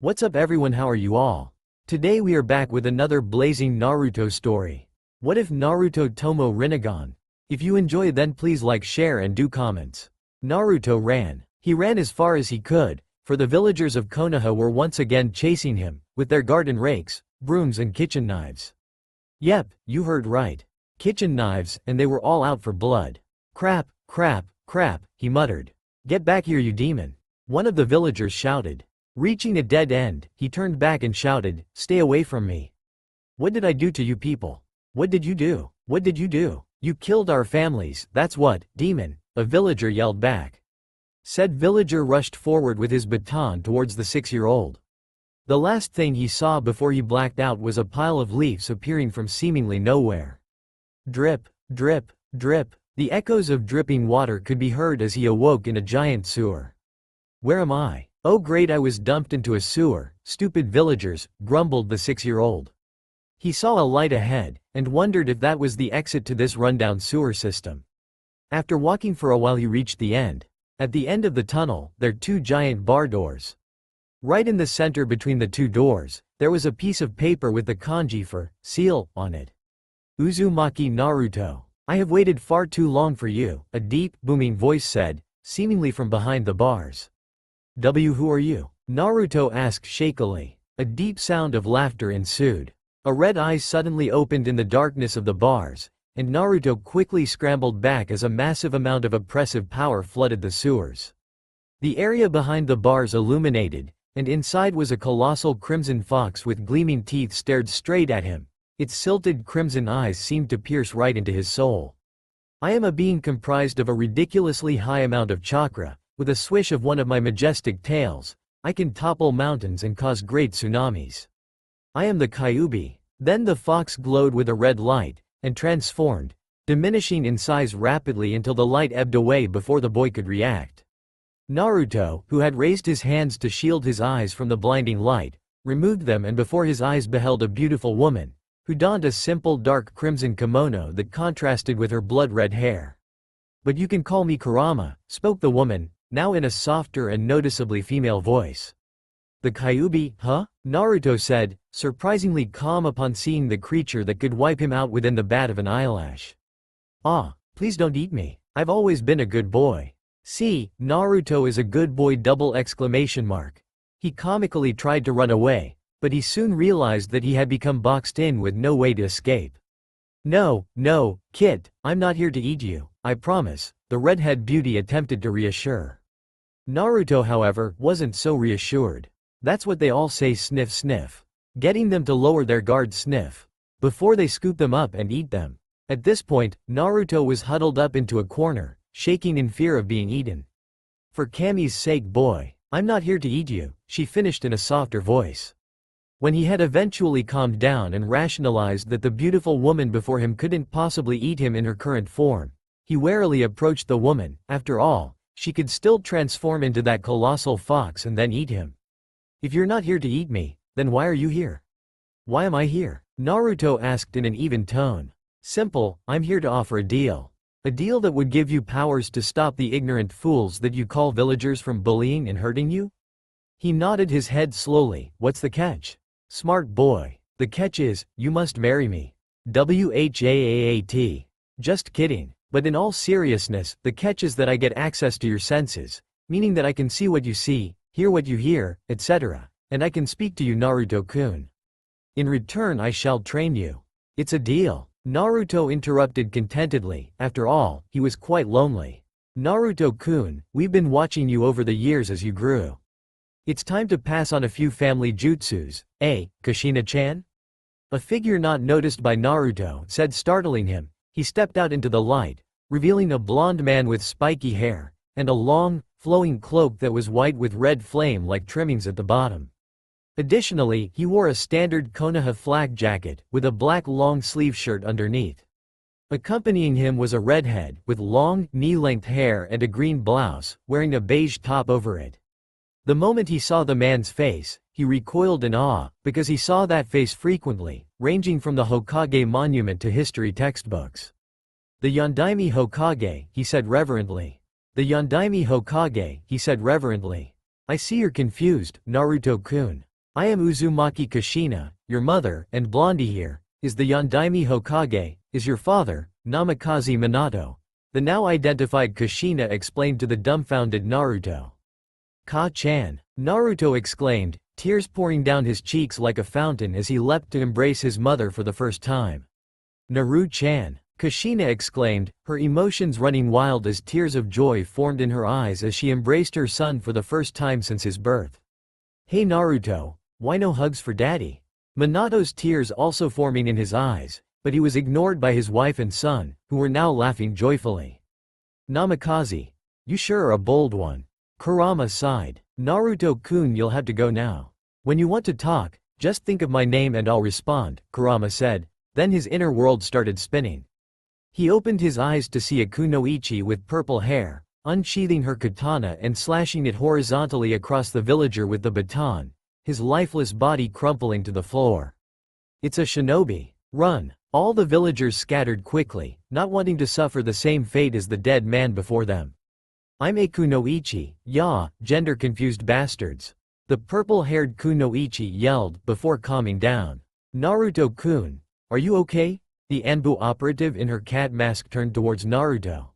What's up everyone, how are you all? Today we are back with another blazing Naruto story. What if Naruto Tomoe Rinnegan? If you enjoy then please like, share and do comments. Naruto ran. He ran as far as he could, for the villagers of Konoha were once again chasing him, with their garden rakes, brooms and kitchen knives. Yep, you heard right. Kitchen knives, and they were all out for blood. Crap, crap, crap, he muttered. Get back here you demon. One of the villagers shouted. Reaching a dead end, he turned back and shouted, stay away from me. What did I do to you people? What did you do? What did you do? You killed our families, that's what, demon, a villager yelled back. Said villager rushed forward with his baton towards the 6-year-old. The last thing he saw before he blacked out was a pile of leaves appearing from seemingly nowhere. Drip, drip, drip, the echoes of dripping water could be heard as he awoke in a giant sewer. Where am I? Oh great, I was dumped into a sewer, stupid villagers, grumbled the 6-year-old. He saw a light ahead, and wondered if that was the exit to this rundown sewer system. After walking for a while he reached the end. At the end of the tunnel, there were 2 giant bar doors. Right in the center between the 2 doors, there was a piece of paper with the kanji for seal on it. Uzumaki Naruto. I have waited far too long for you, a deep, booming voice said, seemingly from behind the bars. Who are you? Naruto asked shakily. A deep sound of laughter ensued. A red eye suddenly opened in the darkness of the bars, and Naruto quickly scrambled back as a massive amount of oppressive power flooded the sewers. The area behind the bars illuminated, and inside was a colossal crimson fox with gleaming teeth stared straight at him. Its silted crimson eyes seemed to pierce right into his soul. I am a being comprised of a ridiculously high amount of chakra. With a swish of one of my majestic tails, I can topple mountains and cause great tsunamis. I am the Kyuubi. Then the fox glowed with a red light, and transformed, diminishing in size rapidly until the light ebbed away before the boy could react. Naruto, who had raised his hands to shield his eyes from the blinding light, removed them and before his eyes beheld a beautiful woman, who donned a simple dark crimson kimono that contrasted with her blood-red hair. But you can call me Kurama, spoke the woman, now in a softer and noticeably female voice. The Kyuubi, huh? Naruto said, surprisingly calm upon seeing the creature that could wipe him out within the bat of an eyelash. Ah, please don't eat me. I've always been a good boy. See, Naruto is a good boy double exclamation mark. He comically tried to run away, but he soon realized that he had become boxed in with no way to escape. No, no, kid, I'm not here to eat you, I promise, the redhead beauty attempted to reassure. Naruto, however, wasn't so reassured. That's what they all say, sniff sniff. Getting them to lower their guard sniff. Before they scoop them up and eat them. At this point, Naruto was huddled up into a corner, shaking in fear of being eaten. For Kami's sake boy, I'm not here to eat you, she finished in a softer voice. When he had eventually calmed down and rationalized that the beautiful woman before him couldn't possibly eat him in her current form, he warily approached the woman. After all, she could still transform into that colossal fox and then eat him. If you're not here to eat me, then why are you here? Why am I here? Naruto asked in an even tone. Simple, I'm here to offer a deal. A deal that would give you powers to stop the ignorant fools that you call villagers from bullying and hurting you? He nodded his head slowly. What's the catch? Smart boy. The catch is, you must marry me. WHAAAT. Just kidding. But in all seriousness, the catch is that I get access to your senses, meaning that I can see what you see, hear what you hear, etc. And I can speak to you, Naruto-kun. In return I shall train you. It's a deal. Naruto interrupted contentedly. After all, he was quite lonely. Naruto-kun, we've been watching you over the years as you grew. It's time to pass on a few family jutsus, Kushina-chan? A figure not noticed by Naruto said, startling him. He stepped out into the light, revealing a blond man with spiky hair, and a long, flowing cloak that was white with red flame-like trimmings at the bottom. Additionally, he wore a standard Konoha flak jacket, with a black long-sleeve shirt underneath. Accompanying him was a redhead, with long, knee-length hair and a green blouse, wearing a beige top over it. The moment he saw the man's face, he recoiled in awe, because he saw that face frequently, ranging from the Hokage monument to history textbooks. The Yondaime Hokage, he said reverently. The Yondaime Hokage, he said reverently. I see you're confused, Naruto-kun. I am Uzumaki Kushina, your mother, and Blondie here, is the Yondaime Hokage, is your father, Namikaze Minato. The now identified Kushina explained to the dumbfounded Naruto. Ka-chan, Naruto exclaimed, tears pouring down his cheeks like a fountain as he leapt to embrace his mother for the first time. Naru-chan, Kushina exclaimed, her emotions running wild as tears of joy formed in her eyes as she embraced her son for the first time since his birth. Hey Naruto, why no hugs for daddy? Minato's tears also forming in his eyes, but he was ignored by his wife and son, who were now laughing joyfully. Namikaze, you sure are a bold one. Kurama sighed. Naruto-kun, you'll have to go now. When you want to talk, just think of my name and I'll respond, Kurama said, then his inner world started spinning. He opened his eyes to see a kunoichi with purple hair, unsheathing her katana and slashing it horizontally across the villager with the baton, his lifeless body crumpling to the floor. It's a shinobi. Run! All the villagers scattered quickly, not wanting to suffer the same fate as the dead man before them. I'm a kunoichi, ya, gender-confused bastards. The purple-haired kunoichi yelled before calming down. Naruto-kun, are you okay? The Anbu operative in her cat mask turned towards Naruto.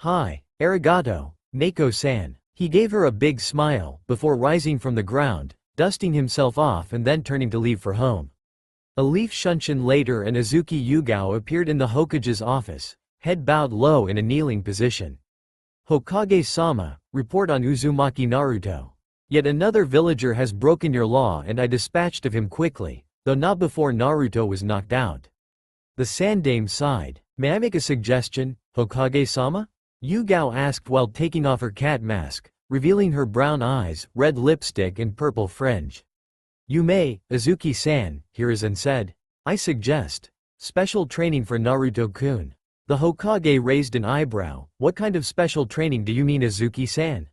Hi, arigato, Neko-san. He gave her a big smile, before rising from the ground, dusting himself off and then turning to leave for home. A Leaf Shunshin later and Azuki Yugao appeared in the Hokage's office, head bowed low in a kneeling position. Hokage-sama, report on Uzumaki Naruto. Yet another villager has broken your law and I dispatched of him quickly, though not before Naruto was knocked out. The Sandame sighed. May I make a suggestion, Hokage-sama? Yugao asked while taking off her cat mask, revealing her brown eyes, red lipstick and purple fringe. You may, Azuki-san, Hiruzen said. I suggest special training for Naruto-kun. The Hokage raised an eyebrow. What kind of special training do you mean, Azuki-san?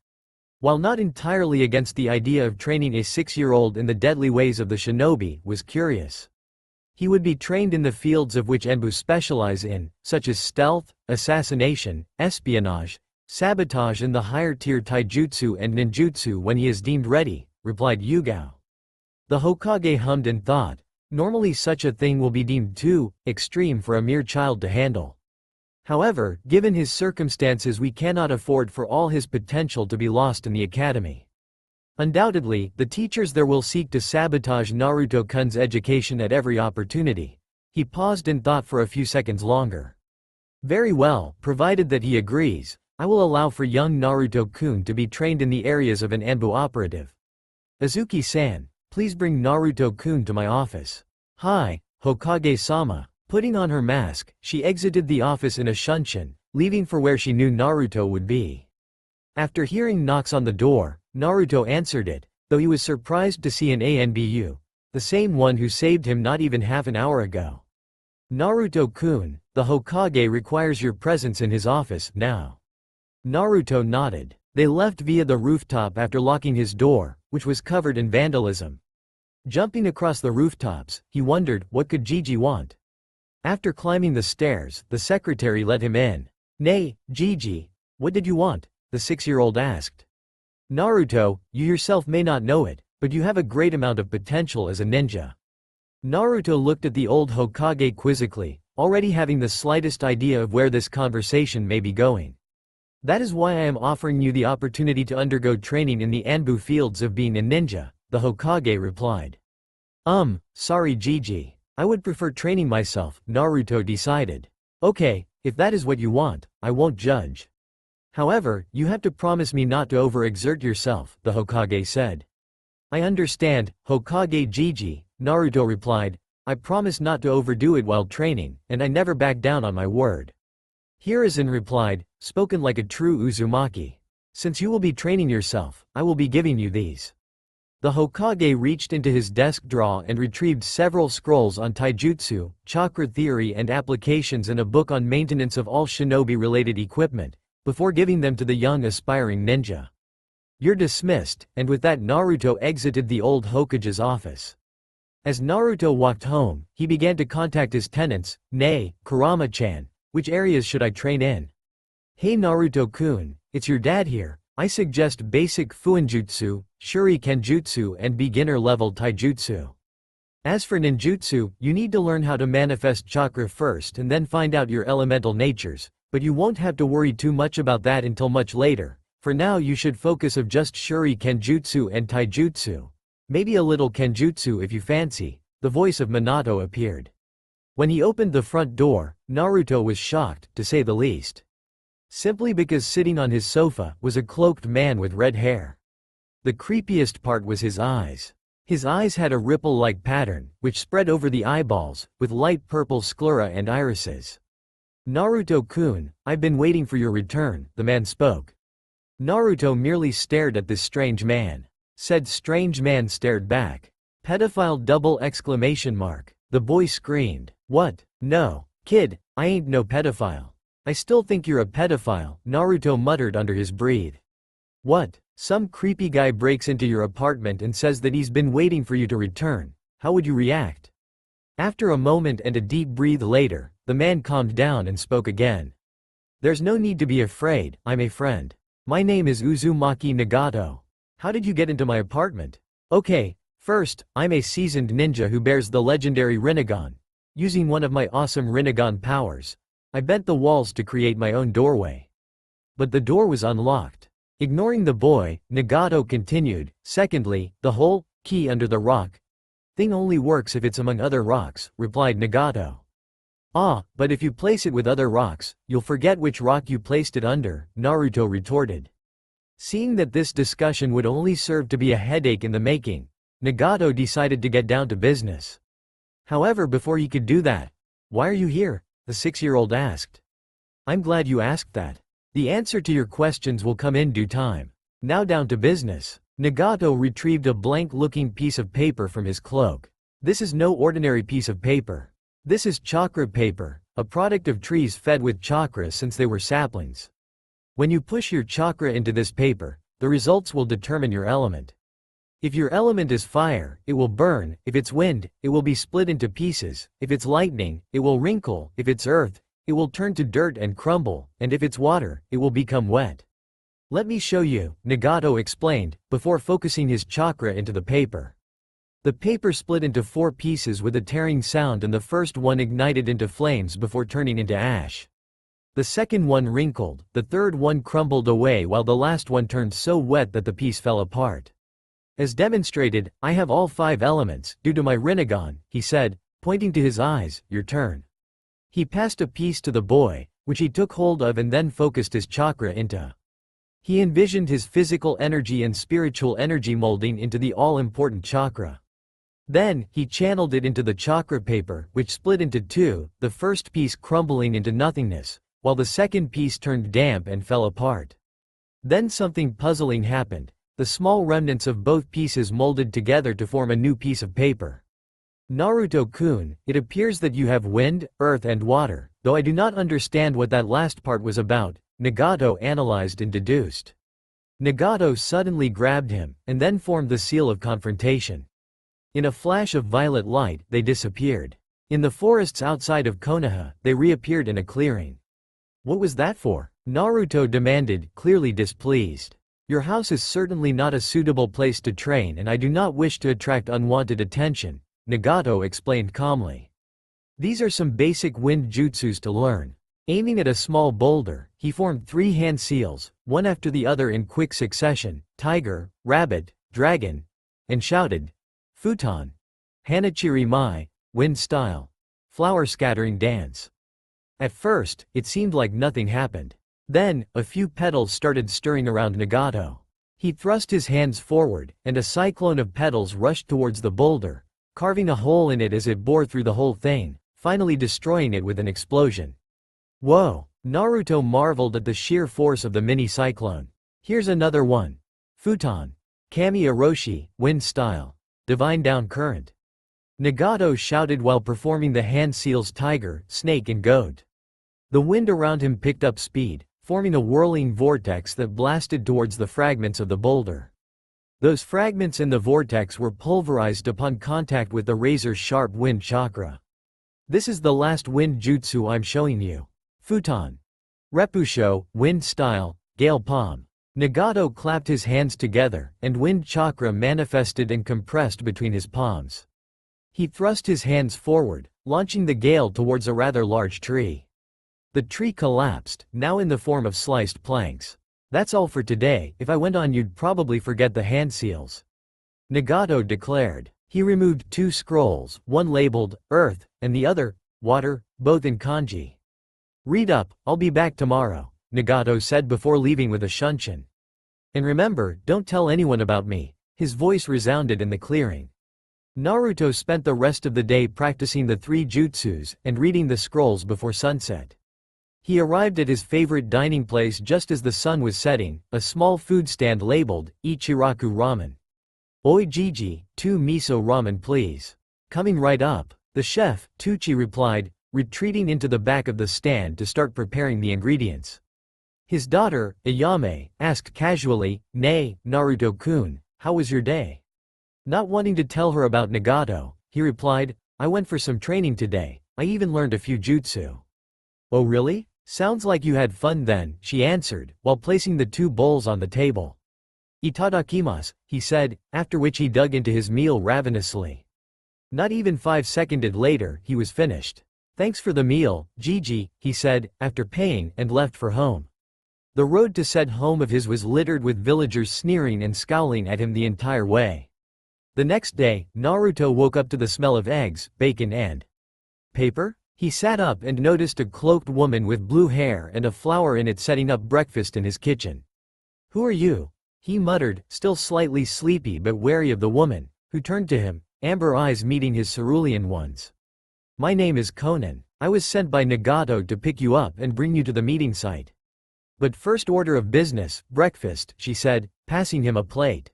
While not entirely against the idea of training a 6-year-old in the deadly ways of the shinobi, was curious. He would be trained in the fields of which Enbu specialize in, such as stealth, assassination, espionage, sabotage and the higher-tier taijutsu and ninjutsu when he is deemed ready, replied Yugao. The Hokage hummed and thought, normally such a thing will be deemed too extreme for a mere child to handle. However, given his circumstances we cannot afford for all his potential to be lost in the academy. Undoubtedly, the teachers there will seek to sabotage Naruto-kun's education at every opportunity. He paused and thought for a few seconds longer. Very well, provided that he agrees, I will allow for young Naruto-kun to be trained in the areas of an Anbu operative. Azuki-san, please bring Naruto-kun to my office. Hi, Hokage-sama. Putting on her mask, she exited the office in a shunshin, leaving for where she knew Naruto would be. After hearing knocks on the door, Naruto answered it, though he was surprised to see an Anbu, the same one who saved him not even half an hour ago. Naruto-kun, the Hokage requires your presence in his office now. Naruto nodded. They left via the rooftop after locking his door, which was covered in vandalism. Jumping across the rooftops, he wondered, what could Gigi want? After climbing the stairs, the secretary let him in. Nay, Gigi, what did you want? The 6-year-old asked. Naruto, you yourself may not know it, but you have a great amount of potential as a ninja. Naruto looked at the old Hokage quizzically, already having the slightest idea of where this conversation may be going. That is why I am offering you the opportunity to undergo training in the Anbu fields of being a ninja, the Hokage replied. Sorry Gigi. I would prefer training myself, Naruto decided. Okay, if that is what you want, I won't judge. However, you have to promise me not to overexert yourself, the Hokage said. I understand, Hokage Gigi, Naruto replied. I promise not to overdo it while training, and I never back down on my word. Hiruzen replied, spoken like a true Uzumaki. Since you will be training yourself, I will be giving you these. The Hokage reached into his desk drawer and retrieved several scrolls on taijutsu, chakra theory and applications and a book on maintenance of all shinobi-related equipment, before giving them to the young aspiring ninja. You're dismissed, and with that Naruto exited the old Hokage's office. As Naruto walked home, he began to contact his tenants. Nay, Kurama-chan, which areas should I train in? Hey Naruto-kun, it's your dad here. I suggest basic Fuinjutsu, Shurikenjutsu and beginner-level Taijutsu. As for ninjutsu, you need to learn how to manifest chakra first and then find out your elemental natures, but you won't have to worry too much about that until much later. For now you should focus of just Shurikenjutsu and Taijutsu. Maybe a little Kenjutsu if you fancy. The voice of Minato appeared. When he opened the front door, Naruto was shocked, to say the least. Simply because sitting on his sofa was a cloaked man with red hair. The creepiest part was his eyes. His eyes had a ripple-like pattern, which spread over the eyeballs, with light purple sclera and irises. Naruto-kun, I've been waiting for your return, the man spoke. Naruto merely stared at this strange man. Said strange man stared back. Pedophile double exclamation mark. The boy screamed. What? No. Kid, I ain't no pedophile. I still think you're a pedophile, Naruto muttered under his breath. What? Some creepy guy breaks into your apartment and says that he's been waiting for you to return. How would you react? After a moment and a deep breath later, the man calmed down and spoke again. There's no need to be afraid, I'm a friend. My name is Uzumaki Nagato. How did you get into my apartment? Okay, first, I'm a seasoned ninja who bears the legendary Rinnegan. Using one of my awesome Rinnegan powers, I bent the walls to create my own doorway. But the door was unlocked. Ignoring the boy, Nagato continued, secondly, the hole, key under the rock thing only works if it's among other rocks, replied Nagato. Ah, but if you place it with other rocks, you'll forget which rock you placed it under, Naruto retorted. Seeing that this discussion would only serve to be a headache in the making, Nagato decided to get down to business. However, before he could do that, why are you here? The 6-year-old asked. I'm glad you asked that. The answer to your questions will come in due time. Now down to business. Nagato retrieved a blank-looking piece of paper from his cloak. This is no ordinary piece of paper. This is chakra paper, a product of trees fed with chakra since they were saplings. When you push your chakra into this paper, the results will determine your element. If your element is fire, it will burn. If it's wind, it will be split into pieces. If it's lightning, it will wrinkle. If it's earth, it will turn to dirt and crumble. And if it's water, it will become wet. Let me show you, Nagato explained, before focusing his chakra into the paper. The paper split into 4 pieces with a tearing sound, and the first one ignited into flames before turning into ash. The second one wrinkled, the third one crumbled away, while the last one turned so wet that the piece fell apart. As demonstrated, I have all 5 elements, due to my Rinnegan, he said, pointing to his eyes. Your turn. He passed a piece to the boy, which he took hold of and then focused his chakra into. He envisioned his physical energy and spiritual energy molding into the all-important chakra. Then, he channeled it into the chakra paper, which split into 2, the first piece crumbling into nothingness, while the second piece turned damp and fell apart. Then something puzzling happened. The small remnants of both pieces molded together to form a new piece of paper. Naruto-kun, it appears that you have wind, earth and water, though I do not understand what that last part was about, Nagato analyzed and deduced. Nagato suddenly grabbed him, and then formed the seal of confrontation. In a flash of violet light, they disappeared. In the forests outside of Konoha, they reappeared in a clearing. What was that for? Naruto demanded, clearly displeased. Your house is certainly not a suitable place to train, and I do not wish to attract unwanted attention, Nagato explained calmly. These are some basic wind jutsus to learn. Aiming at a small boulder, he formed 3 hand seals, one after the other in quick succession, tiger, rabbit, dragon, and shouted, Futon. Hanachiri mai, wind style. Flower scattering dance. At first, it seemed like nothing happened. Then, a few petals started stirring around Nagato. He thrust his hands forward, and a cyclone of petals rushed towards the boulder, carving a hole in it as it bore through the whole thing, finally destroying it with an explosion. Whoa! Naruto marveled at the sheer force of the mini-cyclone. Here's another one. Futon. Kami Aroshi, wind style. Divine down current. Nagato shouted while performing the hand seals tiger, snake and goat. The wind around him picked up speed, forming a whirling vortex that blasted towards the fragments of the boulder. Those fragments in the vortex were pulverized upon contact with the razor-sharp wind chakra. This is the last wind jutsu I'm showing you. Futon. Repusho, wind style, gale palm. Nagato clapped his hands together, and wind chakra manifested and compressed between his palms. He thrust his hands forward, launching the gale towards a rather large tree. The tree collapsed, now in the form of sliced planks. "That's all for today. If I went on you'd probably forget the hand seals," Nagato declared. He removed 2 scrolls, one labeled, Earth, and the other, Water, both in kanji. "Read up, I'll be back tomorrow," Nagato said before leaving with a shunshin. "And remember, don't tell anyone about me." His voice resounded in the clearing. Naruto spent the rest of the day practicing the 3 jutsus and reading the scrolls before sunset. He arrived at his favorite dining place just as the sun was setting, a small food stand labeled, Ichiraku Ramen. "Oi Gigi, 2 miso ramen please." "Coming right up," the chef, Tucci replied, retreating into the back of the stand to start preparing the ingredients. His daughter, Ayame, asked casually, "Nay, Naruto-kun, how was your day?" Not wanting to tell her about Nagato, he replied, "I went for some training today, I even learned a few jutsu." "Oh really? Sounds like you had fun then," she answered, while placing the 2 bowls on the table. "Itadakimasu," he said, after which he dug into his meal ravenously. Not even 5 seconds later, he was finished. "Thanks for the meal, Gigi," he said, after paying, and left for home. The road to said home of his was littered with villagers sneering and scowling at him the entire way. The next day, Naruto woke up to the smell of eggs, bacon and paper. He sat up and noticed a cloaked woman with blue hair and a flower in it setting up breakfast in his kitchen. "Who are you?" he muttered, still slightly sleepy but wary of the woman, who turned to him, amber eyes meeting his cerulean ones. "My name is Conan. I was sent by Nagato to pick you up and bring you to the meeting site." "But first order of business, breakfast," she said, passing him a plate.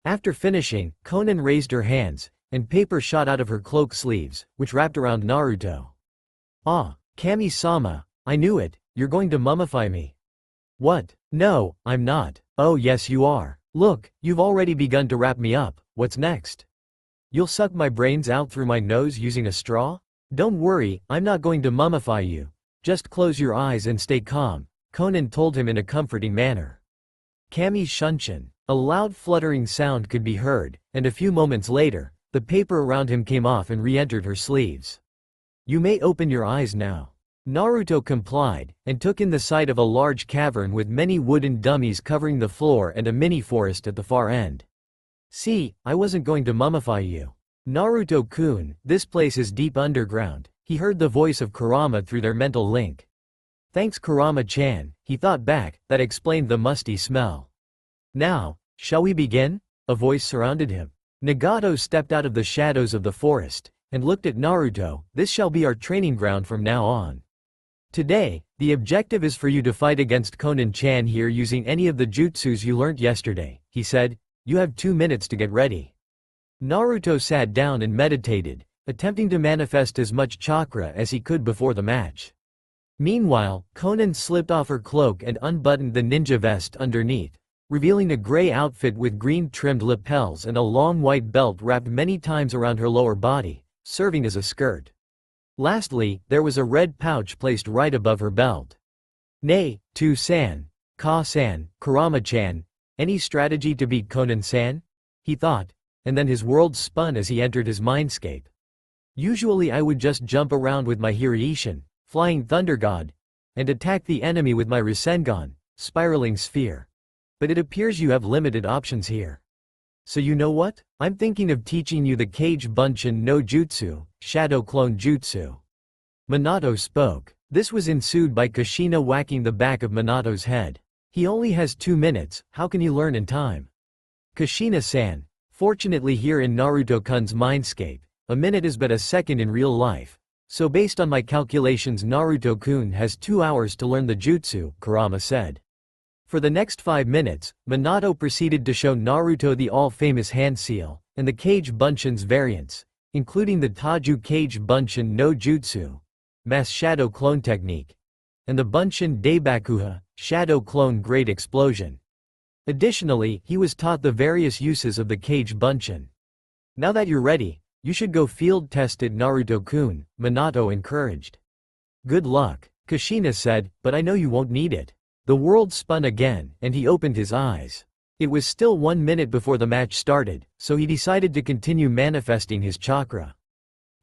After finishing, Conan raised her hands, and paper shot out of her cloak sleeves, which wrapped around Naruto. "Ah, Kami-sama, I knew it, you're going to mummify me." "What? No, I'm not." "Oh yes you are. Look, you've already begun to wrap me up, what's next? You'll suck my brains out through my nose using a straw?" "Don't worry, I'm not going to mummify you. Just close your eyes and stay calm," Conan told him in a comforting manner. Kami's shunshin. A loud fluttering sound could be heard, and a few moments later, the paper around him came off and re-entered her sleeves. "You may open your eyes now." Naruto complied, and took in the sight of a large cavern with many wooden dummies covering the floor and a mini-forest at the far end. "See, I wasn't going to mummify you. Naruto-kun, this place is deep underground," he heard the voice of Kurama through their mental link. "Thanks Kurama-chan," he thought back, that explained the musty smell. "Now, shall we begin?" A voice surrounded him. Nagato stepped out of the shadows of the forest, and looked at Naruto. "This shall be our training ground from now on. Today, the objective is for you to fight against Conan-chan here using any of the jutsus you learnt yesterday," he said. "You have 2 minutes to get ready." Naruto sat down and meditated, attempting to manifest as much chakra as he could before the match. Meanwhile, Conan slipped off her cloak and unbuttoned the ninja vest underneath, revealing a gray outfit with green-trimmed lapels and a long white belt wrapped many times around her lower body, serving as a skirt. Lastly, there was a red pouch placed right above her belt. "Nay, Tu-san, Ka-san, Kurama-chan, any strategy to beat Conan-san?" he thought, and then his world spun as he entered his mindscape. "Usually I would just jump around with my Hiraishin, Flying Thunder God, and attack the enemy with my Rasengan, Spiraling Sphere. But it appears you have limited options here. So you know what? I'm thinking of teaching you the Kage Bunshin no Jutsu, Shadow Clone Jutsu." Minato spoke. This was ensued by Kushina whacking the back of Minato's head. "He only has 2 minutes, how can he learn in time?" "Kushina-san, fortunately here in Naruto-kun's mindscape, a minute is but a second in real life. So based on my calculations Naruto-kun has 2 hours to learn the jutsu," Kurama said. For the next 5 minutes, Minato proceeded to show Naruto the all-famous hand seal, and the Kage Bunshin's variants, including the Taju Kage Bunshin no Jutsu, Mass Shadow Clone Technique, and the Bunshin Daibakuha, Shadow Clone Great Explosion. Additionally, he was taught the various uses of the Kage Bunshin. "Now that you're ready, you should go field test it Naruto-kun," Minato encouraged. "Good luck," Kushina said, "but I know you won't need it. The world spun again, and he opened his eyes. It was still 1 minute before the match started, so he decided to continue manifesting his chakra.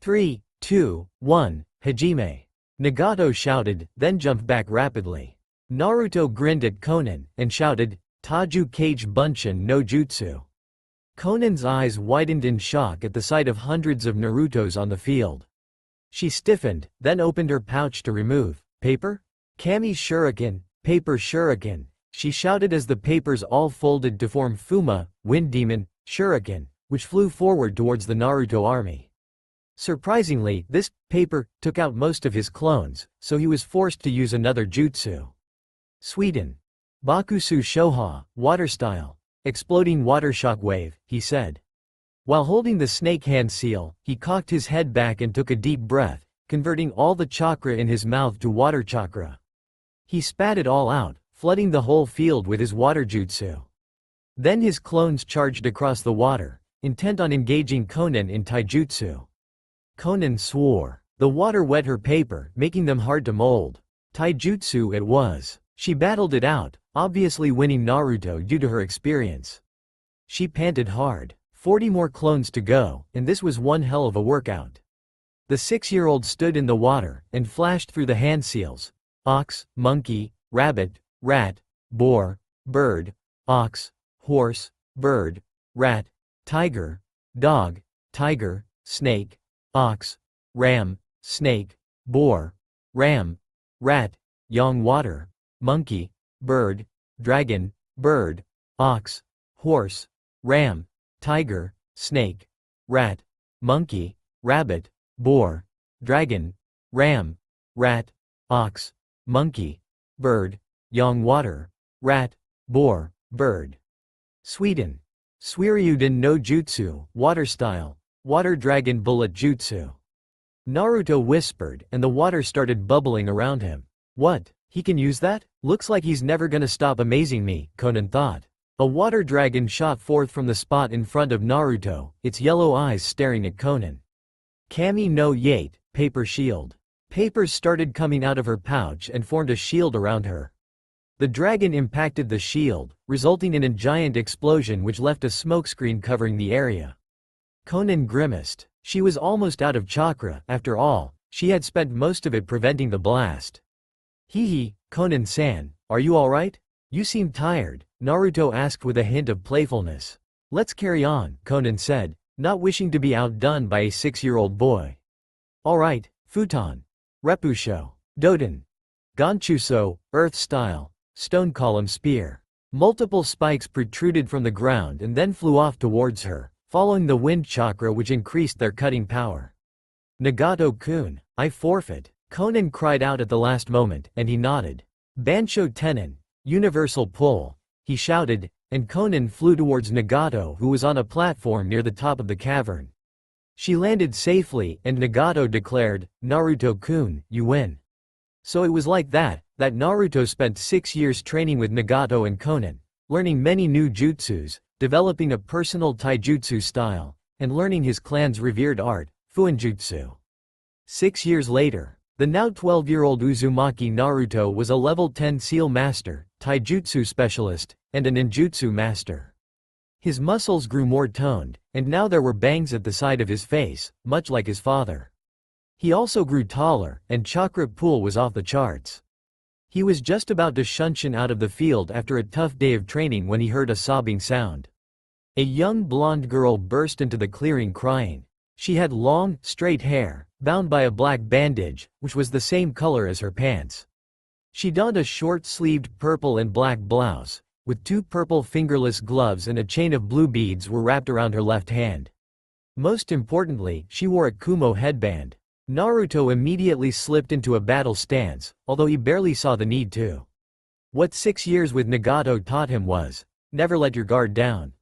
3, 2, 1, Hajime. Nagato shouted, then jumped back rapidly. Naruto grinned at Konan, and shouted, Taju Kage Bunshin no Jutsu. Konan's eyes widened in shock at the sight of hundreds of Narutos on the field. She stiffened, then opened her pouch to remove paper? Kami shuriken, paper shuriken, she shouted as the papers all folded to form Fuma, Wind Demon, Shuriken, which flew forward towards the Naruto army. Surprisingly, this paper took out most of his clones, so he was forced to use another jutsu. Sweden. Bakusu Shoha, water style. Exploding water shock wave, he said. While holding the snake hand seal, he cocked his head back and took a deep breath, converting all the chakra in his mouth to water chakra. He spat it all out, flooding the whole field with his water jutsu. Then his clones charged across the water, intent on engaging Konan in taijutsu. Konan swore. The water wet her paper, making them hard to mold. Taijutsu it was. She battled it out, obviously winning Naruto due to her experience. She panted hard. 40 more clones to go, and this was one hell of a workout. The 6-year-old stood in the water, and flashed through the hand seals. Ox, monkey, rabbit, rat, boar, bird, ox, horse, bird, rat, tiger, dog, tiger, snake, ox, ram, snake, boar, ram, rat, yang water, monkey, bird, dragon, bird, ox, horse, ram, tiger, snake, rat, monkey, rabbit, boar, dragon, ram, rat, ox, monkey, bird, yang water, rat, boar, bird. Sweden. Suiryuden no Jutsu, water style, water dragon bullet jutsu. Naruto whispered, and the water started bubbling around him. What? He can use that? Looks like he's never gonna stop amazing me, Konan thought. A water dragon shot forth from the spot in front of Naruto, its yellow eyes staring at Konan. Kami no Yate, paper shield. Papers started coming out of her pouch and formed a shield around her. The dragon impacted the shield, resulting in a giant explosion which left a smokescreen covering the area. Konan grimaced. She was almost out of chakra, after all, she had spent most of it preventing the blast. Hee, Konan-san, are you alright? You seem tired, Naruto asked with a hint of playfulness. Let's carry on, Konan said, not wishing to be outdone by a 6-year-old boy. Alright, futon. Repusho. Doden. Ganchuso, earth style, stone column spear. Multiple spikes protruded from the ground and then flew off towards her, following the wind chakra which increased their cutting power. Nagato-kun, I forfeit. Konan cried out at the last moment, and he nodded. Bansho Tenon, universal pull, he shouted, and Konan flew towards Nagato who was on a platform near the top of the cavern. She landed safely, and Nagato declared, Naruto-kun, you win. So it was like that Naruto spent 6 years training with Nagato and Konan, learning many new jutsus, developing a personal taijutsu style, and learning his clan's revered art, Fuinjutsu. 6 years later, the now 12-year-old Uzumaki Naruto was a level 10 seal master, taijutsu specialist, and a ninjutsu master. His muscles grew more toned, and now there were bangs at the side of his face, much like his father. He also grew taller, and chakra pool was off the charts. He was just about to shunshin out of the field after a tough day of training when he heard a sobbing sound. A young blonde girl burst into the clearing crying. She had long, straight hair, bound by a black bandage, which was the same color as her pants. She donned a short-sleeved purple and black blouse, with 2 purple fingerless gloves, and a chain of blue beads were wrapped around her left hand. Most importantly, she wore a Kumo headband. Naruto immediately slipped into a battle stance, although he barely saw the need to. What 6 years with Nagato taught him was, never let your guard down.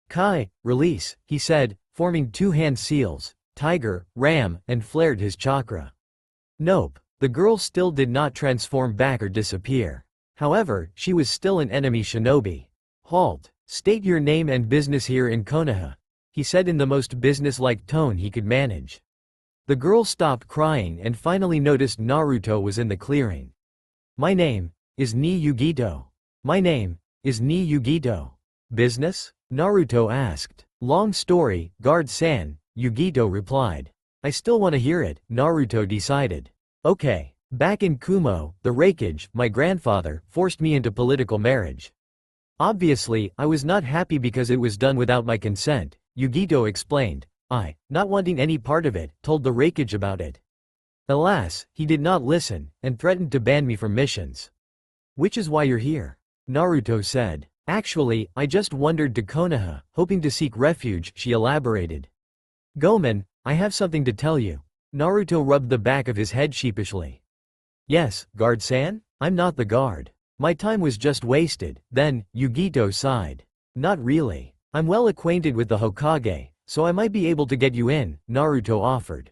Kai, release, he said, forming 2 hand seals, tiger, ram, and flared his chakra. Nope, the girl still did not transform back or disappear. However, she was still an enemy shinobi. Halt, state your name and business here in Konoha, he said in the most business-like tone he could manage. The girl stopped crying and finally noticed Naruto was in the clearing. My name is ni Yugito. My name is ni Yugito. Business? Naruto asked. Long story, guard-san, Yugito replied. I still want to hear it, Naruto decided. Okay. Back in Kumo, the Raikage, my grandfather, forced me into political marriage. Obviously, I was not happy because it was done without my consent, Yugito explained. I, not wanting any part of it, told the Raikage about it. Alas, he did not listen, and threatened to ban me from missions. Which is why you're here, Naruto said. Actually, I just wandered to Konoha, hoping to seek refuge, she elaborated. Gomen, I have something to tell you. Naruto rubbed the back of his head sheepishly. Yes, guard-san? I'm not the guard. My time was just wasted. Then, Yugito sighed. Not really. I'm well acquainted with the Hokage, so I might be able to get you in, Naruto offered.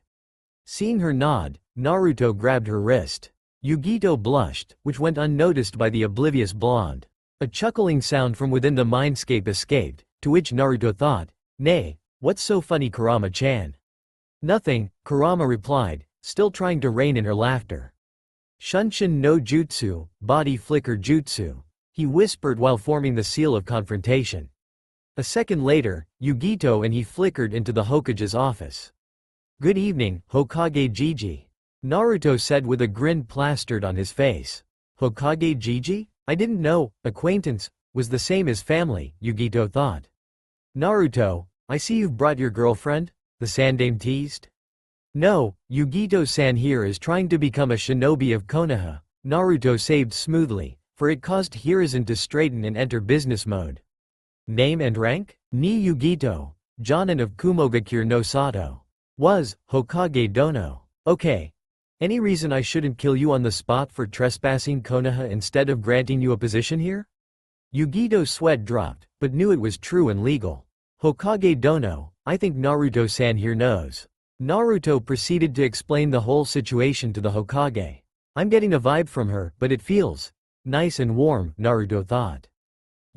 Seeing her nod, Naruto grabbed her wrist. Yugito blushed, which went unnoticed by the oblivious blonde. A chuckling sound from within the mindscape escaped, to which Naruto thought, Nay, what's so funny, Kurama-chan? Nothing, Kurama replied, still trying to rein in her laughter. Shunshin no jutsu, body flicker jutsu, he whispered while forming the seal of confrontation. A second later, Yugito and he flickered into the Hokage's office. Good evening, Hokage Jiji. Naruto said with a grin plastered on his face. Hokage Jiji? I didn't know, acquaintance, was the same as family, Yugito thought. Naruto, I see you've brought your girlfriend? The Sandame teased. No, Yugito-san here is trying to become a shinobi of Konoha, Naruto saved smoothly, for it caused Hiruzen to straighten and enter business mode. Name and rank? Ni Yugito, Jonin of Kumogakure no Sato. Was, Hokage Dono. Okay. Any reason I shouldn't kill you on the spot for trespassing Konoha instead of granting you a position here? Yugito's sweat dropped, but knew it was true and legal. Hokage Dono, I think Naruto-san here knows. Naruto proceeded to explain the whole situation to the Hokage. I'm getting a vibe from her, but it feels nice and warm, Naruto thought.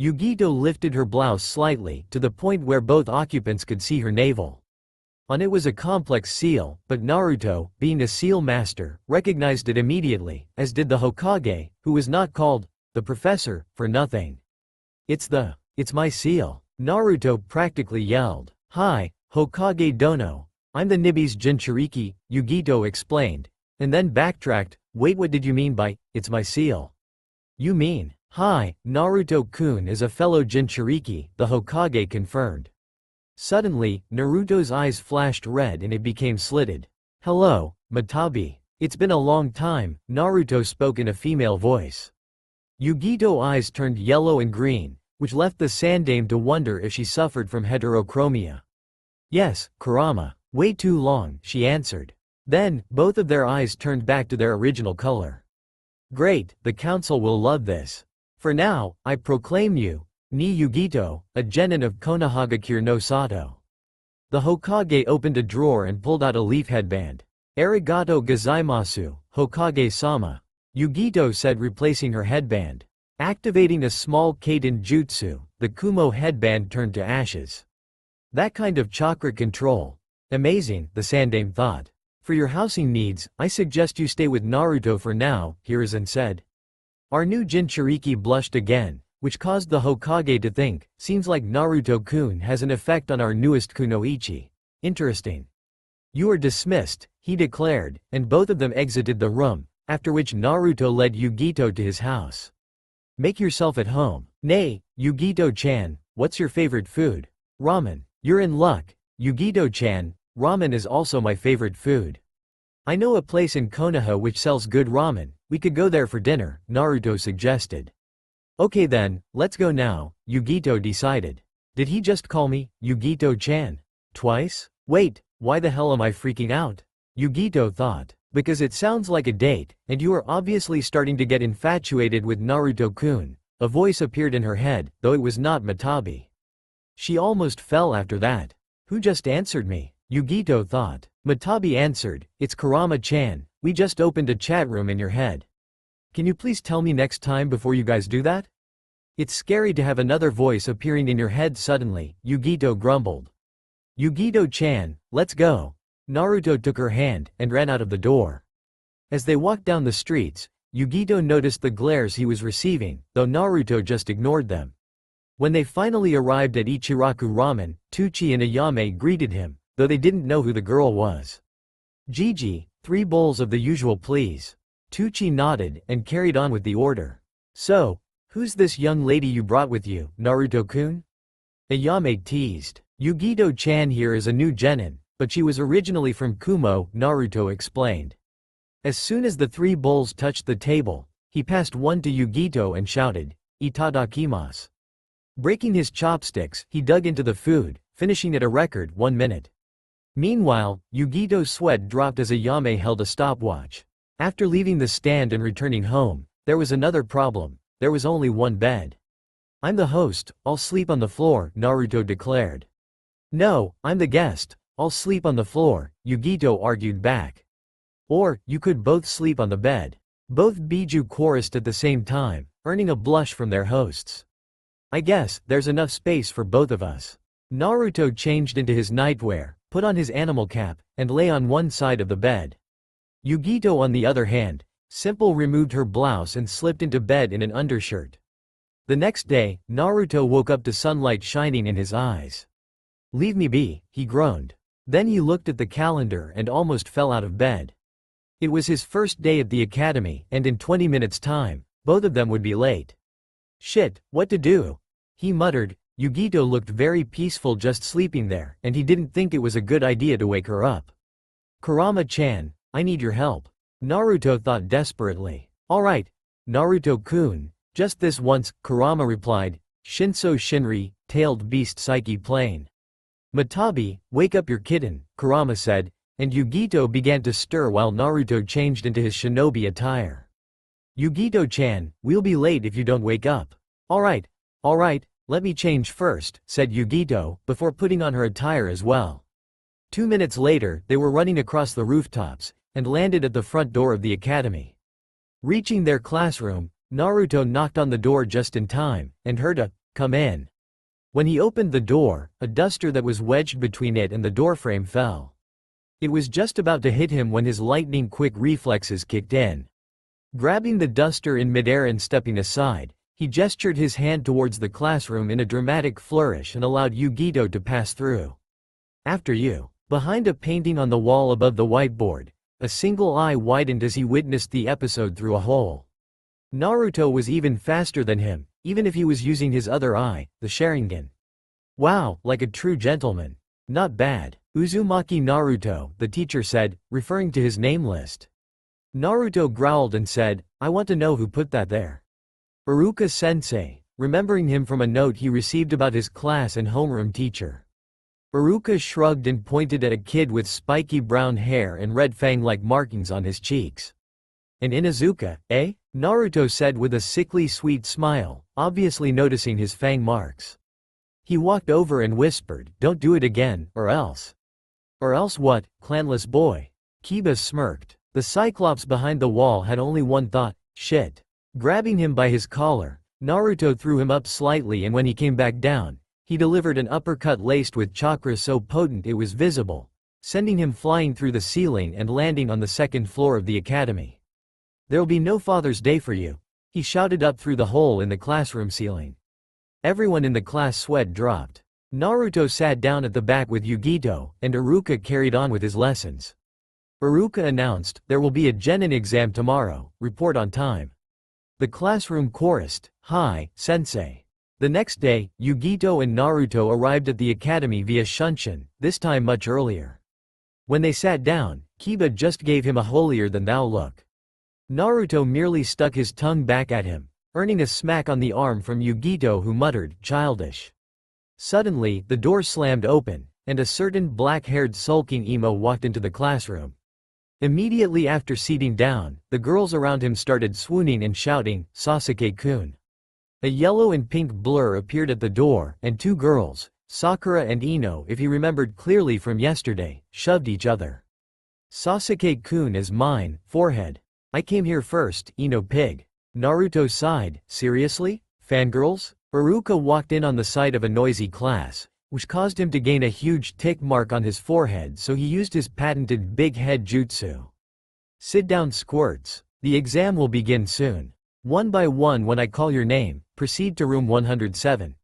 Yugito lifted her blouse slightly, to the point where both occupants could see her navel. On it was a complex seal, but Naruto, being a seal master, recognized it immediately, as did the Hokage, who was not called the professor for nothing. It's my seal, Naruto practically yelled. Hi, Hokage Dono. I'm the Nibi's Jinchuriki, Yugito explained, and then backtracked, wait, what did you mean by, it's my seal? You mean, hi, Naruto-kun is a fellow Jinchuriki, the Hokage confirmed. Suddenly, Naruto's eyes flashed red and it became slitted. Hello, Matabi. It's been a long time, Naruto spoke in a female voice. Yugito's eyes turned yellow and green, which left the Sandame to wonder if she suffered from heterochromia. Yes, Kurama. Way too long, she answered. Then, both of their eyes turned back to their original color. Great, the council will love this. For now, I proclaim you, Ni Yugito, a genin of Konohagakure no Sato. The Hokage opened a drawer and pulled out a leaf headband. Arigato gozaimasu, Hokage-sama, Yugito said, replacing her headband. Activating a small Kaiden jutsu, the Kumo headband turned to ashes. That kind of chakra control. Amazing, the Sandame thought. For your housing needs, I suggest you stay with Naruto for now, Hiruzen said. Our new Jinchuriki blushed again, which caused the Hokage to think, seems like Naruto-kun has an effect on our newest kunoichi. Interesting. You are dismissed, he declared, and both of them exited the room, after which Naruto led Yugito to his house. Make yourself at home. Nay, Yugito-chan, what's your favorite food? Ramen. You're in luck, Yugito-chan. Ramen is also my favorite food. I know a place in Konoha which sells good ramen, we could go there for dinner, Naruto suggested. Okay then, let's go now, Yugito decided. Did he just call me, Yugito-chan? Twice? Wait, why the hell am I freaking out? Yugito thought. Because it sounds like a date, and you are obviously starting to get infatuated with Naruto-kun. A voice appeared in her head, though it was not Matabi. She almost fell after that. Who just answered me? Yugito thought. Matabi answered, it's Kurama-chan, we just opened a chat room in your head. Can you please tell me next time before you guys do that? It's scary to have another voice appearing in your head suddenly, Yugito grumbled. Yugito-chan, let's go. Naruto took her hand and ran out of the door. As they walked down the streets, Yugito noticed the glares he was receiving, though Naruto just ignored them. When they finally arrived at Ichiraku Ramen, Tucci and Ayame greeted him, though they didn't know who the girl was. "Gigi, 3 bowls of the usual please." Tucci nodded and carried on with the order. "So, who's this young lady you brought with you, Naruto-kun?" Ayame teased. "Yugito-chan here is a new genin, but she was originally from Kumo," Naruto explained. As soon as the 3 bowls touched the table, he passed one to Yugito and shouted, "Itadakimasu." Breaking his chopsticks, he dug into the food, finishing at a record 1 minute. Meanwhile, Yugito's sweat dropped as Ayame held a stopwatch. After leaving the stand and returning home, there was another problem: there was only one bed. "I'm the host, I'll sleep on the floor," Naruto declared. "No, I'm the guest, I'll sleep on the floor," Yugito argued back. "Or, you could both sleep on the bed." Both Biju chorused at the same time, earning a blush from their hosts. "I guess there's enough space for both of us." Naruto changed into his nightwear, put on his animal cap, and lay on one side of the bed. Yugito, on the other hand, simply removed her blouse and slipped into bed in an undershirt. The next day, Naruto woke up to sunlight shining in his eyes. "Leave me be," he groaned. Then he looked at the calendar and almost fell out of bed. It was his first day at the academy, and in 20 minutes' time, both of them would be late. "Shit, what to do?" he muttered. Yugito looked very peaceful just sleeping there, and he didn't think it was a good idea to wake her up. "Kurama-chan, I need your help," Naruto thought desperately. "Alright, Naruto-kun, just this once," Kurama replied. "Shinso Shinri, tailed beast psyche plane." "Matabi, wake up your kitten," Kurama said, and Yugito began to stir while Naruto changed into his shinobi attire. "Yugito-chan, we'll be late if you don't wake up." Alright, let me change first," said Yugito, before putting on her attire as well. 2 minutes later, they were running across the rooftops, and landed at the front door of the academy. Reaching their classroom, Naruto knocked on the door just in time, and heard a, "Come in." When he opened the door, a duster that was wedged between it and the doorframe fell. It was just about to hit him when his lightning-quick reflexes kicked in. Grabbing the duster in midair and stepping aside, he gestured his hand towards the classroom in a dramatic flourish and allowed Yugito to pass through. "After you." Behind a painting on the wall above the whiteboard, a single eye widened as he witnessed the episode through a hole. Naruto was even faster than him, even if he was using his other eye, the Sharingan. "Wow, like a true gentleman. Not bad. Uzumaki Naruto," the teacher said, referring to his name list. Naruto growled and said, "I want to know who put that there." Iruka-sensei, remembering him from a note he received about his class and homeroom teacher. Iruka shrugged and pointed at a kid with spiky brown hair and red fang-like markings on his cheeks. "And Inuzuka, eh?" Naruto said with a sickly sweet smile, obviously noticing his fang marks. He walked over and whispered, "Don't do it again, or else." "Or else what, clanless boy?" Kiba smirked. The Cyclops behind the wall had only one thought, shit. Grabbing him by his collar, Naruto threw him up slightly, and when he came back down, he delivered an uppercut laced with chakra so potent it was visible, sending him flying through the ceiling and landing on the second floor of the academy. "There'll be no Father's Day for you," he shouted up through the hole in the classroom ceiling. Everyone in the class sweat dropped. Naruto sat down at the back with Yugito, and Iruka carried on with his lessons. Iruka announced, "There will be a genin exam tomorrow, report on time." The classroom chorused, "Hi, sensei." The next day, Yugito and Naruto arrived at the academy via Shunshin, this time much earlier. When they sat down, Kiba just gave him a holier-than-thou look. Naruto merely stuck his tongue back at him, earning a smack on the arm from Yugito, who muttered, "Childish." Suddenly, the door slammed open, and a certain black-haired sulking emo walked into the classroom. Immediately after seating down, the girls around him started swooning and shouting, "Sasuke-kun." A yellow and pink blur appeared at the door, and 2 girls, Sakura and Ino, if he remembered clearly from yesterday, shoved each other. "Sasuke-kun is mine, forehead. I came here first, Ino pig." Naruto sighed, "Seriously? Fangirls?" Iruka walked in on the sight of a noisy class, which caused him to gain a huge tick mark on his forehead, so he used his patented big head jutsu. "Sit down, squirts." The exam will begin soon. One by one when I call your name, proceed to room 107.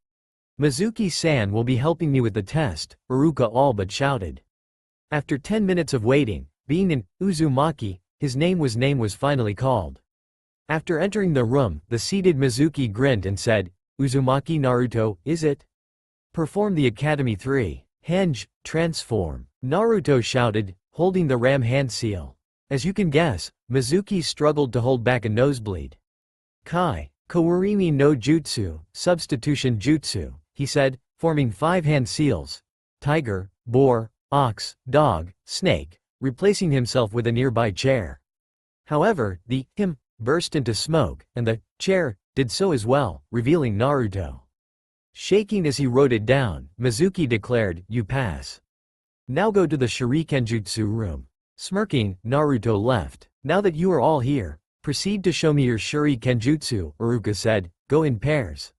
Mizuki-san will be helping me with the test, Iruka all but shouted. After 10 minutes of waiting, being in Uzumaki, his name was finally called. After entering the room, the seated Mizuki grinned and said, Uzumaki Naruto, is it? Perform the Academy 3. Henge, transform. Naruto shouted, holding the ram hand seal. As you can guess, Mizuki struggled to hold back a nosebleed. Kai, Kawarimi no Jutsu, substitution jutsu, he said, forming 5 hand seals. Tiger, boar, ox, dog, snake, replacing himself with a nearby chair. However, the him burst into smoke, and the chair did so as well, revealing Naruto. Shaking as he wrote it down, Mizuki declared, you pass. Now go to the Shurikenjutsu room. Smirking, Naruto left. Now that you are all here, proceed to show me your Shurikenjutsu, Iruka said, go in pairs.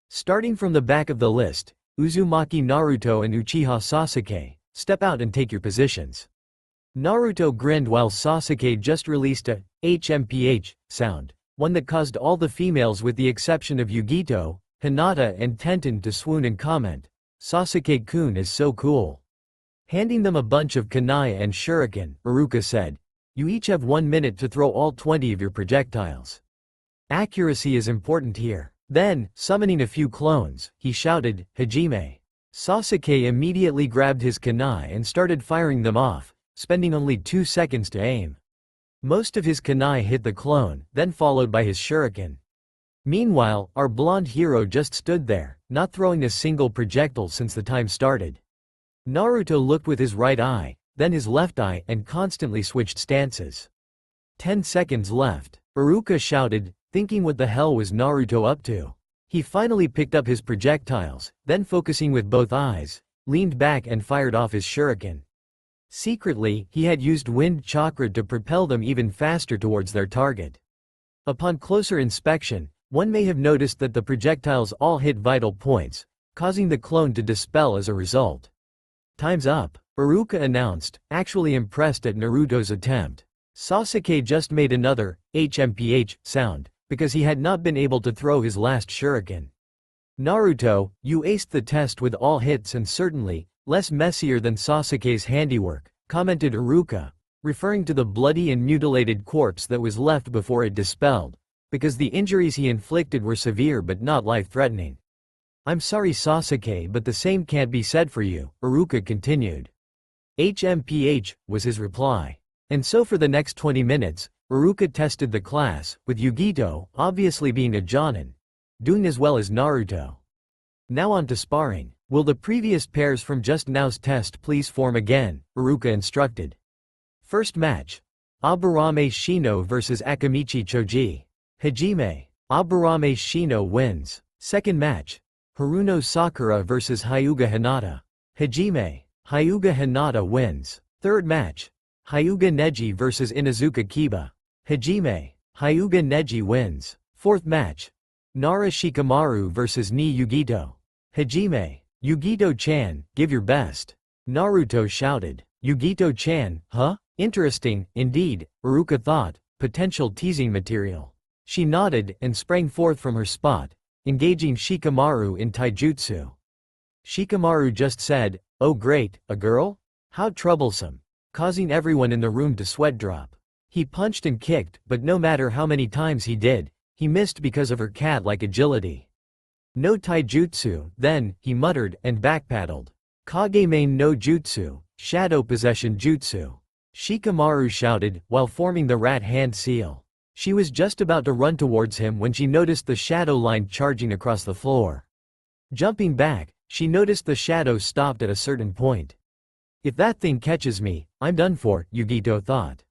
Starting from the back of the list, Uzumaki Naruto and Uchiha Sasuke, step out and take your positions. Naruto grinned while Sasuke just released a HMPH sound, one that caused all the females with the exception of Yugito, Hinata and Tenten to swoon and comment, Sasuke-kun is so cool. Handing them a bunch of kunai and shuriken, Iruka said, you each have 1 minute to throw all 20 of your projectiles. Accuracy is important here. Then, summoning a few clones, he shouted, Hajime. Sasuke immediately grabbed his kunai and started firing them off, spending only 2 seconds to aim. Most of his kunai hit the clone, then followed by his shuriken. Meanwhile, our blonde hero just stood there, not throwing a single projectile since the time started. Naruto looked with his right eye, then his left eye and constantly switched stances. 10 seconds left. Iruka shouted, thinking what the hell was Naruto up to. He finally picked up his projectiles, then focusing with both eyes, leaned back and fired off his shuriken. Secretly, he had used wind chakra to propel them even faster towards their target. Upon closer inspection, one may have noticed that the projectiles all hit vital points, causing the clone to dispel as a result. Time's up, Iruka announced, actually impressed at Naruto's attempt. Sasuke just made another HMPH sound, because he had not been able to throw his last shuriken. Naruto, you aced the test with all hits and certainly, less messier than Sasuke's handiwork, commented Iruka, referring to the bloody and mutilated corpse that was left before it dispelled, because the injuries he inflicted were severe but not life-threatening. I'm sorry Sasuke, but the same can't be said for you, Iruka continued. HMPH, was his reply. And so for the next 20 minutes, Iruka tested the class, with Yugito, obviously being a jonin, doing as well as Naruto. Now on to sparring. Will the previous pairs from just now's test please form again, Iruka instructed. First match. Aburame Shino vs Akamichi Choji. Hajime. Aburame Shino wins. Second match. Haruno Sakura vs Hyuga Hinata. Hajime. Hyuga Hinata wins. Third match. Hyuga Neji vs Inazuka Kiba. Hajime. Hyuga Neji wins. Fourth match. Nara Shikamaru vs Ni Yugito. Hajime. Yugito-chan, give your best. Naruto shouted. Yugito-chan, huh? Interesting, indeed, Iruka thought, potential teasing material. She nodded and sprang forth from her spot, engaging Shikamaru in taijutsu. Shikamaru just said, oh great, a girl? How troublesome. Causing everyone in the room to sweat drop. He punched and kicked, but no matter how many times he did, he missed because of her cat-like agility. No taijutsu, then, he muttered, and backpaddled. Kagemain no jutsu, shadow possession jutsu. Shikamaru shouted, while forming the rat hand seal. She was just about to run towards him when she noticed the shadow line charging across the floor. Jumping back, she noticed the shadow stopped at a certain point. If that thing catches me, I'm done for, Yugito thought.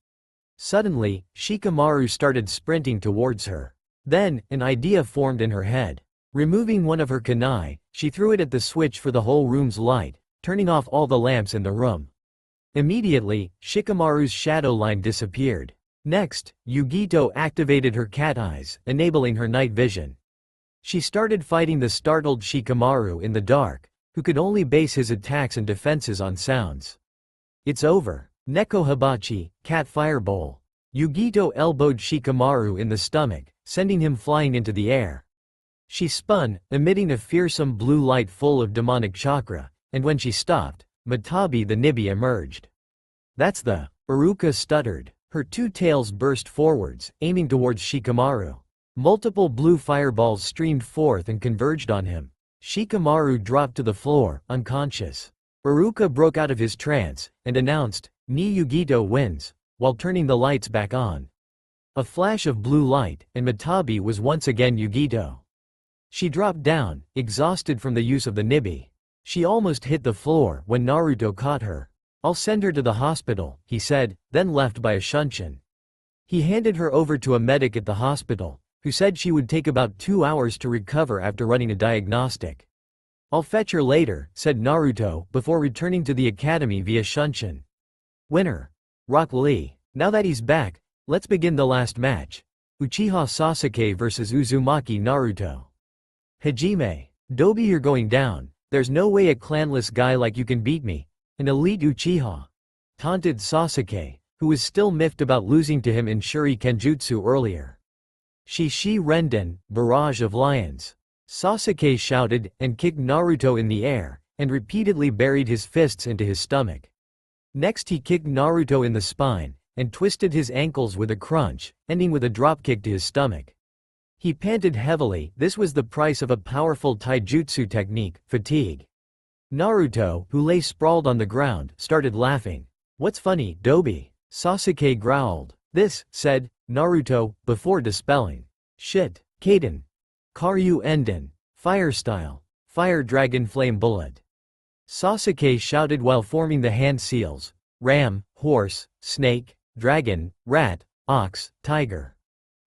Suddenly, Shikamaru started sprinting towards her. Then, an idea formed in her head. Removing one of her kunai, she threw it at the switch for the whole room's light, turning off all the lamps in the room. Immediately, Shikamaru's shadow line disappeared. Next, Yugito activated her cat eyes, enabling her night vision. She started fighting the startled Shikamaru in the dark, who could only base his attacks and defenses on sounds. It's over. Neko Hibachi, cat firebowl. Yugito elbowed Shikamaru in the stomach, sending him flying into the air. She spun, emitting a fearsome blue light full of demonic chakra, and when she stopped, Matabi the Nibi emerged. "That's the..." Iruka stuttered. Her two tails burst forwards, aiming towards Shikamaru. Multiple blue fireballs streamed forth and converged on him. Shikamaru dropped to the floor, unconscious. Iruka broke out of his trance, and announced, "Ni Yugito wins," while turning the lights back on. A flash of blue light, and Matabi was once again Yugito. She dropped down, exhausted from the use of the Nibi. She almost hit the floor when Naruto caught her. "I'll send her to the hospital," he said, then left by a shunshin. He handed her over to a medic at the hospital, who said she would take about 2 hours to recover after running a diagnostic. "I'll fetch her later," said Naruto, before returning to the academy via shunshin. Winner: Rock Lee. Now that he's back, let's begin the last match. Uchiha Sasuke vs Uzumaki Naruto. Hajime. "Dobi, you're going down. There's no way a clanless guy like you can beat me, an elite Uchiha," taunted Sasuke, who was still miffed about losing to him in Shuri Kenjutsu earlier. "Shishi Renden, barrage of lions," Sasuke shouted, and kicked Naruto in the air, and repeatedly buried his fists into his stomach. Next he kicked Naruto in the spine, and twisted his ankles with a crunch, ending with a dropkick to his stomach. He panted heavily. This was the price of a powerful taijutsu technique, fatigue. Naruto, who lay sprawled on the ground, started laughing. "What's funny, Dobi?" Sasuke growled. "This," said Naruto, before dispelling. "Shit, Kaden. Karyu Enden. Fire style. Fire dragon flame bullet." Sasuke shouted while forming the hand seals. Ram, horse, snake, dragon, rat, ox, tiger.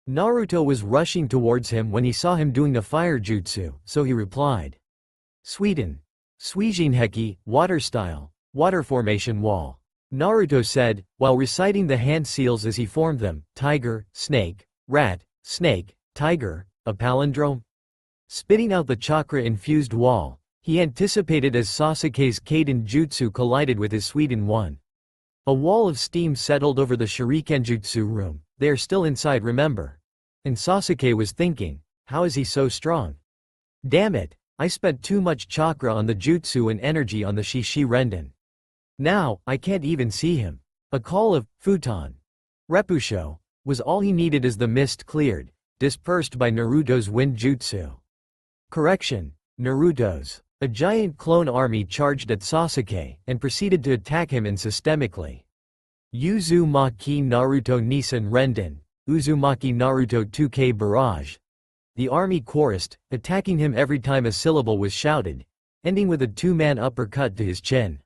Naruto was rushing towards him when he saw him doing a fire jutsu, so he replied. "Sweden. Suijinheki, water style. Water formation wall." Naruto said, while reciting the hand seals as he formed them, tiger, snake, rat, snake, tiger, a palindrome. Spitting out the chakra-infused wall, he anticipated as Sasuke's Kaden jutsu collided with his Sweden one. A wall of steam settled over the Shurikenjutsu room. "They are still inside, remember?" And Sasuke was thinking, how is he so strong? Damn it, I spent too much chakra on the jutsu and energy on the Shishi Renden. Now, I can't even see him. A call of futon Repusho was all he needed as the mist cleared, dispersed by Naruto's wind jutsu. Correction, Naruto's. A giant clone army charged at Sasuke, and proceeded to attack him systemically. Uzumaki Naruto Nisan Renden, Uzumaki Naruto 2K Barrage. The army chorused, attacking him every time a syllable was shouted, ending with a two-man uppercut to his chin.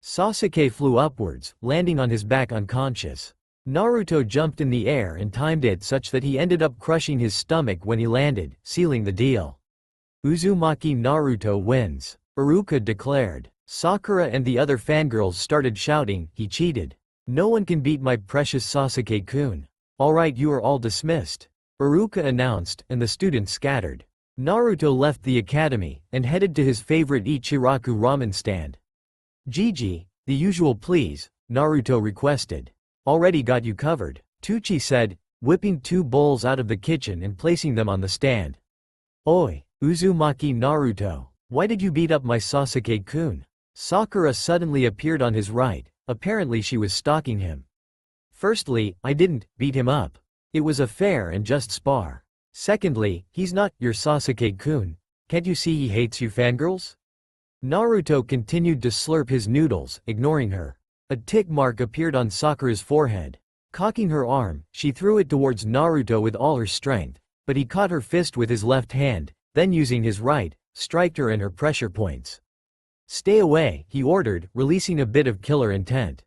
Sasuke flew upwards, landing on his back unconscious. Naruto jumped in the air and timed it such that he ended up crushing his stomach when he landed, sealing the deal. Uzumaki Naruto wins, Iruka declared. Sakura and the other fangirls started shouting, "He cheated. No one can beat my precious Sasuke-kun. Alright, you are all dismissed," Iruka announced, and the students scattered. Naruto left the academy, and headed to his favorite Ichiraku ramen stand. "Gigi, the usual please," Naruto requested. "Already got you covered," Tucci said, whipping 2 bowls out of the kitchen and placing them on the stand. "Oi, Uzumaki Naruto, why did you beat up my Sasuke-kun?" Sakura suddenly appeared on his right, apparently she was stalking him. "Firstly, I didn't beat him up. It was a fair and just spar. Secondly, he's not your Sasuke-kun. Can't you see he hates you fangirls?" Naruto continued to slurp his noodles, ignoring her. A tick mark appeared on Sakura's forehead. Cocking her arm, she threw it towards Naruto with all her strength, but he caught her fist with his left hand, then using his right, striked her in her pressure points. "Stay away," he ordered, releasing a bit of killer intent.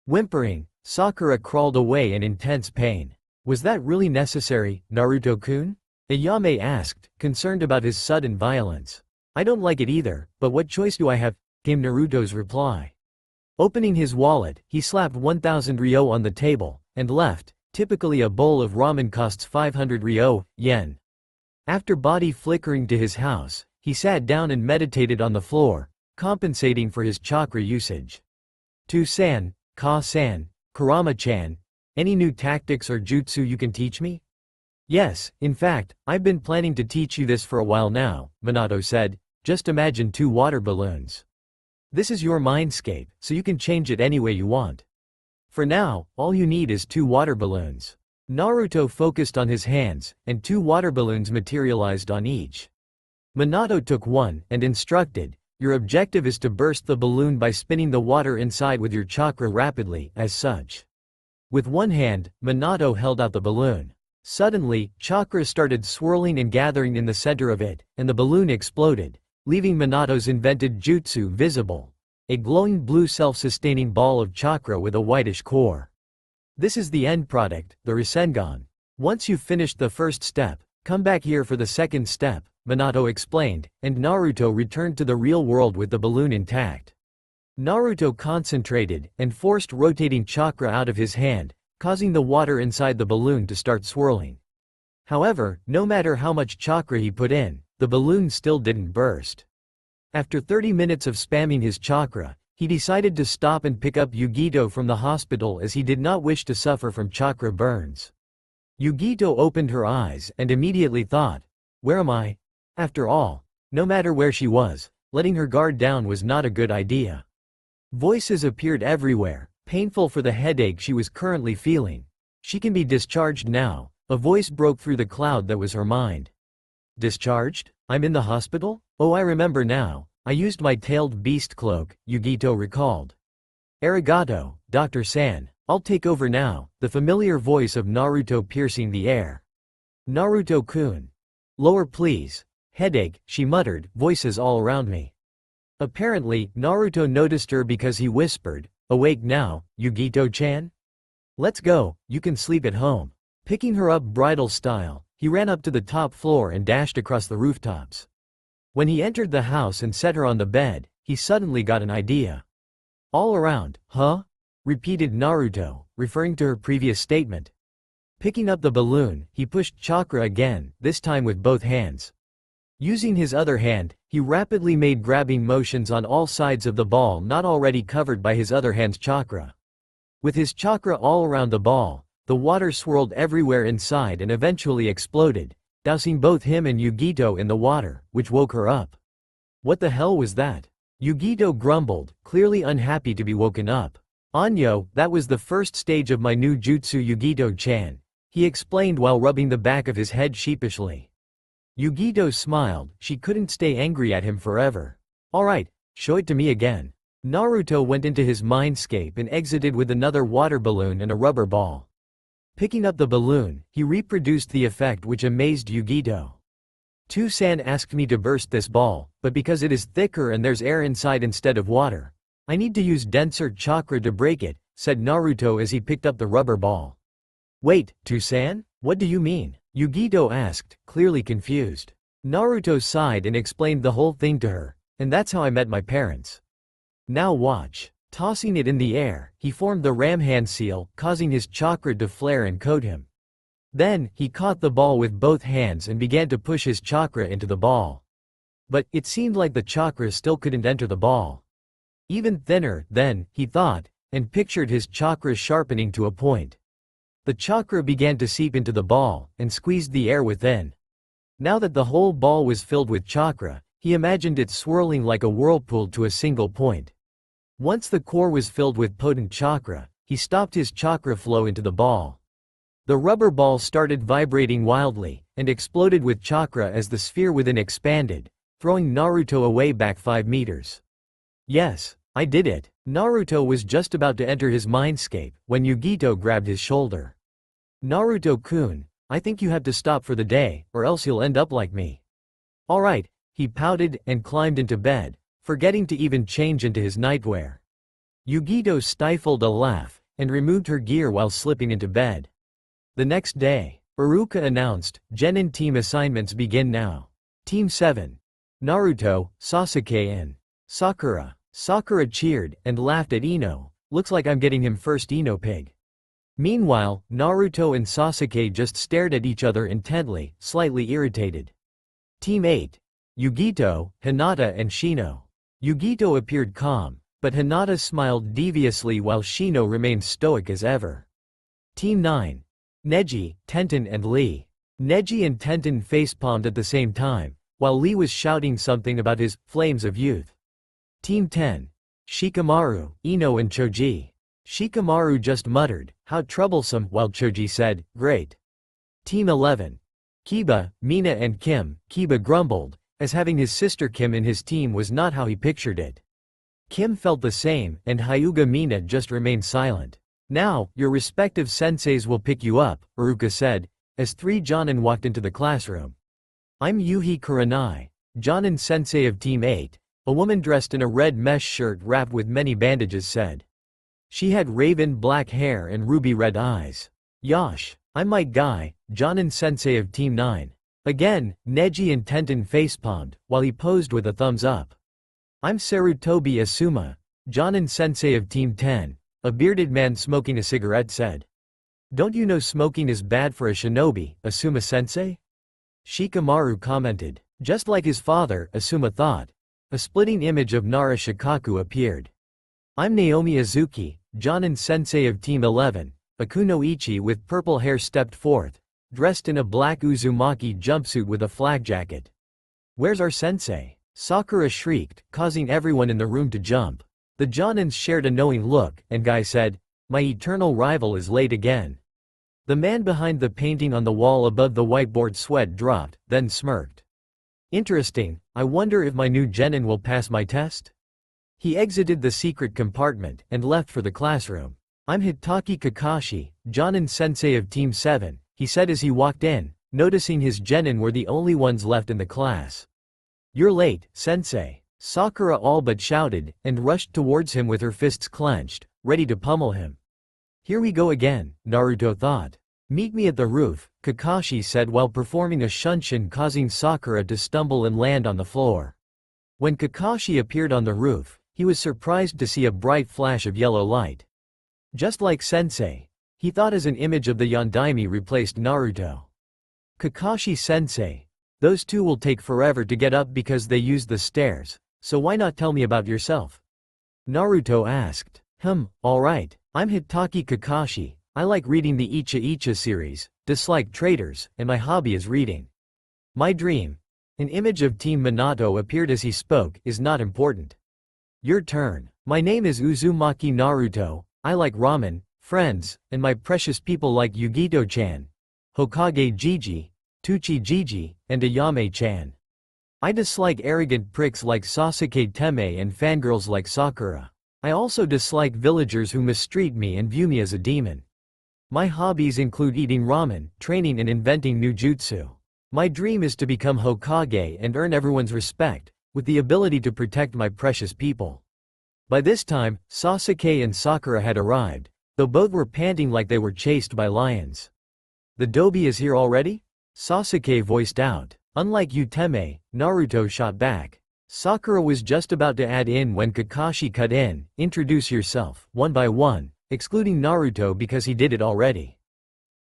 Whimpering, Sakura crawled away in intense pain. "Was that really necessary, Naruto-kun?" Ayame asked, concerned about his sudden violence. "I don't like it either, but what choice do I have?" came Naruto's reply. Opening his wallet, he slapped 1,000 ryo on the table, and left. Typically a bowl of ramen costs 500 ryo, yen. After body flickering to his house, he sat down and meditated on the floor, compensating for his chakra usage. "To-san, Ka-san, Kurama-chan, Any new tactics or jutsu you can teach me? Yes, in fact, I've been planning to teach you this for a while now, Minato said. Just imagine 2 water balloons. This is your mindscape, so you can change it any way you want. For now, all you need is 2 water balloons. Naruto focused on his hands, and 2 water balloons materialized on each. Minato took one, and instructed, your objective is to burst the balloon by spinning the water inside with your chakra rapidly, as such. With one hand, Minato held out the balloon. Suddenly, chakra started swirling and gathering in the center of it, and the balloon exploded, leaving Minato's invented jutsu visible. A glowing blue self-sustaining ball of chakra with a whitish core. This is the end product, the Rasengan. Once you've finished the first step, come back here for the second step, Minato explained, and Naruto returned to the real world with the balloon intact. Naruto concentrated and forced rotating chakra out of his hand, causing the water inside the balloon to start swirling. However, no matter how much chakra he put in, the balloon still didn't burst. After 30 minutes of spamming his chakra, he decided to stop and pick up Yugito from the hospital as he did not wish to suffer from chakra burns. Yugito opened her eyes and immediately thought, where am I? After all, no matter where she was, letting her guard down was not a good idea. Voices appeared everywhere, painful for the headache she was currently feeling. She can be discharged now, a voice broke through the cloud that was her mind. Discharged? I'm in the hospital? Oh, I remember now, I used my tailed beast cloak, Yugito recalled. Arigato, Dr. San, I'll take over now, the familiar voice of Naruto piercing the air. Naruto-kun. Lower please. Headache, she muttered, voices all around me. Apparently, Naruto noticed her because he whispered, awake now, Yugito-chan? Let's go, you can sleep at home. Picking her up bridal style, he ran up to the top floor and dashed across the rooftops. When he entered the house and set her on the bed, he suddenly got an idea. All around, huh? Repeated Naruto, referring to her previous statement. Picking up the balloon, he pushed chakra again, this time with both hands. Using his other hand, he rapidly made grabbing motions on all sides of the ball not already covered by his other hand's chakra. With his chakra all around the ball, the water swirled everywhere inside and eventually exploded, dousing both him and Yugito in the water, which woke her up. What the hell was that? Yugito grumbled, clearly unhappy to be woken up. Anyo, that was the first stage of my new jutsu Yugito-chan, he explained while rubbing the back of his head sheepishly. Yugito smiled, she couldn't stay angry at him forever. Alright, show it to me again. Naruto went into his mindscape and exited with another water balloon and a rubber ball. Picking up the balloon, he reproduced the effect which amazed Yugito. San asked me to burst this ball, but because it is thicker and there's air inside instead of water, I need to use denser chakra to break it, said Naruto as he picked up the rubber ball. Wait, San? What do you mean? Yugito asked, clearly confused. Naruto sighed and explained the whole thing to her, and that's how I met my parents. Now watch. Tossing it in the air, he formed the ram hand seal, causing his chakra to flare and coat him. Then, he caught the ball with both hands and began to push his chakra into the ball. But, it seemed like the chakra still couldn't enter the ball. Even thinner, then, he thought, and pictured his chakra sharpening to a point. The chakra began to seep into the ball, and squeezed the air within. Now that the whole ball was filled with chakra, he imagined it swirling like a whirlpool to a single point. Once the core was filled with potent chakra, he stopped his chakra flow into the ball. The rubber ball started vibrating wildly, and exploded with chakra as the sphere within expanded, throwing Naruto away back 5 meters. Yes, I did it. Naruto was just about to enter his mindscape, when Yugito grabbed his shoulder. Naruto-kun, I think you have to stop for the day, or else you'll end up like me. Alright, he pouted and climbed into bed, forgetting to even change into his nightwear. Yugito stifled a laugh, and removed her gear while slipping into bed. The next day, Iruka announced, Genin team assignments begin now. Team 7. Naruto, Sasuke and Sakura. Sakura cheered and laughed at Ino, looks like I'm getting him first Ino pig. Meanwhile, Naruto and Sasuke just stared at each other intently, slightly irritated. Team 8. Yugito, Hinata and Shino. Yugito appeared calm, but Hinata smiled deviously while Shino remained stoic as ever. Team 9. Neji, Tenten and Lee. Neji and Tenten facepalmed at the same time, while Lee was shouting something about his flames of youth. Team 10. Shikamaru, Ino and Choji. Shikamaru just muttered, "How troublesome," while Choji said, "Great." Team 11. Kiba, Mina and Kim. Kiba grumbled, as having his sister Kim in his team was not how he pictured it. Kim felt the same, and Hyuga Mina just remained silent. "Now, your respective senseis will pick you up," Iruka said, as 3 Jonin walked into the classroom. "I'm Yuhi Kuranai, Jonin sensei of Team 8, a woman dressed in a red mesh shirt wrapped with many bandages said. She had raven black hair and ruby red eyes. "Yosh, I'm Mike Guy, Jonin sensei of Team 9. Again, Neji and Tenten facepalmed, while he posed with a thumbs up. "I'm Sarutobi Asuma, Jonin sensei of Team 10, a bearded man smoking a cigarette said. "Don't you know smoking is bad for a shinobi, Asuma sensei?" Shikamaru commented. Just like his father, Asuma thought. A splitting image of Nara Shikaku appeared. "I'm Naomi Azuki, Jonin sensei of Team 11, a kunoichi with purple hair stepped forth, dressed in a black Uzumaki jumpsuit with a flak jacket. "Where's our sensei?" Sakura shrieked, causing everyone in the room to jump. The Jonins shared a knowing look, and Guy said, "My eternal rival is late again." The man behind the painting on the wall above the whiteboard sweat dropped, then smirked. "Interesting, I wonder if my new genin will pass my test?" He exited the secret compartment, and left for the classroom. "I'm Hitaki Kakashi, Jonin sensei of Team 7, he said as he walked in, noticing his genin were the only ones left in the class. "You're late, sensei," Sakura all but shouted, and rushed towards him with her fists clenched, ready to pummel him. "Here we go again," Naruto thought. "Meet me at the roof," Kakashi said while performing a shunshin causing Sakura to stumble and land on the floor. When Kakashi appeared on the roof, he was surprised to see a bright flash of yellow light. Just like sensei, he thought as an image of the Yondaime replaced Naruto. "Kakashi sensei, those two will take forever to get up because they use the stairs, so why not tell me about yourself?" Naruto asked. Alright, I'm Hitaki Kakashi, I like reading the Icha Icha series, dislike traitors, and my hobby is reading. My dream," an image of Team Minato appeared as he spoke, "is not important. Your turn. My name is Uzumaki Naruto, I like ramen, friends, and my precious people like Yugito-chan, Hokage Jiji, Tuchi Jiji, and Ayame-chan. I dislike arrogant pricks like Sasuke Teme and fangirls like Sakura. I also dislike villagers who mistreat me and view me as a demon. My hobbies include eating ramen, training and inventing new jutsu. My dream is to become Hokage and earn everyone's respect, with the ability to protect my precious people." By this time, Sasuke and Sakura had arrived, though both were panting like they were chased by lions. "The Dobi is here already?" Sasuke voiced out. Unlike Uteme, Naruto shot back. Sakura was just about to add in when Kakashi cut in, "Introduce yourself, one by one," excluding Naruto because he did it already.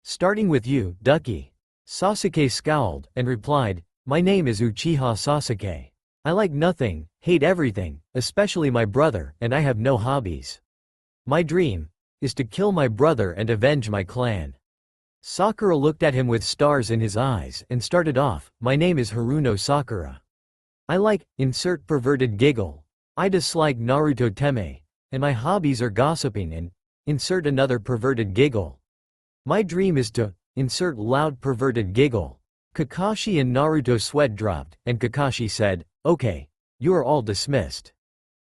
"Starting with you, Ducky." Sasuke scowled, and replied, "My name is Uchiha Sasuke. I like nothing, hate everything, especially my brother, and I have no hobbies. My dream is to kill my brother and avenge my clan." Sakura looked at him with stars in his eyes and started off, "My name is Haruno Sakura. I like, insert perverted giggle. I dislike Naruto Teme, and my hobbies are gossiping and, insert another perverted giggle. My dream is to, insert loud perverted giggle." Kakashi and Naruto sweat dropped, and Kakashi said, "Okay, you are all dismissed.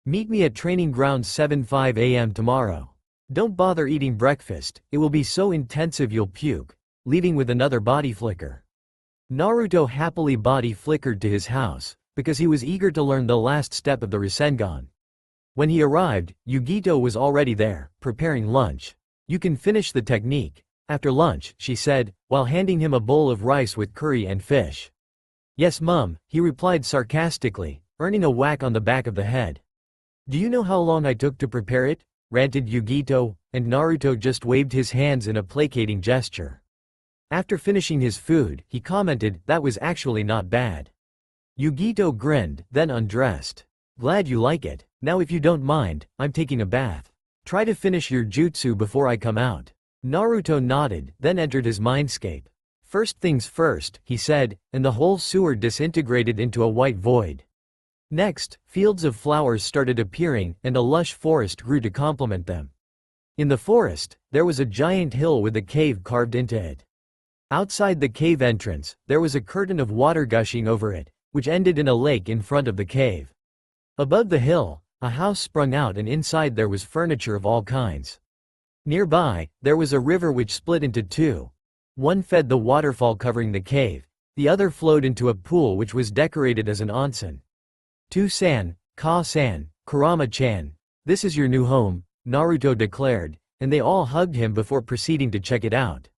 Meet me at training ground 7:05 a.m. tomorrow. Don't bother eating breakfast, it will be so intensive you'll puke," leaving with another body flicker. Naruto happily body flickered to his house, because he was eager to learn the last step of the Rasengan. When he arrived, Yugito was already there, preparing lunch. "You can finish the technique after lunch," she said, while handing him a bowl of rice with curry and fish. "Yes, Mum," he replied sarcastically, earning a whack on the back of the head. "Do you know how long I took to prepare it?" ranted Yugito, and Naruto just waved his hands in a placating gesture. After finishing his food, he commented, "That was actually not bad." Yugito grinned, then undressed. "Glad you like it. Now if you don't mind, I'm taking a bath. Try to finish your jutsu before I come out." Naruto nodded, then entered his mindscape. First things first, he said, and the whole sewer disintegrated into a white void. Next, fields of flowers started appearing, and a lush forest grew to complement them. In the forest, there was a giant hill with a cave carved into it. Outside the cave entrance, there was a curtain of water gushing over it, which ended in a lake in front of the cave. Above the hill, a house sprung out, and inside there was furniture of all kinds. Nearby, there was a river which split into two. One fed the waterfall covering the cave, the other flowed into a pool which was decorated as an onsen. "To-san, Ka-san, Kurama-chan, this is your new home," Naruto declared, and they all hugged him before proceeding to check it out.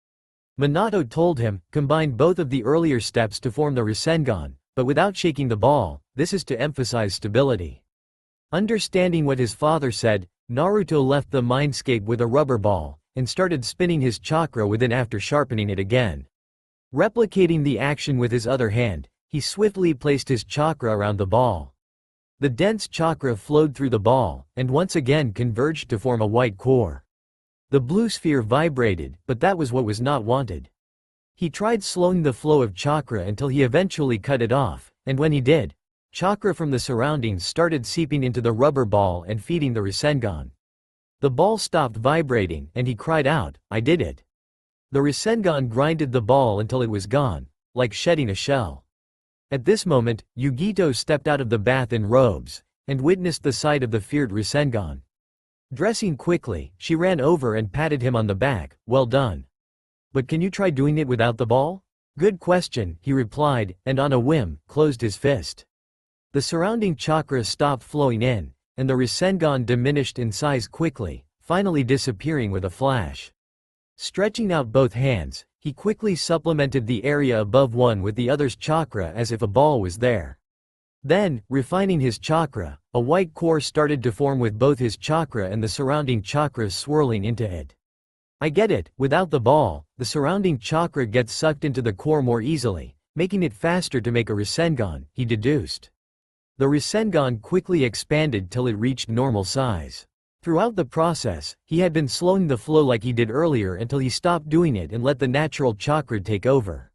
Minato told him, "Combine both of the earlier steps to form the Rasengan, but without shaking the ball, this is to emphasize stability." Understanding what his father said, Naruto left the mindscape with a rubber ball, and started spinning his chakra within after sharpening it again. Replicating the action with his other hand, he swiftly placed his chakra around the ball. The dense chakra flowed through the ball, and once again converged to form a white core. The blue sphere vibrated, but that was what was not wanted. He tried slowing the flow of chakra until he eventually cut it off, and when he did, chakra from the surroundings started seeping into the rubber ball and feeding the Rasengan. The ball stopped vibrating, and he cried out, "I did it." The Rasengan grinded the ball until it was gone, like shedding a shell. At this moment, Yugito stepped out of the bath in robes, and witnessed the sight of the feared Rasengan. Dressing quickly, she ran over and patted him on the back. "Well done. But can you try doing it without the ball?" "Good question," he replied, and on a whim, closed his fist. The surrounding chakra stopped flowing in, and the Rasengan diminished in size quickly, finally disappearing with a flash. Stretching out both hands, he quickly supplemented the area above one with the other's chakra as if a ball was there. Then, refining his chakra, a white core started to form with both his chakra and the surrounding chakras swirling into it. "I get it, without the ball, the surrounding chakra gets sucked into the core more easily, making it faster to make a Rasengan," he deduced. The Rasengan quickly expanded till it reached normal size. Throughout the process, he had been slowing the flow like he did earlier until he stopped doing it and let the natural chakra take over.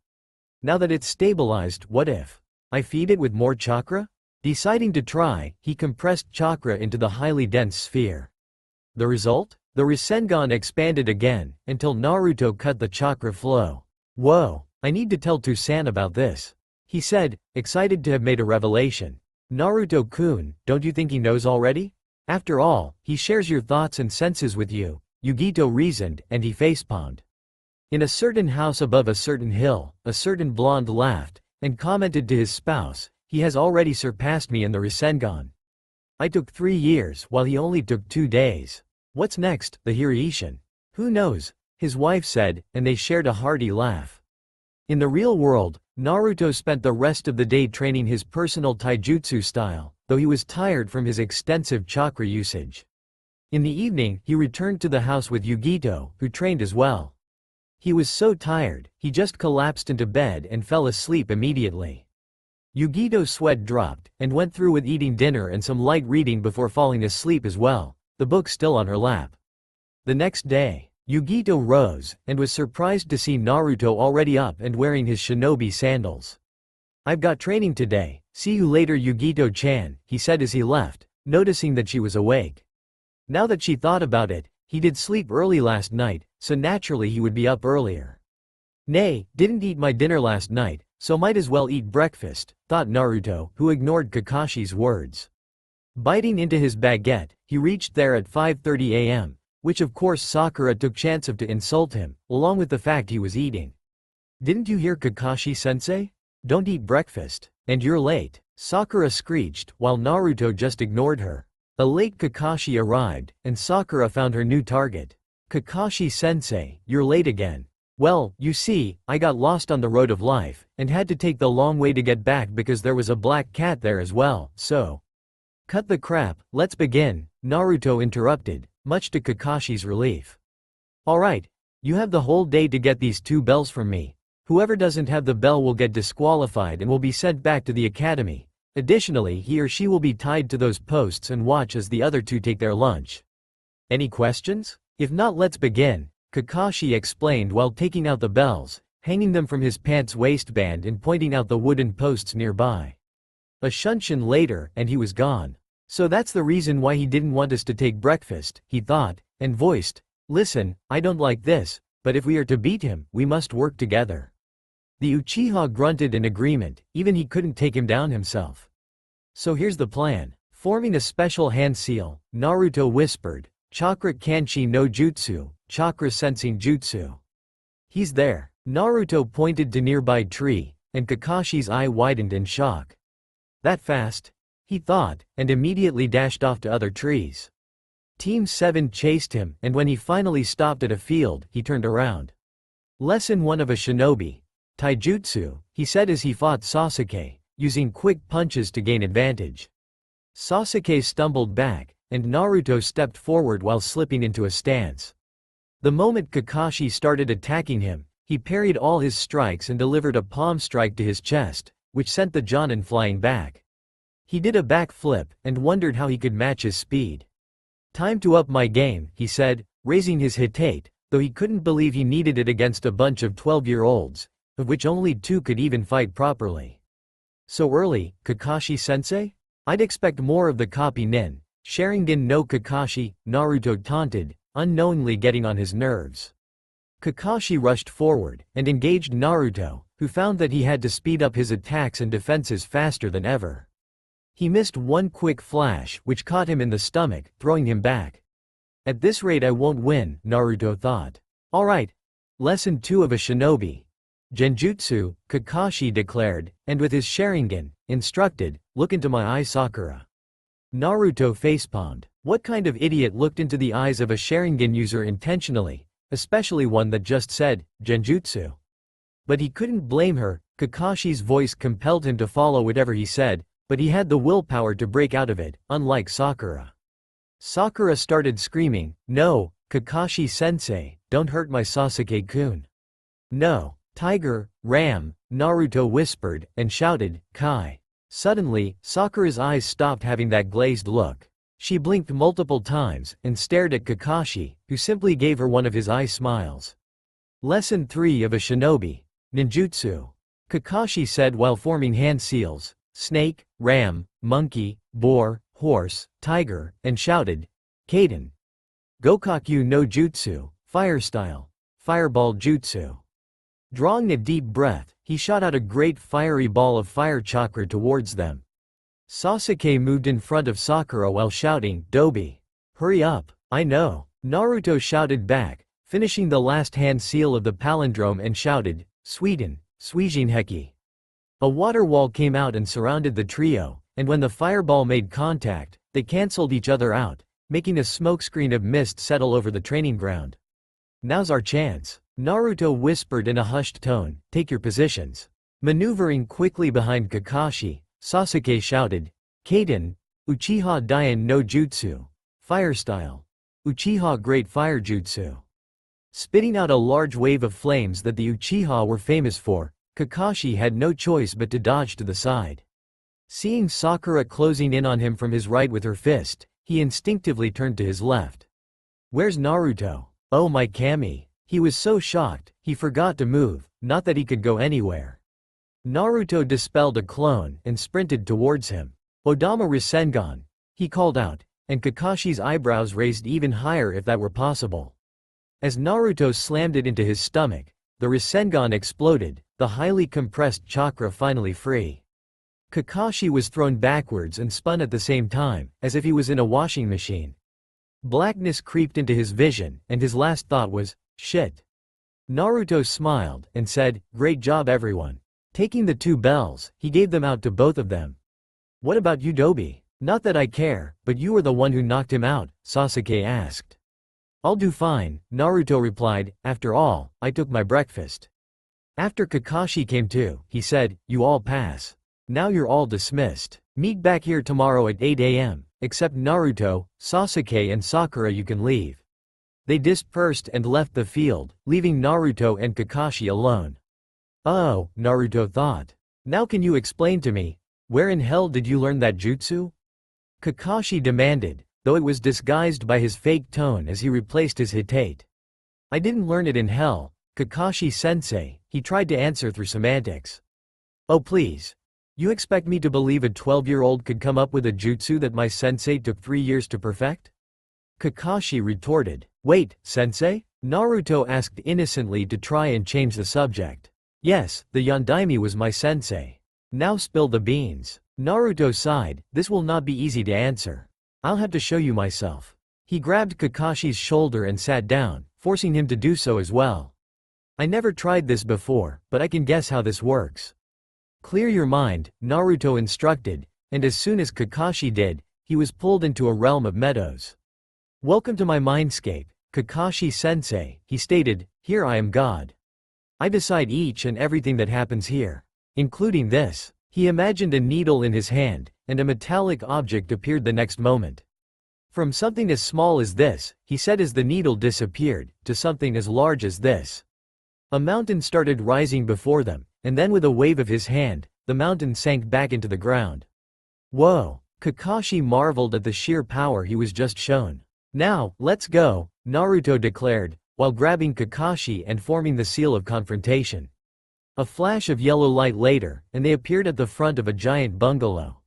Now that it's stabilized, what if I feed it with more chakra? Deciding to try, he compressed chakra into the highly dense sphere. The result? The Rasengan expanded again, until Naruto cut the chakra flow. "Whoa, I need to tell To-san about this," he said, excited to have made a revelation. "Naruto-kun, don't you think he knows already? After all, he shares your thoughts and senses with you," Yugito reasoned, and he facepalmed. In a certain house above a certain hill, a certain blonde laughed, and commented to his spouse, "He has already surpassed me in the Rasengan. I took 3 years while he only took 2 days. What's next, the Hiraishin? Who knows?" his wife said, and they shared a hearty laugh. In the real world, Naruto spent the rest of the day training his personal taijutsu style, though he was tired from his extensive chakra usage. In the evening, he returned to the house with Yugito, who trained as well. He was so tired, he just collapsed into bed and fell asleep immediately. Yugito's sweat dropped, and went through with eating dinner and some light reading before falling asleep as well, the book still on her lap. The next day, Yugito rose, and was surprised to see Naruto already up and wearing his shinobi sandals. "I've got training today, see you later Yugito-chan," he said as he left, noticing that she was awake. Now that she thought about it, he did sleep early last night, so naturally he would be up earlier. "Nay, didn't eat my dinner last night, so might as well eat breakfast," thought Naruto, who ignored Kakashi's words. Biting into his baguette, he reached there at 5:30 a.m., which of course Sakura took chance of to insult him, along with the fact he was eating. "Didn't you hear Kakashi-sensei? Don't eat breakfast, and you're late," Sakura screeched, while Naruto just ignored her. A late Kakashi arrived, and Sakura found her new target. "Kakashi-sensei, you're late again." "Well, you see, I got lost on the road of life, and had to take the long way to get back because there was a black cat there as well, so—" "Cut the crap, let's begin," Naruto interrupted, much to Kakashi's relief. "Alright, you have the whole day to get these 2 bells from me. Whoever doesn't have the bell will get disqualified and will be sent back to the academy. Additionally, he or she will be tied to those posts and watch as the other 2 take their lunch. Any questions? If not, let's begin," Kakashi explained while taking out the bells, hanging them from his pants waistband and pointing out the wooden posts nearby. A shunshin later, and he was gone. So that's the reason why he didn't want us to take breakfast, he thought, and voiced, "Listen, I don't like this, but if we are to beat him, we must work together." The Uchiha grunted in agreement, even he couldn't take him down himself. "So here's the plan." Forming a special hand seal, Naruto whispered, "Chakra Kanchi no Jutsu, Chakra Sensing Jutsu." "He's there." Naruto pointed to nearby tree, and Kakashi's eye widened in shock. "That fast?" he thought, and immediately dashed off to other trees. Team 7 chased him, and when he finally stopped at a field, he turned around. Lesson 1 of a shinobi. Taijutsu, he said as he fought Sasuke, using quick punches to gain advantage. Sasuke stumbled back, and Naruto stepped forward while slipping into a stance. The moment Kakashi started attacking him, he parried all his strikes and delivered a palm strike to his chest, which sent the Jonin flying back. He did a backflip, and wondered how he could match his speed. "Time to up my game," he said, raising his hitate, though he couldn't believe he needed it against a bunch of 12-year-olds, of which only 2 could even fight properly. "So early, Kakashi-sensei? I'd expect more of the copy nin, Sharingan no Kakashi," Naruto taunted, unknowingly getting on his nerves. Kakashi rushed forward, and engaged Naruto, who found that he had to speed up his attacks and defenses faster than ever. He missed one quick flash, which caught him in the stomach, throwing him back. "At this rate I won't win," Naruto thought. "Alright. Lesson 2 of a shinobi. Genjutsu," Kakashi declared, and with his Sharingan, instructed, "Look into my eye, Sakura." Naruto facepalmed. What kind of idiot looked into the eyes of a Sharingan user intentionally, especially one that just said, Genjutsu? But he couldn't blame her. Kakashi's voice compelled him to follow whatever he said, but he had the willpower to break out of it, unlike Sakura. Sakura started screaming, "No, Kakashi-sensei, don't hurt my Sasuke-kun." "No, Tiger, Ram," Naruto whispered, and shouted, "Kai." Suddenly, Sakura's eyes stopped having that glazed look. She blinked multiple times, and stared at Kakashi, who simply gave her one of his eye smiles. Lesson 3 of a shinobi. Ninjutsu. Kakashi said while forming hand seals, "Snake, ram, monkey, boar, horse, tiger," and shouted, "Kaden. Gokakyu no Jutsu, fire style. Fireball jutsu." Drawing a deep breath, he shot out a great fiery ball of fire chakra towards them. Sasuke moved in front of Sakura while shouting, "Dobi. Hurry up, I know." Naruto shouted back, finishing the last hand seal of the palindrome and shouted, "Sweden, Suijinheki." A water wall came out and surrounded the trio, and when the fireball made contact, they cancelled each other out, making a smokescreen of mist settle over the training ground. "Now's our chance," Naruto whispered in a hushed tone, "take your positions." Maneuvering quickly behind Kakashi, Sasuke shouted, "Kaden, Uchiha Daien no Jutsu, fire style. Uchiha Great Fire Jutsu." Spitting out a large wave of flames that the Uchiha were famous for, Kakashi had no choice but to dodge to the side. Seeing Sakura closing in on him from his right with her fist, he instinctively turned to his left. "Where's Naruto? Oh my Kami." He was so shocked, he forgot to move, not that he could go anywhere. Naruto dispelled a clone and sprinted towards him. "Odama Rasengan," he called out, and Kakashi's eyebrows raised even higher if that were possible. As Naruto slammed it into his stomach, the Rasengan exploded, the highly compressed chakra finally free. Kakashi was thrown backwards and spun at the same time, as if he was in a washing machine. Blackness creeped into his vision, and his last thought was, "Shit." Naruto smiled, and said, "Great job everyone." Taking the 2 bells, he gave them out to both of them. "What about you, Dobi?" "Not that I care, but you were the one who knocked him out," Sasuke asked. "I'll do fine," Naruto replied, "after all, I took my breakfast." After Kakashi came to, he said, "You all pass. Now you're all dismissed. Meet back here tomorrow at 8 a.m., except Naruto, Sasuke and Sakura you can leave." They dispersed and left the field, leaving Naruto and Kakashi alone. "Oh," Naruto thought. "Now can you explain to me, where in hell did you learn that jutsu?" Kakashi demanded, though it was disguised by his fake tone as he replaced his hitate. I didn't learn it in hell, Kakashi-sensei, he tried to answer through semantics. Oh please. You expect me to believe a 12-year-old could come up with a jutsu that my sensei took 3 years to perfect? Kakashi retorted. Wait, sensei? Naruto asked innocently to try and change the subject. Yes, the Yondaime was my sensei. Now spill the beans. Naruto sighed, this will not be easy to answer. I'll have to show you myself. He grabbed Kakashi's shoulder and sat down, forcing him to do so as well. I never tried this before, but I can guess how this works. Clear your mind, Naruto instructed, and as soon as Kakashi did, he was pulled into a realm of meadows. Welcome to my mindscape, Kakashi-sensei, he stated, here I am God. I decide each and everything that happens here. Including this. He imagined a needle in his hand, and a metallic object appeared the next moment. From something as small as this, he said as the needle disappeared, to something as large as this. A mountain started rising before them, and then with a wave of his hand, the mountain sank back into the ground. Whoa! Kakashi marveled at the sheer power he was just shown. Now, let's go, Naruto declared, while grabbing Kakashi and forming the seal of confrontation. A flash of yellow light later, and they appeared at the front of a giant bungalow.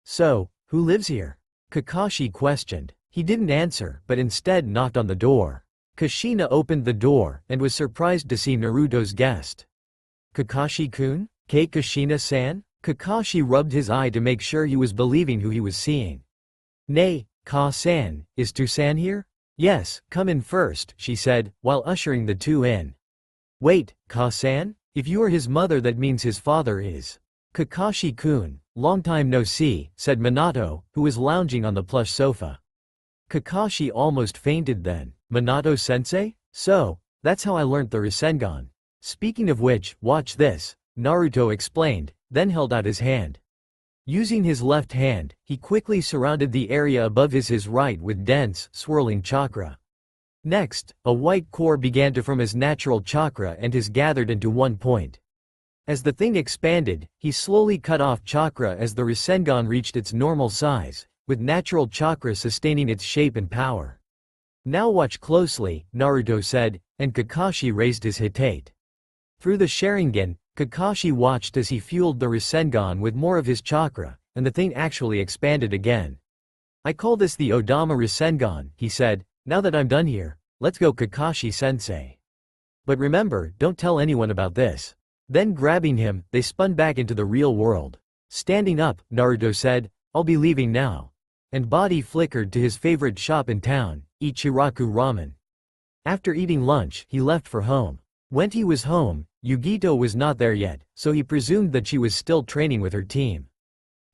So, who lives here? Kakashi questioned. He didn't answer, but instead knocked on the door. Kushina opened the door, and was surprised to see Naruto's guest. Kakashi-kun? Kate Kushina-san? Kakashi rubbed his eye to make sure he was believing who he was seeing. Nay, Ka-san, is Toussaint here? Yes, come in first, she said, while ushering the two in. Wait, Ka-san? If you are his mother that means his father is. Kakashi-kun, long time no see, said Minato, who was lounging on the plush sofa. Kakashi almost fainted then. Minato-sensei? So, that's how I learnt the Rasengan. Speaking of which, watch this, Naruto explained, then held out his hand. Using his left hand, he quickly surrounded the area above his right with dense, swirling chakra. Next, a white core began to form his natural chakra and is gathered into one point. As the thing expanded, he slowly cut off chakra as the Rasengan reached its normal size, with natural chakra sustaining its shape and power. Now watch closely, Naruto said, and Kakashi raised his hitate. Through the Sharingan, Kakashi watched as he fueled the Rasengan with more of his chakra, and the thing actually expanded again. I call this the Odama Rasengan, he said. Now that I'm done here, let's go Kakashi-sensei. But remember, don't tell anyone about this. Then grabbing him, they spun back into the real world. Standing up, Naruto said, I'll be leaving now. And body flickered to his favorite shop in town, Ichiraku Ramen. After eating lunch, he left for home. When he was home, Yugito was not there yet, so he presumed that she was still training with her team.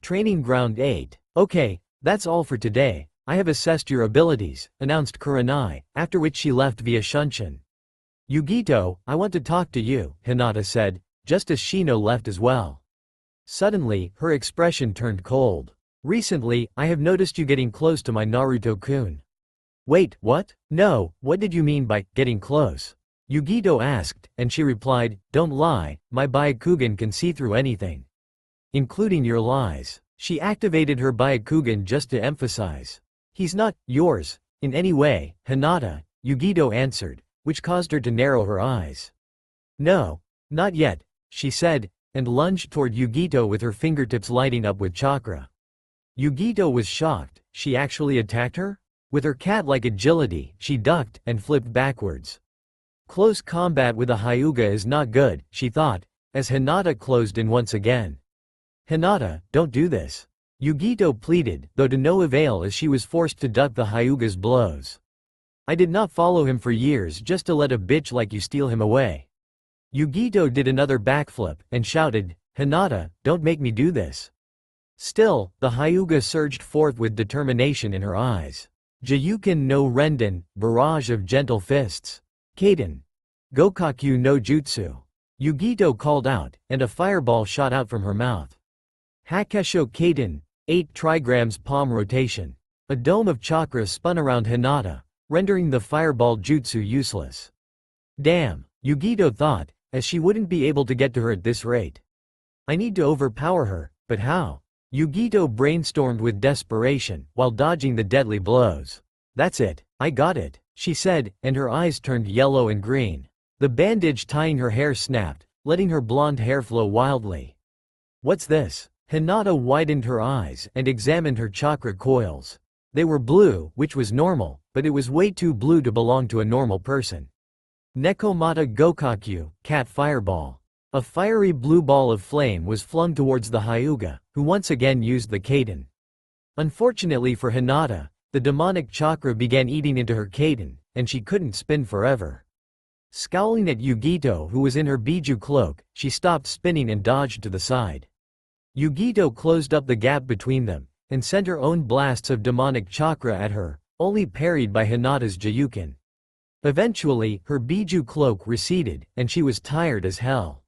Training Ground 8. Okay, that's all for today. I have assessed your abilities, announced Kurenai, after which she left via Shunshin. Yugito, I want to talk to you, Hinata said, just as Shino left as well. Suddenly, her expression turned cold. Recently, I have noticed you getting close to my Naruto-kun. Wait, what? No, what did you mean by getting close? Yugito asked, and she replied, don't lie, my Byakugan can see through anything. Including your lies. She activated her Byakugan just to emphasize. He's not yours in any way, Hinata, Yugito answered, which caused her to narrow her eyes. No, not yet, she said, and lunged toward Yugito with her fingertips lighting up with chakra. Yugito was shocked. She actually attacked her? With her cat-like agility, she ducked and flipped backwards. Close combat with a Hyuga is not good, she thought, as Hinata closed in once again. Hinata, don't do this. Yugito pleaded, though to no avail as she was forced to duck the Hyuga's blows. I did not follow him for years just to let a bitch like you steal him away. Yugito did another backflip, and shouted, Hinata, don't make me do this. Still, the Hyuga surged forth with determination in her eyes. Jiyuken no Renden, barrage of gentle fists. Kaden. Gokakyu no Jutsu. Yugito called out, and a fireball shot out from her mouth. Hakesho Kaden, 8 trigrams palm rotation. A dome of chakra spun around Hinata, rendering the fireball jutsu useless. Damn, Yugito thought, as she wouldn't be able to get to her at this rate. I need to overpower her, but how? Yugito brainstormed with desperation, while dodging the deadly blows. That's it, I got it, she said, and her eyes turned yellow and green. The bandage tying her hair snapped, letting her blonde hair flow wildly. What's this? Hinata widened her eyes and examined her chakra coils. They were blue, which was normal, but it was way too blue to belong to a normal person. Nekomata Gokakyu, cat fireball. A fiery blue ball of flame was flung towards the Hyuga, who once again used the Kaiden. Unfortunately for Hinata, the demonic chakra began eating into her Kaiden, and she couldn't spin forever. Scowling at Yugito, who was in her Biju cloak, she stopped spinning and dodged to the side. Yugito closed up the gap between them, and sent her own blasts of demonic chakra at her, only parried by Hinata's Jayuken. Eventually, her Biju cloak receded, and she was tired as hell.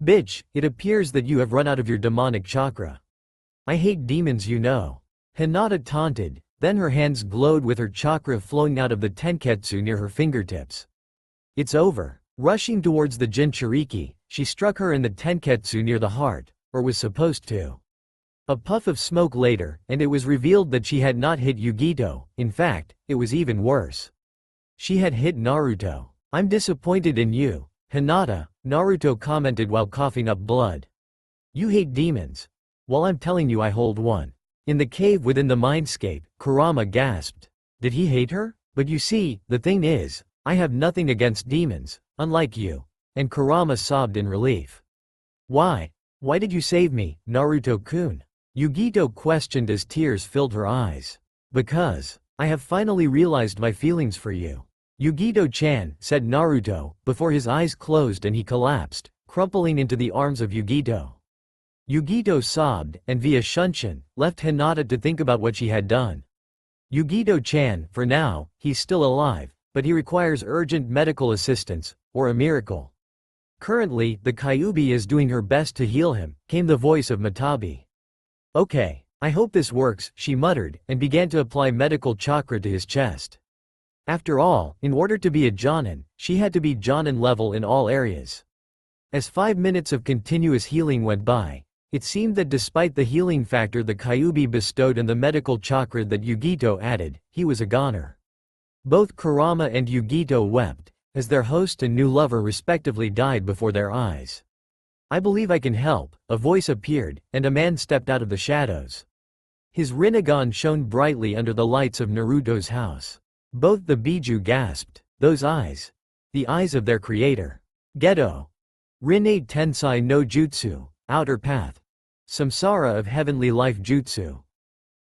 Bitch, it appears that you have run out of your demonic chakra. I hate demons, you know. Hinata taunted, then her hands glowed with her chakra flowing out of the tenketsu near her fingertips. It's over. Rushing towards the Jinchuriki, she struck her in the tenketsu near the heart, or was supposed to. A puff of smoke later, and it was revealed that she had not hit Yugito. In fact, it was even worse. She had hit Naruto. I'm disappointed in you, Hinata, Naruto commented while coughing up blood. You hate demons. Well, I'm telling you, I hold one. In the cave within the mindscape, Kurama gasped. Did he hate her? But you see, the thing is, I have nothing against demons, unlike you. And Kurama sobbed in relief. Why? Why did you save me, Naruto-kun? Yugito questioned as tears filled her eyes. Because I have finally realized my feelings for you. Yugito-chan, said Naruto, before his eyes closed and he collapsed, crumpling into the arms of Yugito. Yugito sobbed, and via Shunshin, left Hinata to think about what she had done. Yugito-chan, for now, he's still alive, but he requires urgent medical assistance, or a miracle. Currently, the Kyuubi is doing her best to heal him, came the voice of Matabi. Okay, I hope this works, she muttered, and began to apply medical chakra to his chest. After all, in order to be a Jonin, she had to be Jonin level in all areas. As 5 minutes of continuous healing went by, it seemed that despite the healing factor the Kyuubi bestowed and the medical chakra that Yugito added, he was a goner. Both Kurama and Yugito wept, as their host and new lover respectively died before their eyes. I believe I can help, a voice appeared, and a man stepped out of the shadows. His Rinnegan shone brightly under the lights of Naruto's house. Both the Biju gasped. Those eyes. The eyes of their creator. Geto. Rinne Tensai no Jutsu, Outer Path. Samsara of Heavenly Life Jutsu.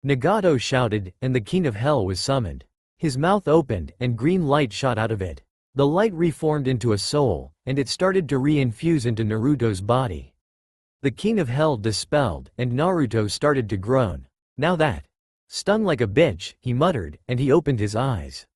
Nagato shouted, and the King of Hell was summoned. His mouth opened, and green light shot out of it. The light reformed into a soul, and it started to re-infuse into Naruto's body. The King of Hell dispelled, and Naruto started to groan. Now that. Stung like a bitch, he muttered, and he opened his eyes.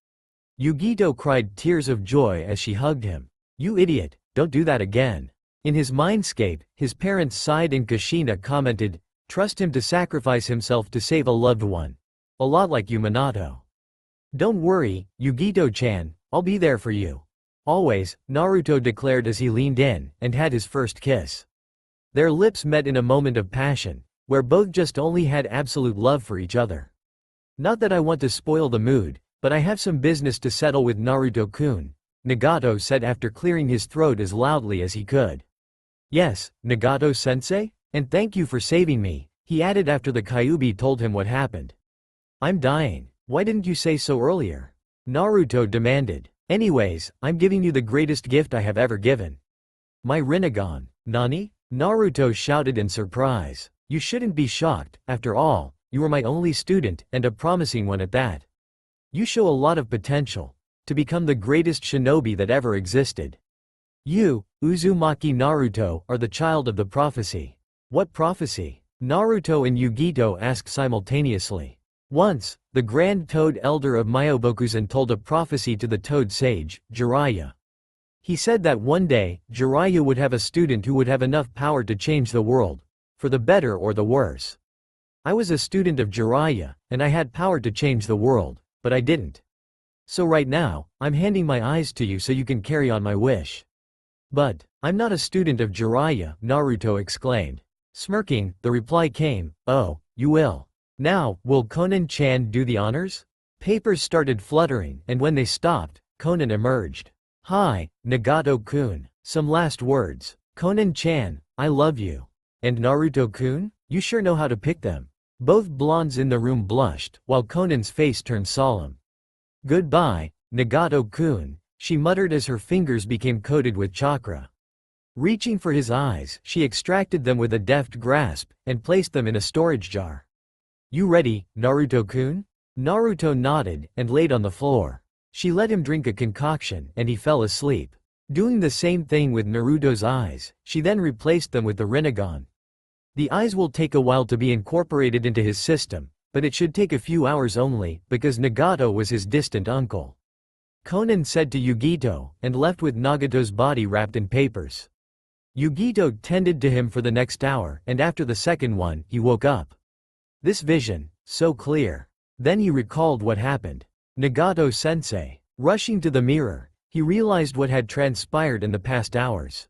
Yugito cried tears of joy as she hugged him. You idiot, don't do that again. In his mindscape, his parents sighed and Kushina commented, trust him to sacrifice himself to save a loved one. A lot like you, Minato. Don't worry, Yugito-chan, I'll be there for you. Always, Naruto declared as he leaned in, and had his first kiss. Their lips met in a moment of passion, where both just only had absolute love for each other. Not that I want to spoil the mood, but I have some business to settle with Naruto-kun, Nagato said after clearing his throat as loudly as he could. Yes, Nagato-sensei? And thank you for saving me, he added after the Kyuubi told him what happened. I'm dying. Why didn't you say so earlier? Naruto demanded. Anyways, I'm giving you the greatest gift I have ever given. My Rinnegan. Nani? Naruto shouted in surprise. You shouldn't be shocked, after all, you were my only student, and a promising one at that. You show a lot of potential. To become the greatest shinobi that ever existed. You, Uzumaki Naruto, are the child of the prophecy. What prophecy? Naruto and Yugito asked simultaneously. Once, the Grand Toad Elder of Myobokuzen told a prophecy to the Toad Sage, Jiraiya. He said that one day, Jiraiya would have a student who would have enough power to change the world, for the better or the worse. I was a student of Jiraiya, and I had power to change the world, but I didn't. So right now, I'm handing my eyes to you so you can carry on my wish. But, I'm not a student of Jiraiya, Naruto exclaimed. Smirking, the reply came, oh, you will. Now, will Konan-chan do the honors? Papers started fluttering, and when they stopped, Conan emerged. "Hi, Nagato-kun. Some last words." "Conan-chan, I love you." "And Naruto-kun? You sure know how to pick them." Both blondes in the room blushed, while Conan's face turned solemn. "Goodbye, Nagato-kun," she muttered as her fingers became coated with chakra. Reaching for his eyes, she extracted them with a deft grasp, and placed them in a storage jar. "You ready, Naruto-kun?" Naruto nodded, and laid on the floor. She let him drink a concoction, and he fell asleep. Doing the same thing with Naruto's eyes, she then replaced them with the Rinnegan. The eyes will take a while to be incorporated into his system, but it should take a few hours only, because Nagato was his distant uncle. Conan said to Yugito, and left with Nagato's body wrapped in papers. Yugito tended to him for the next hour, and after the second one, he woke up. This vision, so clear. Then he recalled what happened. Nagato-sensei. Rushing to the mirror, he realized what had transpired in the past hours.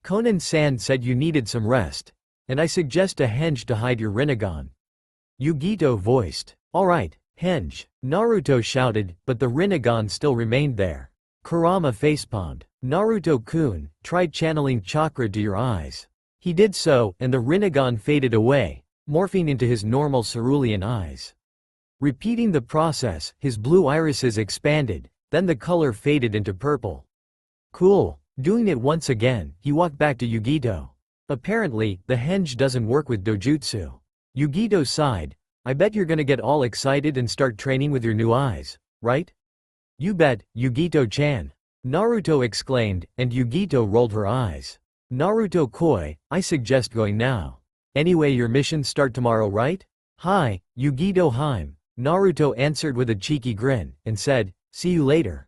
Conan-san said you needed some rest, and I suggest a henge to hide your Rinnegan. Yugito voiced. "Alright, henge," Naruto shouted, but the Rinnegan still remained there. Kurama facepalmed. "Naruto-kun, try channeling chakra to your eyes." He did so, and the Rinnegan faded away, morphing into his normal cerulean eyes. Repeating the process, his blue irises expanded, then the color faded into purple. Cool. Doing it once again, he walked back to Yugito. Apparently, the henge doesn't work with dojutsu. Yugito sighed. "I bet you're gonna get all excited and start training with your new eyes, right?" "You bet, Yugito-chan," Naruto exclaimed, and Yugito rolled her eyes. "Naruto-koi, I suggest going now. Anyway, your missions start tomorrow, right?" "Hi, Yugito-hime," Naruto answered with a cheeky grin, and said, "See you later."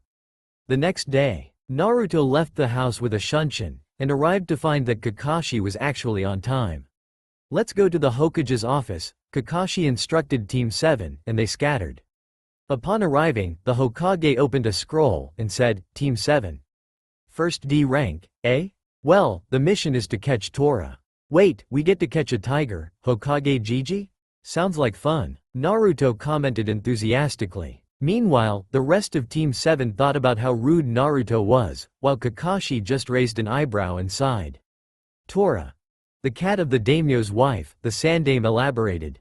The next day, Naruto left the house with a shunshin, and arrived to find that Kakashi was actually on time. "Let's go to the Hokage's office," Kakashi instructed Team 7, and they scattered. Upon arriving, the Hokage opened a scroll, and said, "Team 7. First D rank, eh? Well, the mission is to catch Tora." "Wait, we get to catch a tiger, Hokage Gigi? Sounds like fun," Naruto commented enthusiastically. Meanwhile, the rest of Team 7 thought about how rude Naruto was, while Kakashi just raised an eyebrow and sighed. "Tora. The cat of the daimyo's wife," the Sandaime elaborated.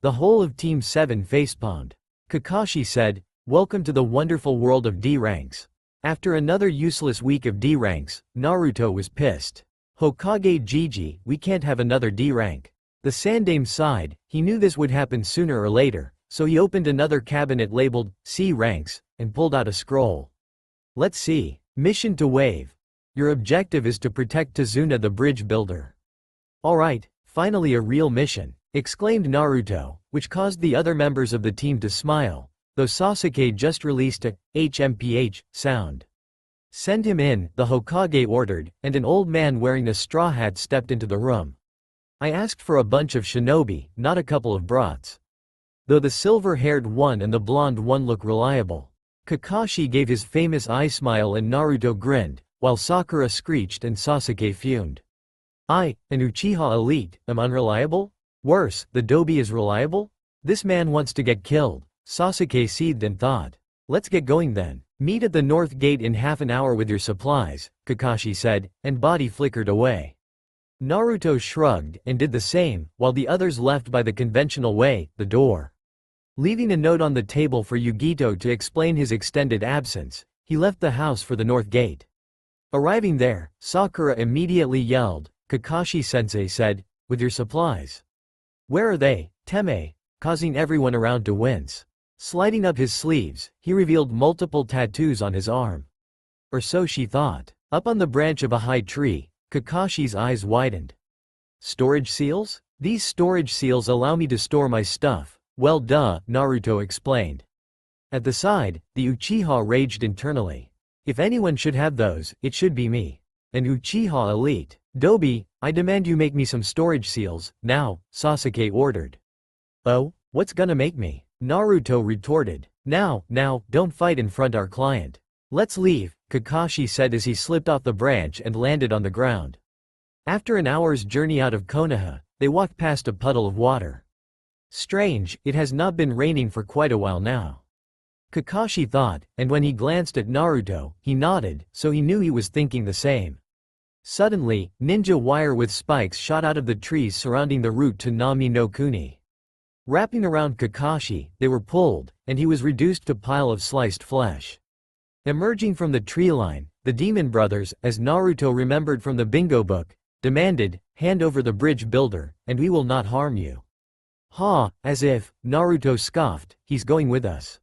The whole of Team 7 facepalmed. Kakashi said, "Welcome to the wonderful world of D ranks." After another useless week of D ranks, Naruto was pissed. "Hokage Gigi, we can't have another D rank." The Sandaime sighed. He knew this would happen sooner or later, so he opened another cabinet labeled C ranks, and pulled out a scroll. "Let's see. Mission to Wave. Your objective is to protect Tazuna the bridge builder." "Alright, finally a real mission," exclaimed Naruto, which caused the other members of the team to smile, though Sasuke just released a HMPH sound. "Send him in," the Hokage ordered, and an old man wearing a straw hat stepped into the room. "I asked for a bunch of shinobi, not a couple of brats." Though the silver-haired one and the blonde one look reliable. Kakashi gave his famous eye smile and Naruto grinned, while Sakura screeched and Sasuke fumed. "I, an Uchiha elite, am unreliable? Worse, the Dobi is reliable? This man wants to get killed," Sasuke seethed and thought. "Let's get going then. Meet at the north gate in half an hour with your supplies," Kakashi said, and body flickered away. Naruto shrugged, and did the same, while the others left by the conventional way, the door. Leaving a note on the table for Yugito to explain his extended absence, he left the house for the north gate. Arriving there, Sakura immediately yelled. Kakashi-sensei said, "With your supplies." "Where are they, Teme?" causing everyone around to wince. Sliding up his sleeves, he revealed multiple tattoos on his arm. Or so she thought. Up on the branch of a high tree, Kakashi's eyes widened. "Storage seals? These storage seals allow me to store my stuff." "Well duh," Naruto explained. At the side, the Uchiha raged internally. "If anyone should have those, it should be me. An Uchiha elite. Dobi, I demand you make me some storage seals, now," Sasuke ordered. "Oh? What's gonna make me?" Naruto retorted. Now, don't fight in front our client. Let's leave," Kakashi said as he slipped off the branch and landed on the ground. After an hour's journey out of Konoha, they walked past a puddle of water. Strange, it has not been raining for quite a while now. Kakashi thought, and when he glanced at Naruto, he nodded, so he knew he was thinking the same. Suddenly, ninja wire with spikes shot out of the trees surrounding the route to Nami no Kuni. Wrapping around Kakashi, they were pulled, and he was reduced to a pile of sliced flesh. Emerging from the tree line, the demon brothers, as Naruto remembered from the bingo book, demanded, "Hand over the bridge builder, and we will not harm you." "Ha, as if," Naruto scoffed, "he's going with us."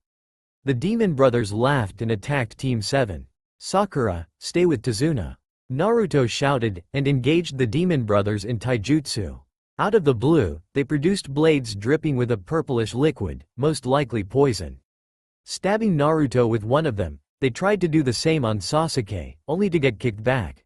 The demon brothers laughed and attacked Team 7. "Sakura, stay with Tazuna." Naruto shouted, and engaged the demon brothers in taijutsu. Out of the blue, they produced blades dripping with a purplish liquid, most likely poison. Stabbing Naruto with one of them, they tried to do the same on Sasuke, only to get kicked back.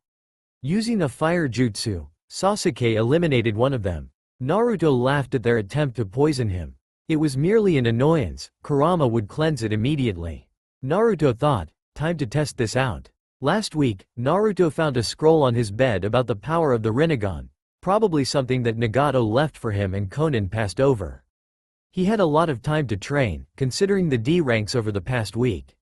Using a fire jutsu, Sasuke eliminated one of them. Naruto laughed at their attempt to poison him. It was merely an annoyance, Kurama would cleanse it immediately. Naruto thought, time to test this out. Last week, Naruto found a scroll on his bed about the power of the Rinnegan, probably something that Nagato left for him and Konan passed over. He had a lot of time to train, considering the D ranks over the past week.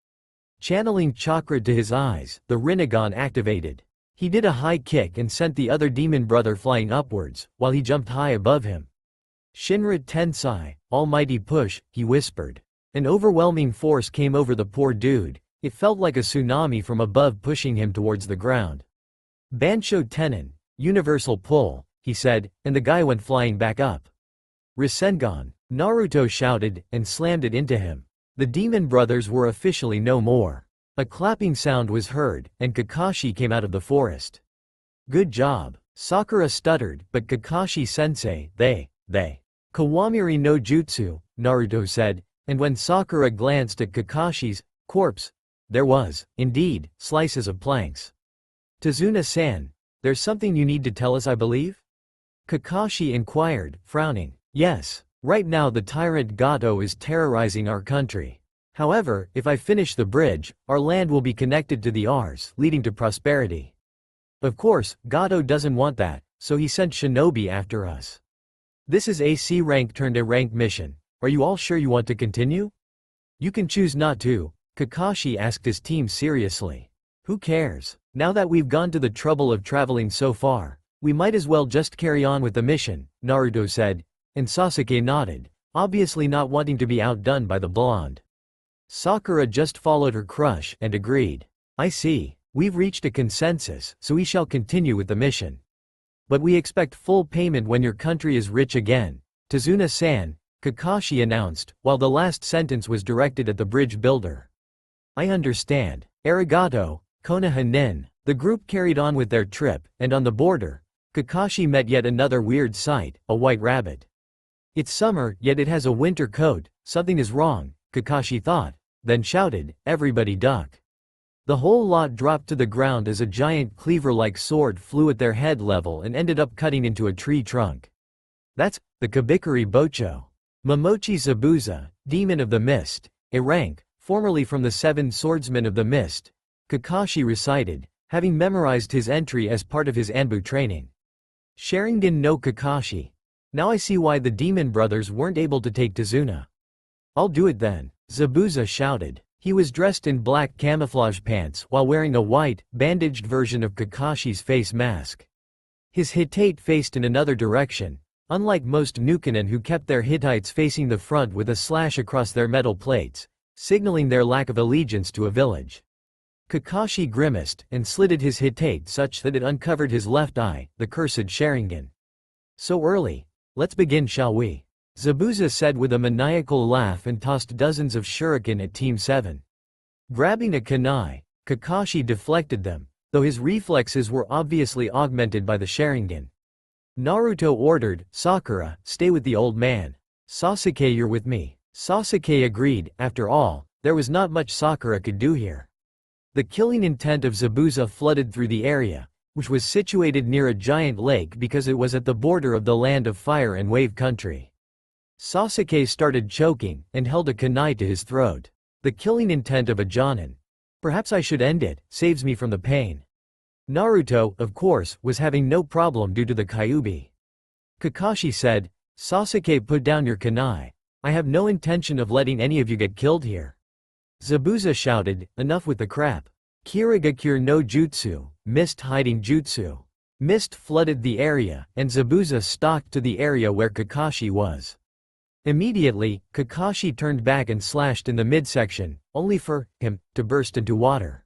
Channeling chakra to his eyes, the Rinnegan activated. He did a high kick and sent the other demon brother flying upwards, while he jumped high above him. "Shinra Tensei, almighty push," he whispered. An overwhelming force came over the poor dude. It felt like a tsunami from above pushing him towards the ground. "Bansho Tenon, universal pull," he said, and the guy went flying back up. "Rasengan," Naruto shouted, and slammed it into him. The demon brothers were officially no more. A clapping sound was heard, and Kakashi came out of the forest. "Good job." Sakura stuttered, but Kakashi-sensei, they. "Kawamiri no jutsu," Naruto said, and when Sakura glanced at Kakashi's corpse, there was, indeed, slices of planks. "Tazuna-san, there's something you need to tell us, I believe?" Kakashi inquired, frowning. "Yes. Right now the tyrant Gato is terrorizing our country. However, if I finish the bridge, our land will be connected to the ours, leading to prosperity. Of course, Gato doesn't want that, so he sent shinobi after us. This is a C rank turned A rank mission. Are you all sure you want to continue?" "You can choose not to," Kakashi asked his team seriously. "Who cares? Now that we've gone to the trouble of traveling so far, we might as well just carry on with the mission," Naruto said, and Sasuke nodded, obviously not wanting to be outdone by the blonde. Sakura just followed her crush and agreed. "I see. We've reached a consensus, so we shall continue with the mission. But we expect full payment when your country is rich again, Tazuna-san," Kakashi announced, while the last sentence was directed at the bridge builder. "I understand. Arigato, Konoha-nin." The group carried on with their trip, and on the border, Kakashi met yet another weird sight, a white rabbit. It's summer, yet it has a winter coat. Something is wrong, Kakashi thought, then shouted, "Everybody duck." The whole lot dropped to the ground as a giant cleaver-like sword flew at their head level and ended up cutting into a tree trunk. "That's the Kabikari Bocho. Momochi Zabuza, Demon of the Mist, a rank, formerly from the 7 Swordsmen of the Mist," Kakashi recited, having memorized his entry as part of his Anbu training. Sharingan no Kakashi. Now I see why the demon brothers weren't able to take Tazuna. "I'll do it then," Zabuza shouted. He was dressed in black camouflage pants while wearing a white, bandaged version of Kakashi's face mask. His Hittite faced in another direction, unlike most Nukanen who kept their Hittites facing the front with a slash across their metal plates, signaling their lack of allegiance to a village. Kakashi grimaced and slitted his Hittite such that it uncovered his left eye, the cursed Sharingan. "So early. Let's begin, shall we?" Zabuza said with a maniacal laugh and tossed dozens of shuriken at Team 7. Grabbing a kunai, Kakashi deflected them, though his reflexes were obviously augmented by the Sharingan. Naruto ordered, "Sakura, stay with the old man. Sasuke, you're with me." Sasuke agreed. After all, there was not much Sakura could do here. The killing intent of Zabuza flooded through the area, which was situated near a giant lake because it was at the border of the land of fire and wave country. Sasuke started choking, and held a kunai to his throat. The killing intent of a Jonin. "Perhaps I should end it, saves me from the pain." Naruto, of course, was having no problem due to the Kyuubi. Kakashi said, "Sasuke, put down your kunai. I have no intention of letting any of you get killed here." Zabuza shouted, enough with the crap. Kirigakure no jutsu, mist hiding jutsu. Mist flooded the area, and Zabuza stalked to the area where Kakashi was. Immediately, Kakashi turned back and slashed in the midsection, only for him to burst into water.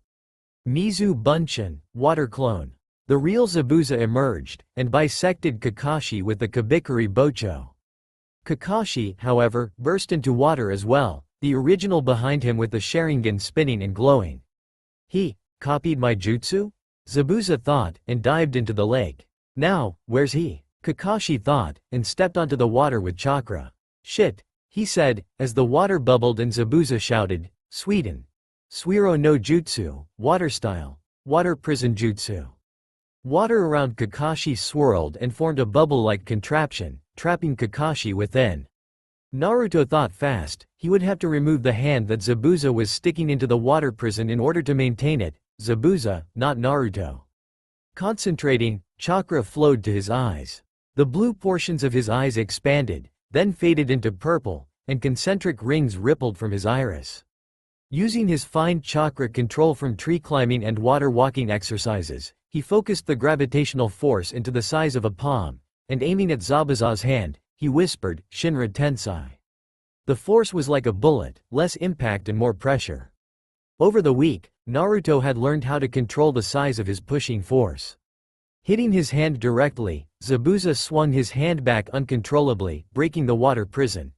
Mizu Bunshin, water clone. The real Zabuza emerged, and bisected Kakashi with the Kabikari Bocho. Kakashi, however, burst into water as well, the original behind him with the Sharingan spinning and glowing. He copied my jutsu? Zabuza thought, and dived into the lake. Now, where's he? Kakashi thought, and stepped onto the water with chakra. Shit, he said, as the water bubbled and Zabuza shouted, Sweden. Suiro no jutsu, water style. Water prison jutsu. Water around Kakashi swirled and formed a bubble-like contraption, trapping Kakashi within. Naruto thought fast, he would have to remove the hand that Zabuza was sticking into the water prison in order to maintain it. Zabuza, not Naruto. Concentrating, chakra flowed to his eyes. The blue portions of his eyes expanded, then faded into purple, and concentric rings rippled from his iris. Using his fine chakra control from tree climbing and water walking exercises, he focused the gravitational force into the size of a palm, and aiming at Zabuza's hand, he whispered, Shinra Tensai. The force was like a bullet, less impact and more pressure. Over the week, Naruto had learned how to control the size of his pushing force. Hitting his hand directly, Zabuza swung his hand back uncontrollably, breaking the water prison.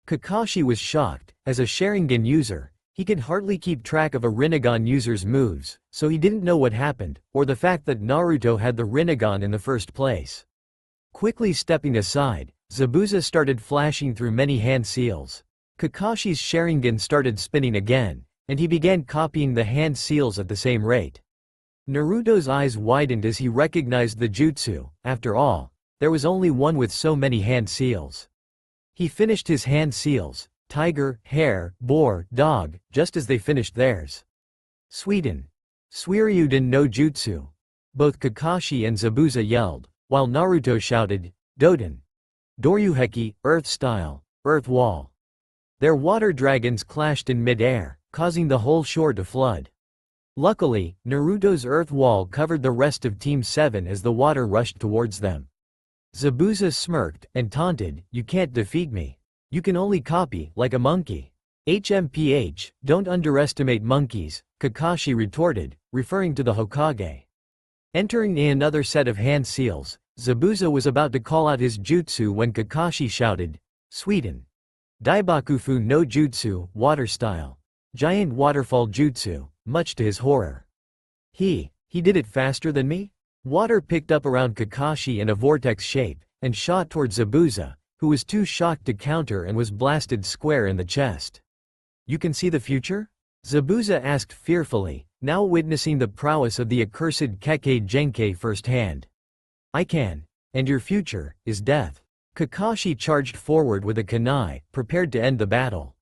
Kakashi was shocked. As a Sharingan user, he could hardly keep track of a Rinnegan user's moves, so he didn't know what happened, or the fact that Naruto had the Rinnegan in the first place. Quickly stepping aside, Zabuza started flashing through many hand seals. Kakashi's Sharingan started spinning again, and he began copying the hand seals at the same rate. Naruto's eyes widened as he recognized the jutsu. After all, there was only one with so many hand seals. He finished his hand seals, tiger, hare, boar, dog, just as they finished theirs. Sweden. Suiryuden no jutsu. Both Kakashi and Zabuza yelled, while Naruto shouted, Doden. Doryuheki, earth style, earth wall. Their water dragons clashed in mid-air, causing the whole shore to flood. Luckily, Naruto's earth wall covered the rest of Team 7 as the water rushed towards them. Zabuza smirked, and taunted, you can't defeat me. You can only copy, like a monkey. HMPH, don't underestimate monkeys, Kakashi retorted, referring to the Hokage. Entering in another set of hand seals, Zabuza was about to call out his jutsu when Kakashi shouted, Sweden. Daibakufu no jutsu, water style. Giant waterfall jutsu, much to his horror. He did it faster than me? Water picked up around Kakashi in a vortex shape, and shot towards Zabuza, who was too shocked to counter and was blasted square in the chest. You can see the future? Zabuza asked fearfully, now witnessing the prowess of the accursed Kekkei Genkei firsthand. I can. And your future is death. Kakashi charged forward with a kunai, prepared to end the battle.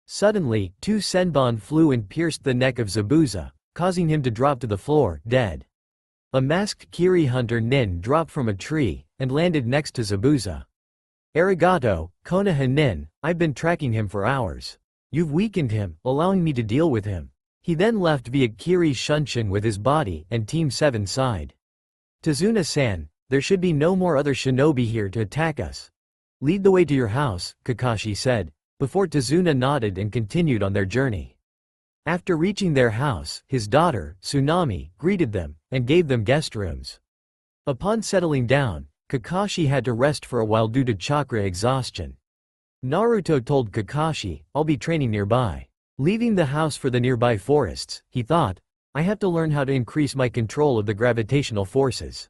Suddenly, two senbon flew and pierced the neck of Zabuza, causing him to drop to the floor, dead. A masked Kiri hunter Nin dropped from a tree, and landed next to Zabuza. Arigato, Konoha Nin, I've been tracking him for hours. You've weakened him, allowing me to deal with him. He then left via Kiri Shunshin with his body and Team 7 side. Tazuna-san, there should be no more other shinobi here to attack us. Lead the way to your house, Kakashi said, before Tazuna nodded and continued on their journey. After reaching their house, his daughter, Tsunami, greeted them, and gave them guest rooms. Upon settling down, Kakashi had to rest for a while due to chakra exhaustion. Naruto told Kakashi, I'll be training nearby. Leaving the house for the nearby forests, he thought, I have to learn how to increase my control of the gravitational forces.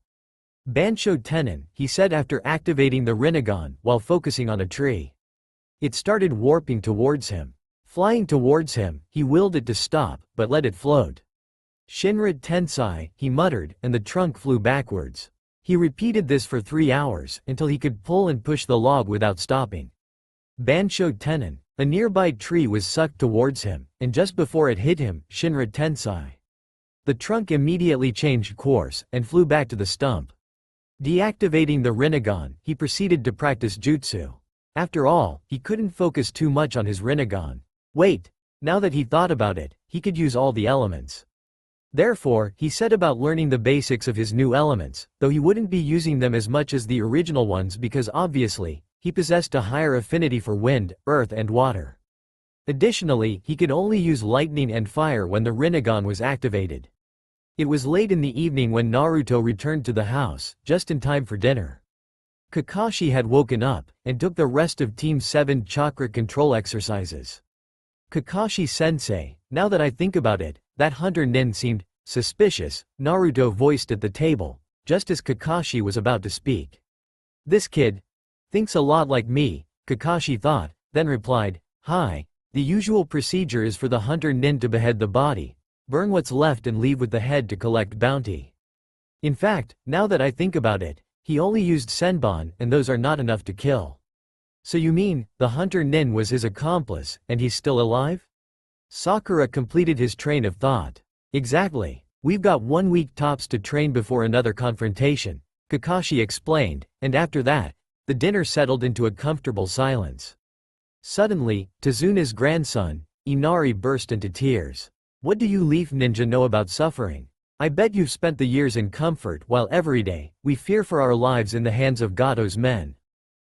Bansho Tenin, he said after activating the Rinnegan while focusing on a tree. It started warping towards him. Flying towards him, he willed it to stop, but let it float. Shinra Tensai, he muttered, and the trunk flew backwards. He repeated this for 3 hours, until he could pull and push the log without stopping. Bansho Tenin, a nearby tree was sucked towards him, and just before it hit him, Shinra Tensai. The trunk immediately changed course, and flew back to the stump. Deactivating the Rinnegan, he proceeded to practice jutsu. After all, he couldn't focus too much on his Rinnegan. Wait! Now that he thought about it, he could use all the elements. Therefore, he set about learning the basics of his new elements, though he wouldn't be using them as much as the original ones because obviously, he possessed a higher affinity for wind, earth and water. Additionally, he could only use lightning and fire when the Rinnegan was activated. It was late in the evening when Naruto returned to the house, just in time for dinner. Kakashi had woken up, and took the rest of Team 7 chakra control exercises. Kakashi-sensei, now that I think about it, that hunter nin seemed suspicious, Naruto voiced at the table, just as Kakashi was about to speak. This kid thinks a lot like me, Kakashi thought, then replied, hi. The usual procedure is for the hunter nin to behead the body, burn what's left and leave with the head to collect bounty. In fact, now that I think about it, he only used senbon and those are not enough to kill. So you mean, the hunter nin was his accomplice, and he's still alive? Sakura completed his train of thought. Exactly. We've got 1 week tops to train before another confrontation, Kakashi explained, and after that, the dinner settled into a comfortable silence. Suddenly, Tazuna's grandson, Inari burst into tears. What do you leaf ninja know about suffering? I bet you've spent the years in comfort while every day, we fear for our lives in the hands of Gato's men.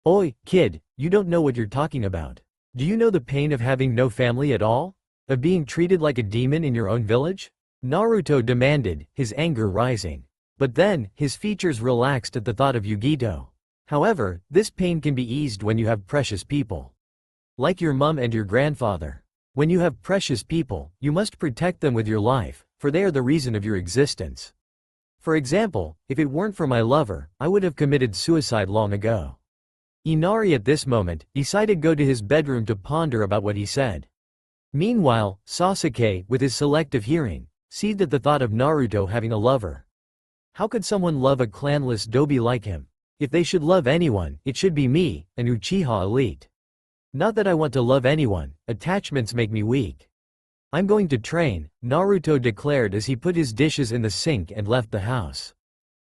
Oi, kid, you don't know what you're talking about. Do you know the pain of having no family at all? Of being treated like a demon in your own village? Naruto demanded, his anger rising. But then, his features relaxed at the thought of Yugito. However, this pain can be eased when you have precious people. Like your mum and your grandfather. When you have precious people, you must protect them with your life, for they are the reason of your existence. For example, if it weren't for my lover, I would have committed suicide long ago. Inari at this moment, decided to go to his bedroom to ponder about what he said. Meanwhile, Sasuke, with his selective hearing, seethed at the thought of Naruto having a lover. How could someone love a clanless dobi like him? If they should love anyone, it should be me, an Uchiha elite. Not that I want to love anyone, attachments make me weak. I'm going to train, Naruto declared as he put his dishes in the sink and left the house.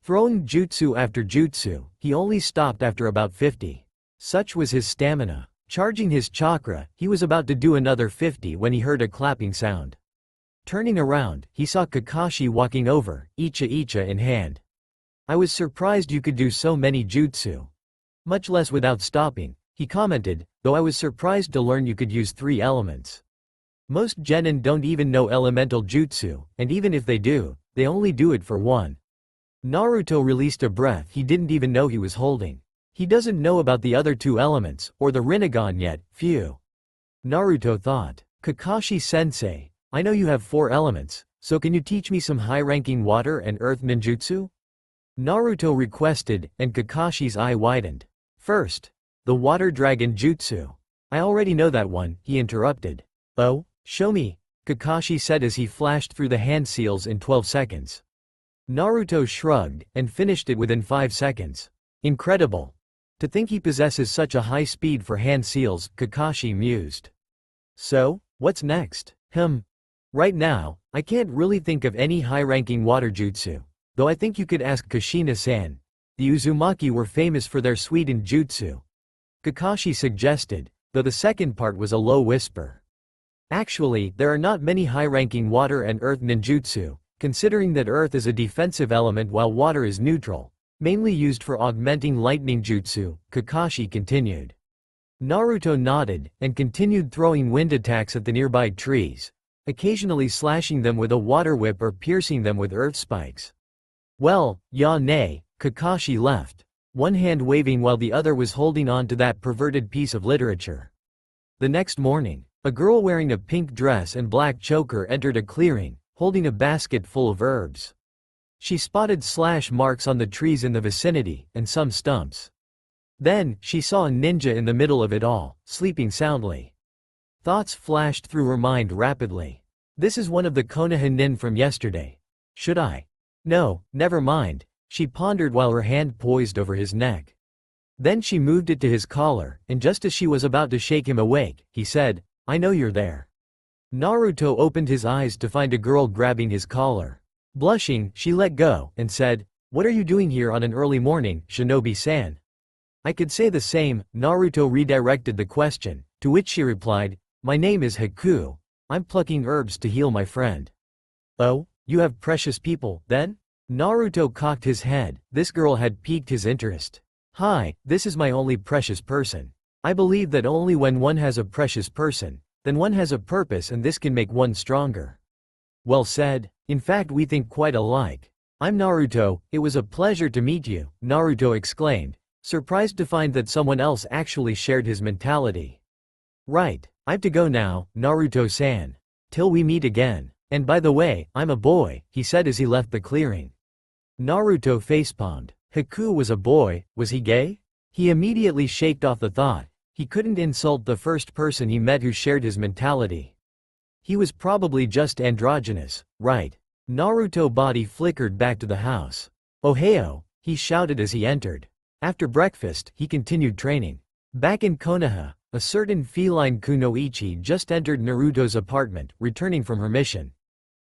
Throwing jutsu after jutsu, he only stopped after about 50. Such was his stamina. Charging his chakra, he was about to do another 50 when he heard a clapping sound. Turning around, he saw Kakashi walking over, icha in hand. I was surprised you could do so many jutsu. Much less without stopping, he commented, though I was surprised to learn you could use 3 elements. Most genin don't even know elemental jutsu, and even if they do, they only do it for 1. Naruto released a breath he didn't even know he was holding. He doesn't know about the other 2 elements, or the Rinnegan yet, phew. Naruto thought. Kakashi-sensei, I know you have 4 elements, so can you teach me some high-ranking water and earth ninjutsu? Naruto requested, and Kakashi's eye widened. First, the water dragon jutsu. I already know that one, he interrupted. Oh, show me, Kakashi said as he flashed through the hand seals in 12 seconds. Naruto shrugged, and finished it within 5 seconds. Incredible. To think he possesses such a high speed for hand seals, Kakashi mused. So, what's next? Right now, I can't really think of any high-ranking water jutsu, though I think you could ask Kushina-san. The Uzumaki were famous for their Suiden jutsu. Kakashi suggested, though the second part was a low whisper. Actually, there are not many high-ranking water and earth ninjutsu, considering that earth is a defensive element while water is neutral, mainly used for augmenting lightning jutsu, Kakashi continued. Naruto nodded, and continued throwing wind attacks at the nearby trees, occasionally slashing them with a water whip or piercing them with earth spikes. Well, nay, Kakashi left, one hand waving while the other was holding on to that perverted piece of literature. The next morning, a girl wearing a pink dress and black choker entered a clearing, holding a basket full of herbs. She spotted slash marks on the trees in the vicinity, and some stumps. Then, she saw a ninja in the middle of it all, sleeping soundly. Thoughts flashed through her mind rapidly. This is one of the Konoha nin from yesterday. Should I? No, never mind, she pondered while her hand poised over his neck. Then she moved it to his collar, and just as she was about to shake him awake, he said, I know you're there. Naruto opened his eyes to find a girl grabbing his collar. Blushing, she let go, and said, What are you doing here on an early morning, Shinobi-san? I could say the same, Naruto redirected the question, to which she replied, My name is Haku. I'm plucking herbs to heal my friend. Oh, you have precious people, then? Naruto cocked his head. This girl had piqued his interest. Hi, this is my only precious person. I believe that only when one has a precious person, then one has a purpose, and this can make one stronger. Well said. In fact, we think quite alike. I'm Naruto. It was a pleasure to meet you, Naruto exclaimed, surprised to find that someone else actually shared his mentality. Right, I've to go now, Naruto-san. Till we meet again. And by the way, I'm a boy, he said as he left the clearing. Naruto facepalmed. Haku was a boy, was he gay? He immediately shaked off the thought. He couldn't insult the first person he met who shared his mentality. He was probably just androgynous, right? Naruto's body flickered back to the house. Ohio, he shouted as he entered. After breakfast, he continued training. Back in Konoha, a certain feline kunoichi just entered Naruto's apartment, returning from her mission.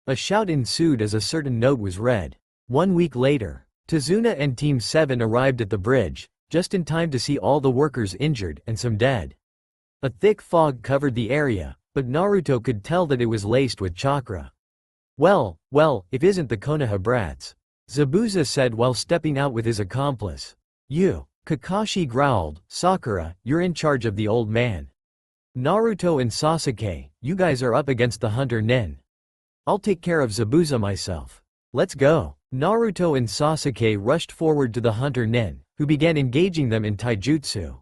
A shout ensued as a certain note was read. 1 week later, Tazuna and Team 7 arrived at the bridge, just in time to see all the workers injured and some dead. A thick fog covered the area, but Naruto could tell that it was laced with chakra. Well, if isn't the Konoha brats. Zabuza said while stepping out with his accomplice. You, Kakashi growled, Sakura, you're in charge of the old man. Naruto and Sasuke, you guys are up against the Hunter Nin. I'll take care of Zabuza myself. Let's go. Naruto and Sasuke rushed forward to the Hunter Nin, who began engaging them in taijutsu.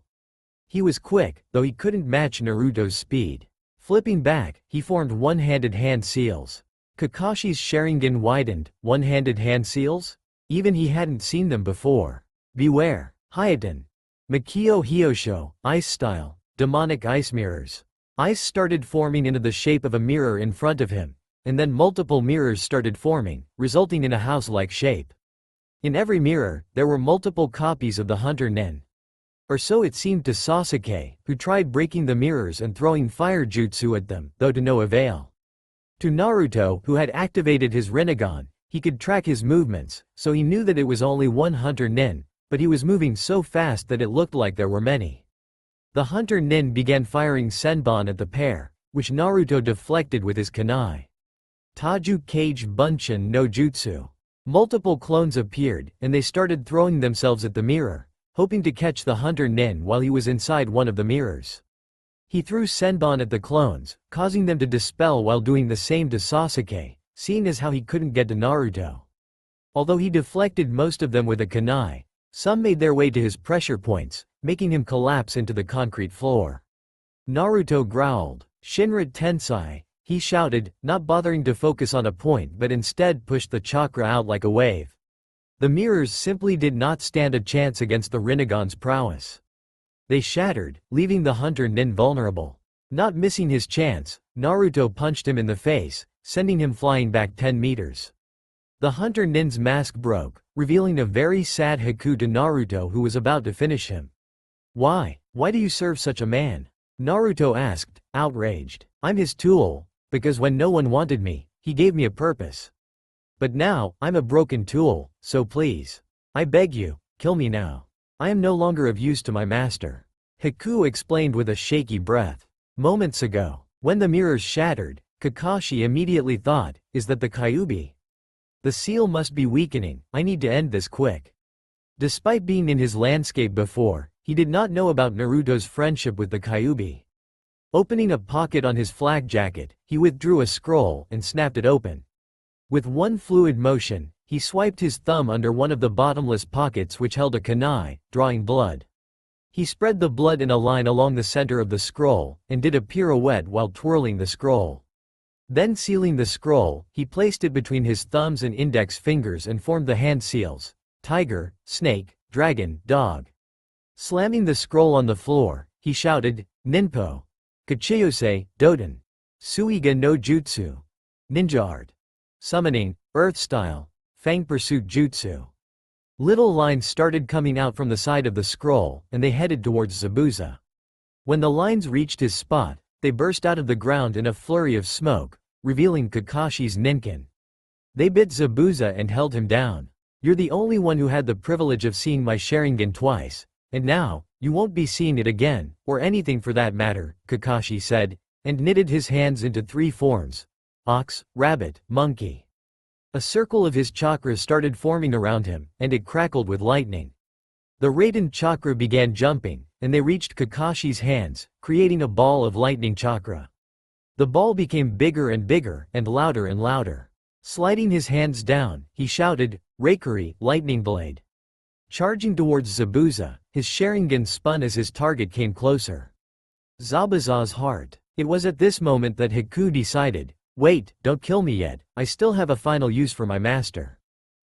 He was quick, though he couldn't match Naruto's speed. Flipping back, he formed one-handed hand seals. Kakashi's Sharingan widened. One-handed hand seals? Even he hadn't seen them before. Beware. Hyeten. Makio Hyosho, ice style, demonic ice mirrors. Ice started forming into the shape of a mirror in front of him, and then multiple mirrors started forming, resulting in a house-like shape. In every mirror, there were multiple copies of the Hunter Nin. Or so it seemed to Sasuke, who tried breaking the mirrors and throwing fire jutsu at them, though to no avail. To Naruto, who had activated his Rinnegan, he could track his movements, so he knew that it was only one Hunter Nin, but he was moving so fast that it looked like there were many. The Hunter Nin began firing Senbon at the pair, which Naruto deflected with his kunai. Taju Kage Bunshin no Jutsu. Multiple clones appeared, and they started throwing themselves at the mirror, hoping to catch the Hunter Nin while he was inside one of the mirrors. He threw Senbon at the clones, causing them to dispel while doing the same to Sasuke, seeing as how he couldn't get to Naruto. Although he deflected most of them with a kunai, some made their way to his pressure points, making him collapse into the concrete floor. Naruto growled, Shinra Tensei, he shouted, not bothering to focus on a point but instead pushed the chakra out like a wave. The mirrors simply did not stand a chance against the Rinnegan's prowess. They shattered, leaving the Hunter Nin vulnerable. Not missing his chance, Naruto punched him in the face, sending him flying back 10 meters. The Hunter Nin's mask broke, revealing a very sad Haku to Naruto, who was about to finish him. Why do you serve such a man? Naruto asked, outraged. I'm his tool, because when no one wanted me, he gave me a purpose. But now, I'm a broken tool, so please. I beg you, kill me now. I am no longer of use to my master. Haku explained with a shaky breath. Moments ago, when the mirrors shattered, Kakashi immediately thought, is that the Kyuubi? The seal must be weakening, I need to end this quick. Despite being in his landscape before, he did not know about Naruto's friendship with the Kyuubi. Opening a pocket on his flak jacket, he withdrew a scroll and snapped it open. With one fluid motion, he swiped his thumb under one of the bottomless pockets which held a kunai, drawing blood. He spread the blood in a line along the center of the scroll, and did a pirouette while twirling the scroll. Then sealing the scroll, he placed it between his thumbs and index fingers and formed the hand seals: tiger, snake, dragon, dog. Slamming the scroll on the floor, he shouted, Ninpo. Kachiyose, Doden. Suiga no Jutsu. Ninja art. Summoning, earth style. Fang Pursuit Jutsu. Little lines started coming out from the side of the scroll, and they headed towards Zabuza. When the lines reached his spot, they burst out of the ground in a flurry of smoke, revealing Kakashi's Ninken. They bit Zabuza and held him down. You're the only one who had the privilege of seeing my Sharingan twice, and now, you won't be seeing it again, or anything for that matter, Kakashi said, and knitted his hands into 3 forms: ox, rabbit, monkey. A circle of his chakras started forming around him, and it crackled with lightning. The Raiden chakra began jumping, and they reached Kakashi's hands, creating a ball of lightning chakra. The ball became bigger and bigger, and louder. Sliding his hands down, he shouted, "Reikari, lightning blade." Charging towards Zabuza, his Sharingan spun as his target came closer. Zabuza's heart. It was at this moment that Haku decided, "Wait, don't kill me yet, I still have a final use for my master."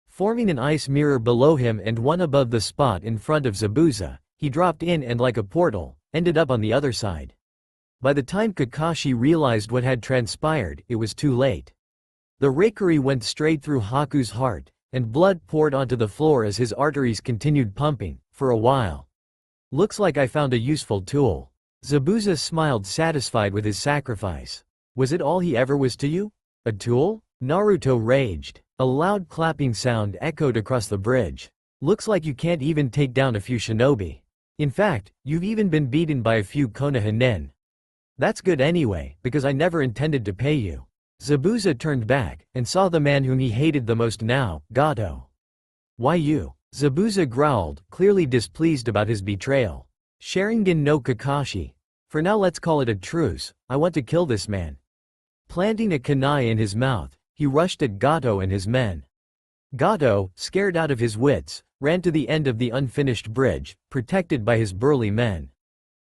Forming an ice mirror below him and one above the spot in front of Zabuza, he dropped in and like a portal, ended up on the other side. By the time Kakashi realized what had transpired, it was too late. The Reikari went straight through Haku's heart, and blood poured onto the floor as his arteries continued pumping, for a while. "Looks like I found a useful tool." Zabuza smiled, satisfied with his sacrifice. "Was it all he ever was to you? A tool?" Naruto raged. A loud clapping sound echoed across the bridge. "Looks like you can't even take down a few shinobi. In fact, you've even been beaten by a few Konoha-nen. That's good anyway, because I never intended to pay you." Zabuza turned back, and saw the man whom he hated the most now, Gato. "Why you?" Zabuza growled, clearly displeased about his betrayal. "Sharingan no Kakashi. For now let's call it a truce, I want to kill this man." Planting a kunai in his mouth, he rushed at Gato and his men. Gato, scared out of his wits, ran to the end of the unfinished bridge, protected by his burly men.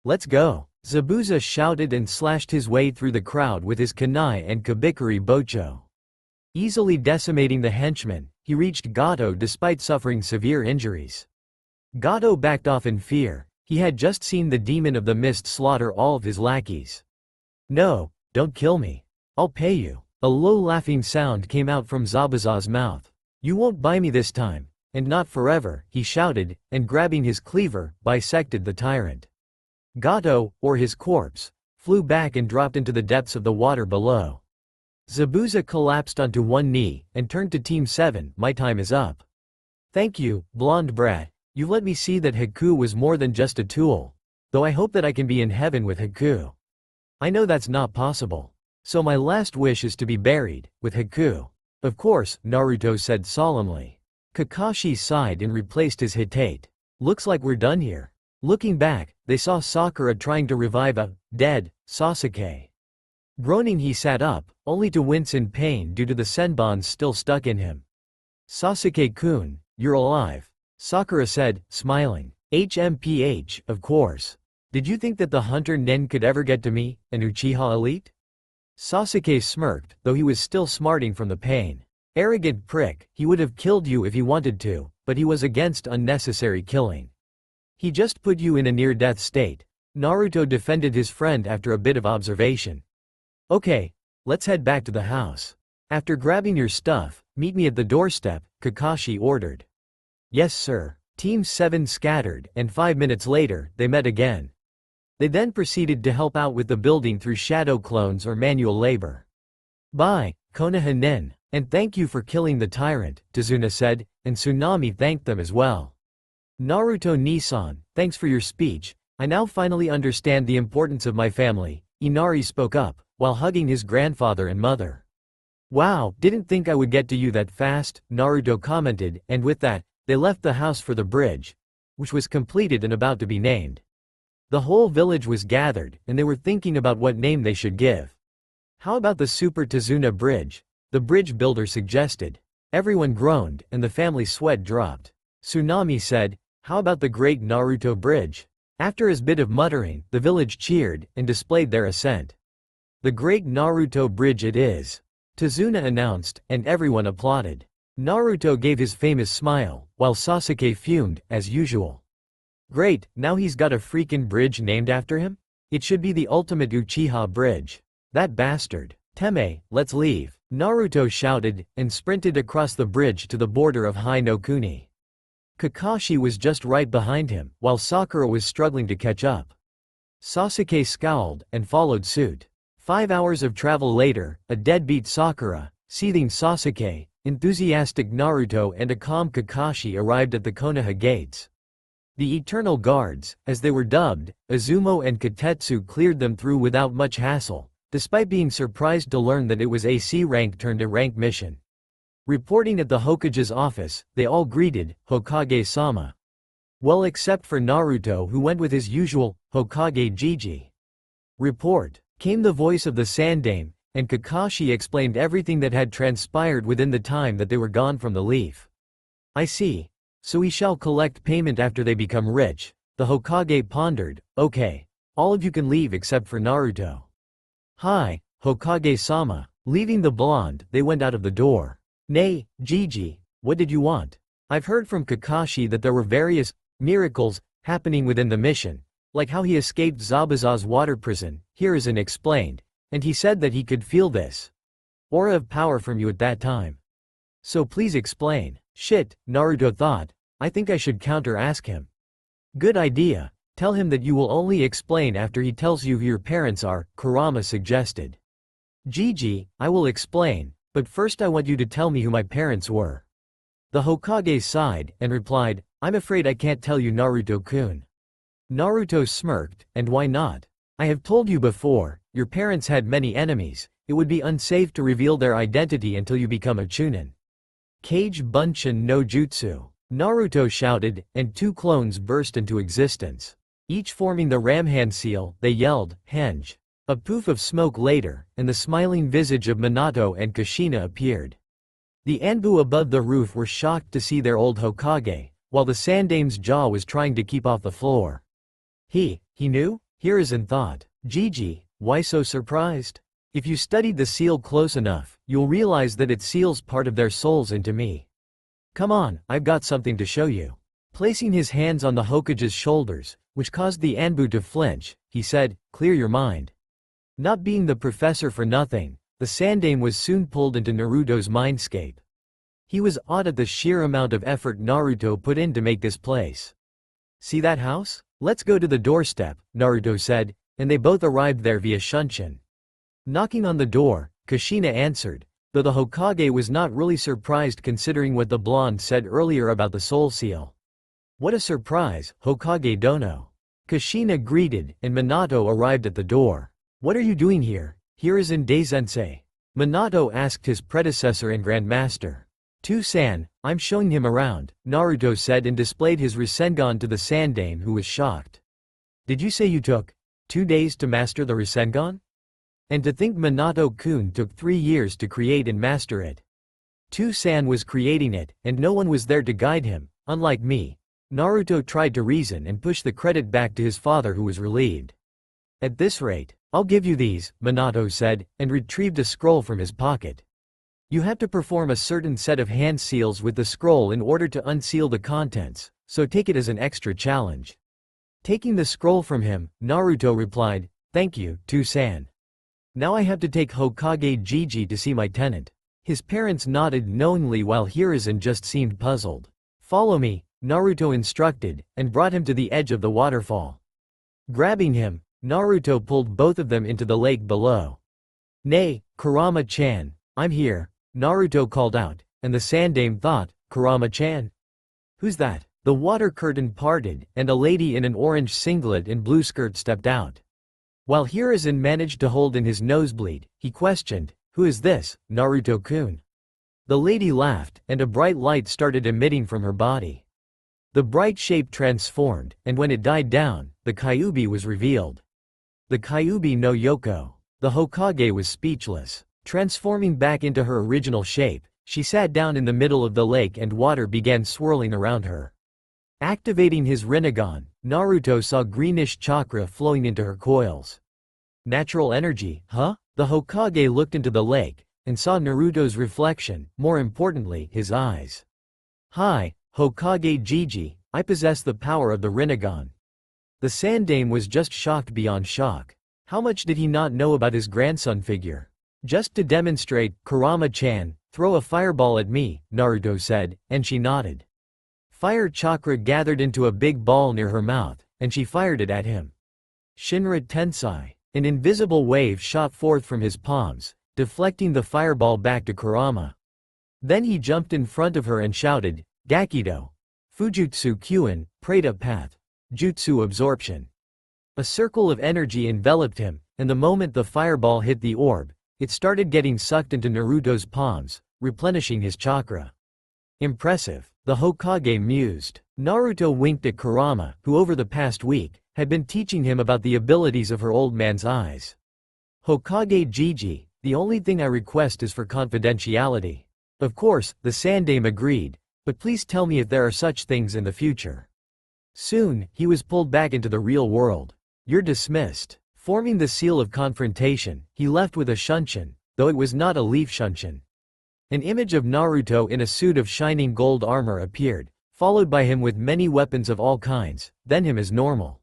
"Let's go!" Zabuza shouted and slashed his way through the crowd with his kunai and Kabikari Bocho. Easily decimating the henchmen, he reached Gato despite suffering severe injuries. Gato backed off in fear. He had just seen the demon of the mist slaughter all of his lackeys. "No, don't kill me. I'll pay you." A low laughing sound came out from Zabuza's mouth. "You won't buy me this time, and not forever," he shouted, and grabbing his cleaver, bisected the tyrant. Gato, or his corpse, flew back and dropped into the depths of the water below. Zabuza collapsed onto one knee, and turned to Team 7, "My time is up. Thank you, blonde brat, you've let me see that Haku was more than just a tool. Though I hope that I can be in heaven with Haku. I know that's not possible. So my last wish is to be buried, with Haku." "Of course," Naruto said solemnly. Kakashi sighed and replaced his hitate. "Looks like we're done here." Looking back, they saw Sakura trying to revive a dead Sasuke. Groaning, he sat up, only to wince in pain due to the senbons still stuck in him. "Sasuke-kun, you're alive," Sakura said, smiling. "HMPH, of course. Did you think that the Hunter Nen could ever get to me, an Uchiha elite?" Sasuke smirked, though he was still smarting from the pain. "Arrogant prick, he would have killed you if he wanted to, but he was against unnecessary killing. He just put you in a near-death state." Naruto defended his friend after a bit of observation. "Okay, let's head back to the house. After grabbing your stuff, meet me at the doorstep," Kakashi ordered. "Yes sir." Team 7 scattered, and 5 minutes later, they met again. They then proceeded to help out with the building through shadow clones or manual labor. "Bye, Konoha-nen, and thank you for killing the tyrant," Tazuna said, and Tsunami thanked them as well. "Naruto-Nisan, thanks for your speech. I now finally understand the importance of my family," Inari spoke up, while hugging his grandfather and mother. "Wow, didn't think I would get to you that fast," Naruto commented, and with that, they left the house for the bridge, which was completed and about to be named. The whole village was gathered, and they were thinking about what name they should give. "How about the Super Tazuna Bridge?" the bridge builder suggested. Everyone groaned, and the family sweat dropped. Tsunami said, "How about the Great Naruto Bridge?" After a bit of muttering, the village cheered, and displayed their assent. "The Great Naruto Bridge it is," Tazuna announced, and everyone applauded. Naruto gave his famous smile, while Sasuke fumed, as usual. "Great, now he's got a freaking bridge named after him? It should be the ultimate Uchiha bridge. That bastard. Teme, let's leave," Naruto shouted, and sprinted across the bridge to the border of Hai no Kuni. Kakashi was just right behind him, while Sakura was struggling to catch up. Sasuke scowled, and followed suit. 5 hours of travel later, a deadbeat Sakura, seething Sasuke, enthusiastic Naruto and a calm Kakashi arrived at the Konoha gates. The Eternal Guards, as they were dubbed, Azumo and Katetsu cleared them through without much hassle, despite being surprised to learn that it was a C-rank turned a rank mission. Reporting at the Hokage's office, they all greeted, Hokage-sama. Well, except for Naruto, who went with his usual, Hokage Gigi. Report, came the voice of the Sandame, and Kakashi explained everything that had transpired within the time that they were gone from the leaf. I see. So we shall collect payment after they become rich. The Hokage pondered. Okay. All of you can leave except for Naruto. Hi, Hokage-sama. Leaving the blonde, they went out of the door. Nay, Gigi, what did you want? I've heard from Kakashi that there were various miracles happening within the mission, like how he escaped Zabuza's water prison, Hiruzen explained, and he said that he could feel this aura of power from you at that time. So please explain. Shit, Naruto thought, I think I should counter-ask him. Good idea. Tell him that you will only explain after he tells you who your parents are, Kurama suggested. Gigi, I will explain, but first I want you to tell me who my parents were. The Hokage sighed, and replied, I'm afraid I can't tell you, Naruto-kun. Naruto smirked, and why not? I have told you before, your parents had many enemies, it would be unsafe to reveal their identity until you become a chunin. Kage Bunshin no Jutsu. Naruto shouted, and 2 clones burst into existence. Each forming the Ramhan seal, they yelled, Henge. A poof of smoke later, and the smiling visage of Minato and Kushina appeared. The Anbu above the roof were shocked to see their old Hokage, while the Sandame's jaw was trying to keep off the floor. He knew? Hiruzen thought. Gigi, why so surprised? If you studied the seal close enough, you'll realize that it seals part of their souls into me. Come on, I've got something to show you. Placing his hands on the Hokage's shoulders, which caused the Anbu to flinch, he said, clear your mind. Not being the professor for nothing, the Sandame was soon pulled into Naruto's mindscape. He was awed at the sheer amount of effort Naruto put in to make this place. See that house? Let's go to the doorstep, Naruto said, and they both arrived there via Shunshin. Knocking on the door, Kushina answered, though the Hokage was not really surprised considering what the blonde said earlier about the soul seal. What a surprise, Hokage Dono. Kushina greeted, and Minato arrived at the door. What are you doing here, Hiruzen Daisensei? Minato asked his predecessor and grandmaster. To-san, I'm showing him around, Naruto said and displayed his Rasengan to the Sandame, who was shocked. Did you say you took 2 days to master the Rasengan? And to think Minato-kun took 3 years to create and master it. To-san was creating it, and no one was there to guide him, unlike me. Naruto tried to reason and push the credit back to his father, who was relieved. At this rate, I'll give you these, Minato said, and retrieved a scroll from his pocket. You have to perform a certain set of hand seals with the scroll in order to unseal the contents, so take it as an extra challenge. Taking the scroll from him, Naruto replied, thank you, To-san. Now I have to take Hokage Gigi to see my tenant. His parents nodded knowingly while Hiruzen just seemed puzzled. Follow me, Naruto instructed, and brought him to the edge of the waterfall. Grabbing him, Naruto pulled both of them into the lake below. Nay, Kurama-chan, I'm here, Naruto called out, and the Sandame thought, Kurama-chan? Who's that? The water curtain parted, and a lady in an orange singlet and blue skirt stepped out. While Hiruzen managed to hold in his nosebleed, he questioned, who is this, Naruto-kun? The lady laughed, and a bright light started emitting from her body. The bright shape transformed, and when it died down, the Kyuubi was revealed. The Kyuubi no Yoko. The Hokage was speechless. Transforming back into her original shape, she sat down in the middle of the lake and water began swirling around her. Activating his Rinnegan, Naruto saw greenish chakra flowing into her coils. Natural energy, huh? The Hokage looked into the lake, and saw Naruto's reflection, more importantly, his eyes. Hi, Hokage Gigi, I possess the power of the Rinnegan. The Sandame was just shocked beyond shock. How much did he not know about his grandson figure? Just to demonstrate, Kurama-chan, throw a fireball at me, Naruto said, and she nodded. Fire chakra gathered into a big ball near her mouth, and she fired it at him. Shinra Tensai. An invisible wave shot forth from his palms, deflecting the fireball back to Kurama. Then he jumped in front of her and shouted, Gakido. Fujutsu Kyuin, Preta Path. Jutsu Absorption. A circle of energy enveloped him, and the moment the fireball hit the orb, it started getting sucked into Naruto's palms, replenishing his chakra. Impressive, the Hokage mused. Naruto winked at Kurama, who over the past week, had been teaching him about the abilities of her old man's eyes. Hokage Jiji, the only thing I request is for confidentiality. Of course, the Sandaime agreed, but please tell me if there are such things in the future. Soon, he was pulled back into the real world. You're dismissed. Forming the seal of confrontation, he left with a shunshin, though it was not a leaf shunshin. An image of Naruto in a suit of shining gold armor appeared, followed by him with many weapons of all kinds, then him as normal.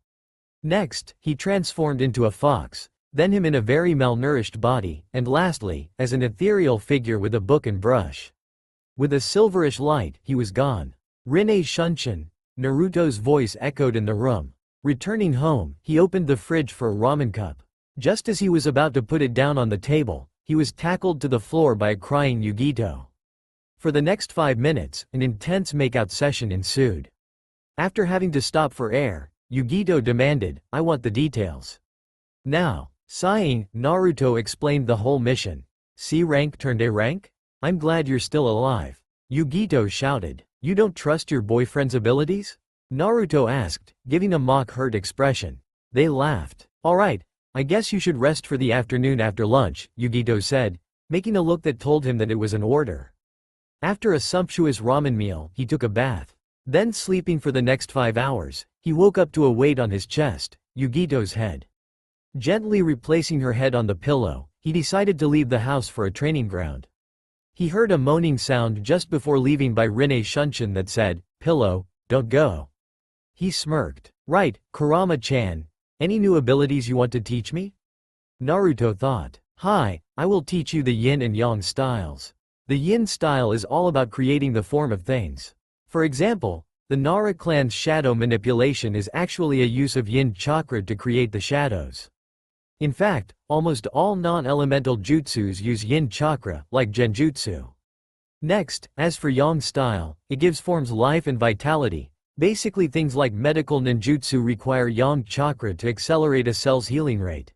Next, he transformed into a fox, then him in a very malnourished body, and lastly, as an ethereal figure with a book and brush. With a silverish light, he was gone. Rinne Shunshin. Naruto's voice echoed in the room. Returning home, he opened the fridge for a ramen cup. Just as he was about to put it down on the table, he was tackled to the floor by a crying Yugito. For the next 5 minutes, an intense makeout session ensued. After having to stop for air, Yugito demanded, "I want the details." Now, sighing, Naruto explained the whole mission. C rank turned A rank? I'm glad you're still alive. Yugito shouted. You don't trust your boyfriend's abilities? Naruto asked, giving a mock-hurt expression. They laughed. Alright, I guess you should rest for the afternoon after lunch, Yugito said, making a look that told him that it was an order. After a sumptuous ramen meal, he took a bath. Then sleeping for the next 5 hours, he woke up to a weight on his chest, Yugito's head. Gently replacing her head on the pillow, he decided to leave the house for a training ground. He heard a moaning sound just before leaving by Rinne Shunshin that said, "Pillow, don't go." He smirked. Right, Kurama-chan. Any new abilities you want to teach me? Naruto thought. Hi, I will teach you the yin and yang styles. The yin style is all about creating the form of things. For example, the Nara clan's shadow manipulation is actually a use of yin chakra to create the shadows. In fact, almost all non-elemental jutsus use yin chakra, like genjutsu. Next, as for yang style, it gives forms life and vitality. Basically things like medical ninjutsu require yang chakra to accelerate a cell's healing rate.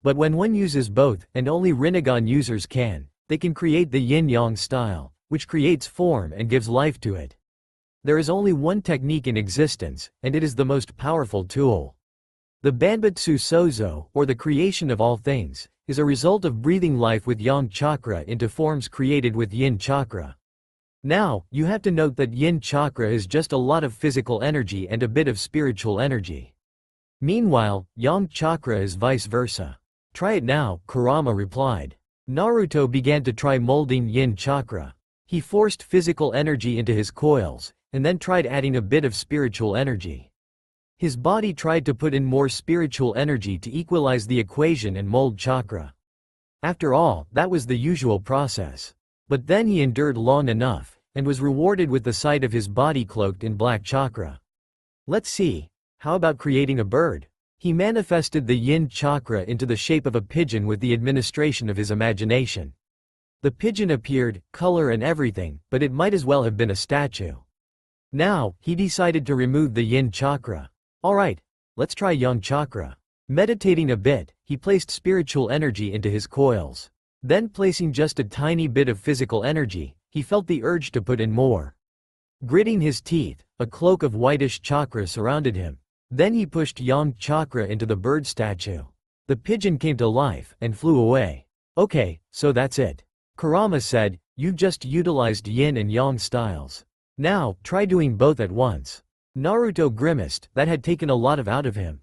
But when one uses both, and only Rinnegan users can, they can create the yin-yang style, which creates form and gives life to it. There is only one technique in existence, and it is the most powerful tool. The Banbutsu Sozo, or the creation of all things, is a result of breathing life with yang chakra into forms created with yin chakra. Now, you have to note that yin chakra is just a lot of physical energy and a bit of spiritual energy. Meanwhile, yang chakra is vice versa. Try it now, Kurama replied. Naruto began to try molding yin chakra. He forced physical energy into his coils, and then tried adding a bit of spiritual energy. His body tried to put in more spiritual energy to equalize the equation and mold chakra. After all, that was the usual process. But then he endured long enough, and was rewarded with the sight of his body cloaked in black chakra. Let's see, how about creating a bird? He manifested the yin chakra into the shape of a pigeon with the administration of his imagination. The pigeon appeared, color and everything, but it might as well have been a statue. Now, he decided to remove the yin chakra. Alright, let's try yang chakra. Meditating a bit, he placed spiritual energy into his coils. Then placing just a tiny bit of physical energy, he felt the urge to put in more. Gritting his teeth, a cloak of whitish chakra surrounded him. Then he pushed yang chakra into the bird statue. The pigeon came to life and flew away. Okay, so that's it. Kurama said, you've just utilized yin and yang styles. Now, try doing both at once. Naruto grimaced, that had taken a lot out of him.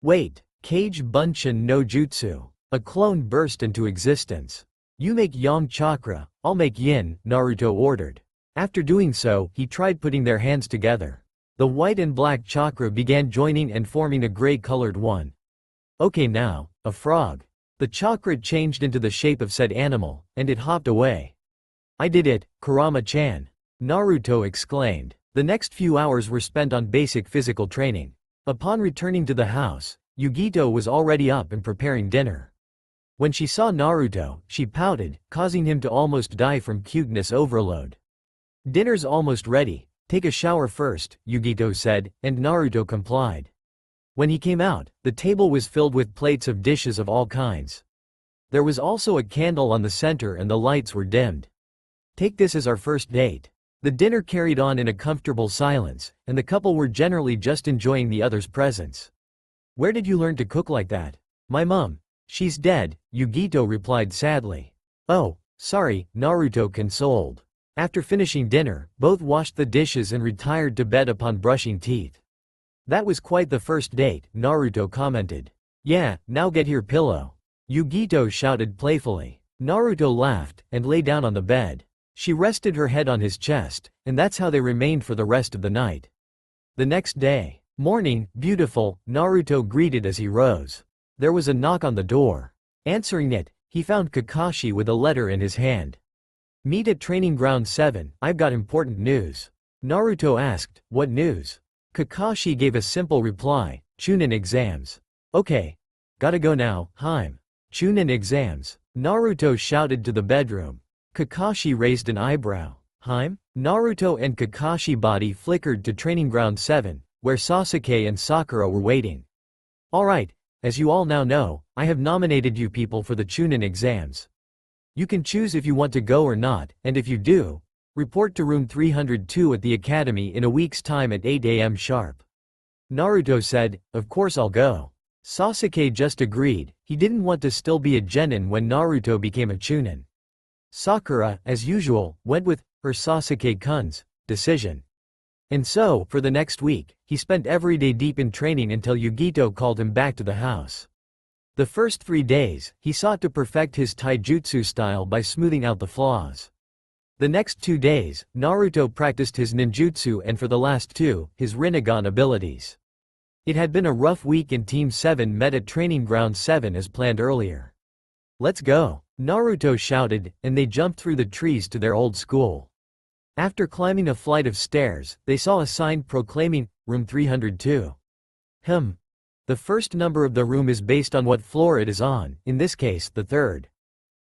Wait, Kage Bunshin no Jutsu. A clone burst into existence. You make yang chakra, I'll make yin, Naruto ordered. After doing so, he tried putting their hands together. The white and black chakra began joining and forming a gray-colored one. Okay now, a frog. The chakra changed into the shape of said animal, and it hopped away. I did it, Kurama-chan. Naruto exclaimed. The next few hours were spent on basic physical training. Upon returning to the house, Yugito was already up and preparing dinner. When she saw Naruto, she pouted, causing him to almost die from cuteness overload. Dinner's almost ready, Take a shower first, Yugito said, and Naruto complied. When he came out, the table was filled with plates of dishes of all kinds. There was also a candle on the center and the lights were dimmed. Take this as our first date. The dinner carried on in a comfortable silence, and the couple were generally just enjoying the other's presence. Where did you learn to cook like that? My mom. She's dead, Yugito replied sadly. Oh, sorry, Naruto consoled. After finishing dinner, both washed the dishes and retired to bed upon brushing teeth. That was quite the first date, Naruto commented. Yeah, now get your pillow. Yugito shouted playfully. Naruto laughed, and lay down on the bed. She rested her head on his chest, and that's how they remained for the rest of the night. The next day. Morning, beautiful, Naruto greeted as he rose. There was a knock on the door. Answering it, he found Kakashi with a letter in his hand. Meet at Training Ground 7, I've got important news. Naruto asked, what news? Kakashi gave a simple reply, Chunin exams. Okay. Gotta go now, Haim. Chunin exams. Naruto shouted to the bedroom. Kakashi raised an eyebrow. Haim? Naruto and Kakashi body flickered to Training Ground 7, where Sasuke and Sakura were waiting. Alright, as you all now know, I have nominated you people for the Chunin exams. You can choose if you want to go or not, and if you do, report to room 302 at the academy in a week's time at 8 AM sharp. Naruto said, of course I'll go. Sasuke just agreed, he didn't want to still be a genin when Naruto became a Chunin. Sakura, as usual, went with her Sasuke-kun's decision. And so, for the next week, he spent every day deep in training until Yugito called him back to the house. The first 3 days, he sought to perfect his taijutsu style by smoothing out the flaws. The next 2 days, Naruto practiced his ninjutsu and for the last 2, his Rinnegan abilities. It had been a rough week and Team 7 met at Training Ground 7 as planned earlier. Let's go, Naruto shouted, and they jumped through the trees to their old school. After climbing a flight of stairs, they saw a sign proclaiming, room 302. The first number of the room is based on what floor it is on, in this case, the third.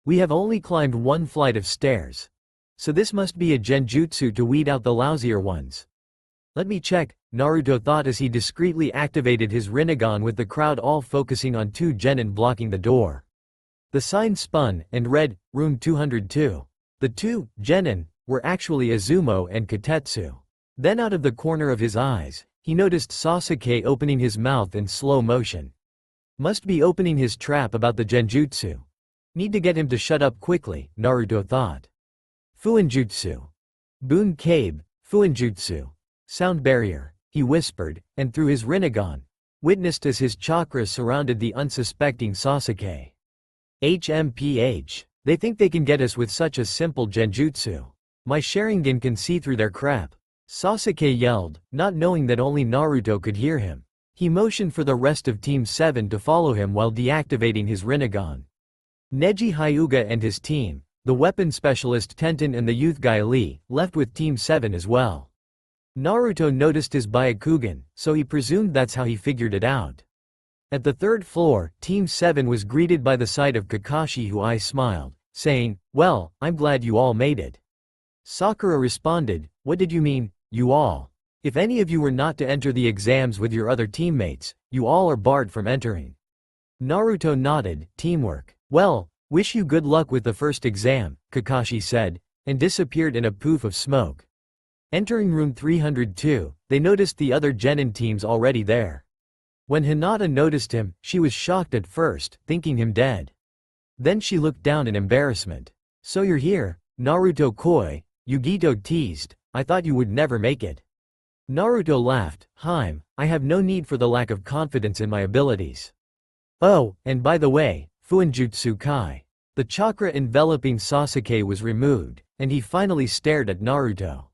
We have only climbed 1 flight of stairs. So this must be a genjutsu to weed out the lousier ones. Let me check, Naruto thought as he discreetly activated his Rinnegan with the crowd all focusing on 2 genin blocking the door. The sign spun, and read, room 202. The 2 genin were actually Izumo and Katetsu. Then out of the corner of his eyes, he noticed Sasuke opening his mouth in slow motion. Must be opening his trap about the genjutsu. Need to get him to shut up quickly, Naruto thought. Fuinjutsu. Bunkabe, Fuinjutsu. Sound barrier, he whispered, and through his Rinnegan, witnessed as his chakra surrounded the unsuspecting Sasuke. HMPH. They think they can get us with such a simple genjutsu. My Sharingan can see through their crap. Sasuke yelled, not knowing that only Naruto could hear him. He motioned for the rest of Team 7 to follow him while deactivating his Rinnegan. Neji Hyuga and his team, the weapon specialist Tenten and the youth guy Lee, left with Team 7 as well. Naruto noticed his Byakugan, so he presumed that's how he figured it out. At the 3rd floor, Team 7 was greeted by the sight of Kakashi who smiled, saying, well, I'm glad you all made it. Sakura responded, what did you mean, you all? If any of you were not to enter the exams with your other teammates, you all are barred from entering. Naruto nodded, teamwork. Well, wish you good luck with the first exam, Kakashi said, and disappeared in a poof of smoke. Entering room 302, they noticed the other genin teams already there. When Hinata noticed him, she was shocked at first, thinking him dead. Then she looked down in embarrassment. So you're here, Naruto-koi, Yugito teased, I thought you would never make it. Naruto laughed, Haim, I have no need for the lack of confidence in my abilities. Oh, and by the way, Fuinjutsu Kai. The chakra enveloping Sasuke was removed, and he finally stared at Naruto.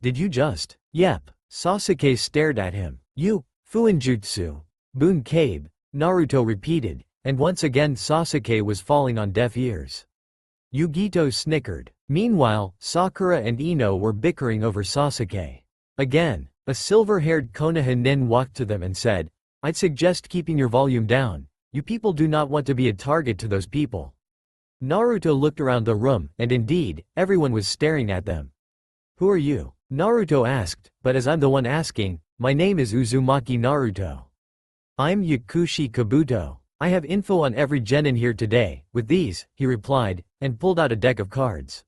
Did you just? Yep, Sasuke stared at him. You, Fuinjutsu. Bunkabe, Naruto repeated, and once again Sasuke was falling on deaf ears. Yugito snickered. Meanwhile, Sakura and Ino were bickering over Sasuke. Again, a silver-haired Konoha nin walked to them and said, I'd suggest keeping your volume down. You people do not want to be a target to those people. Naruto looked around the room, and indeed, everyone was staring at them. Who are you? Naruto asked, but as I'm the one asking, my name is Uzumaki Naruto. I'm Yakushi Kabuto. I have info on every genin here today. With these, he replied, and pulled out a deck of cards.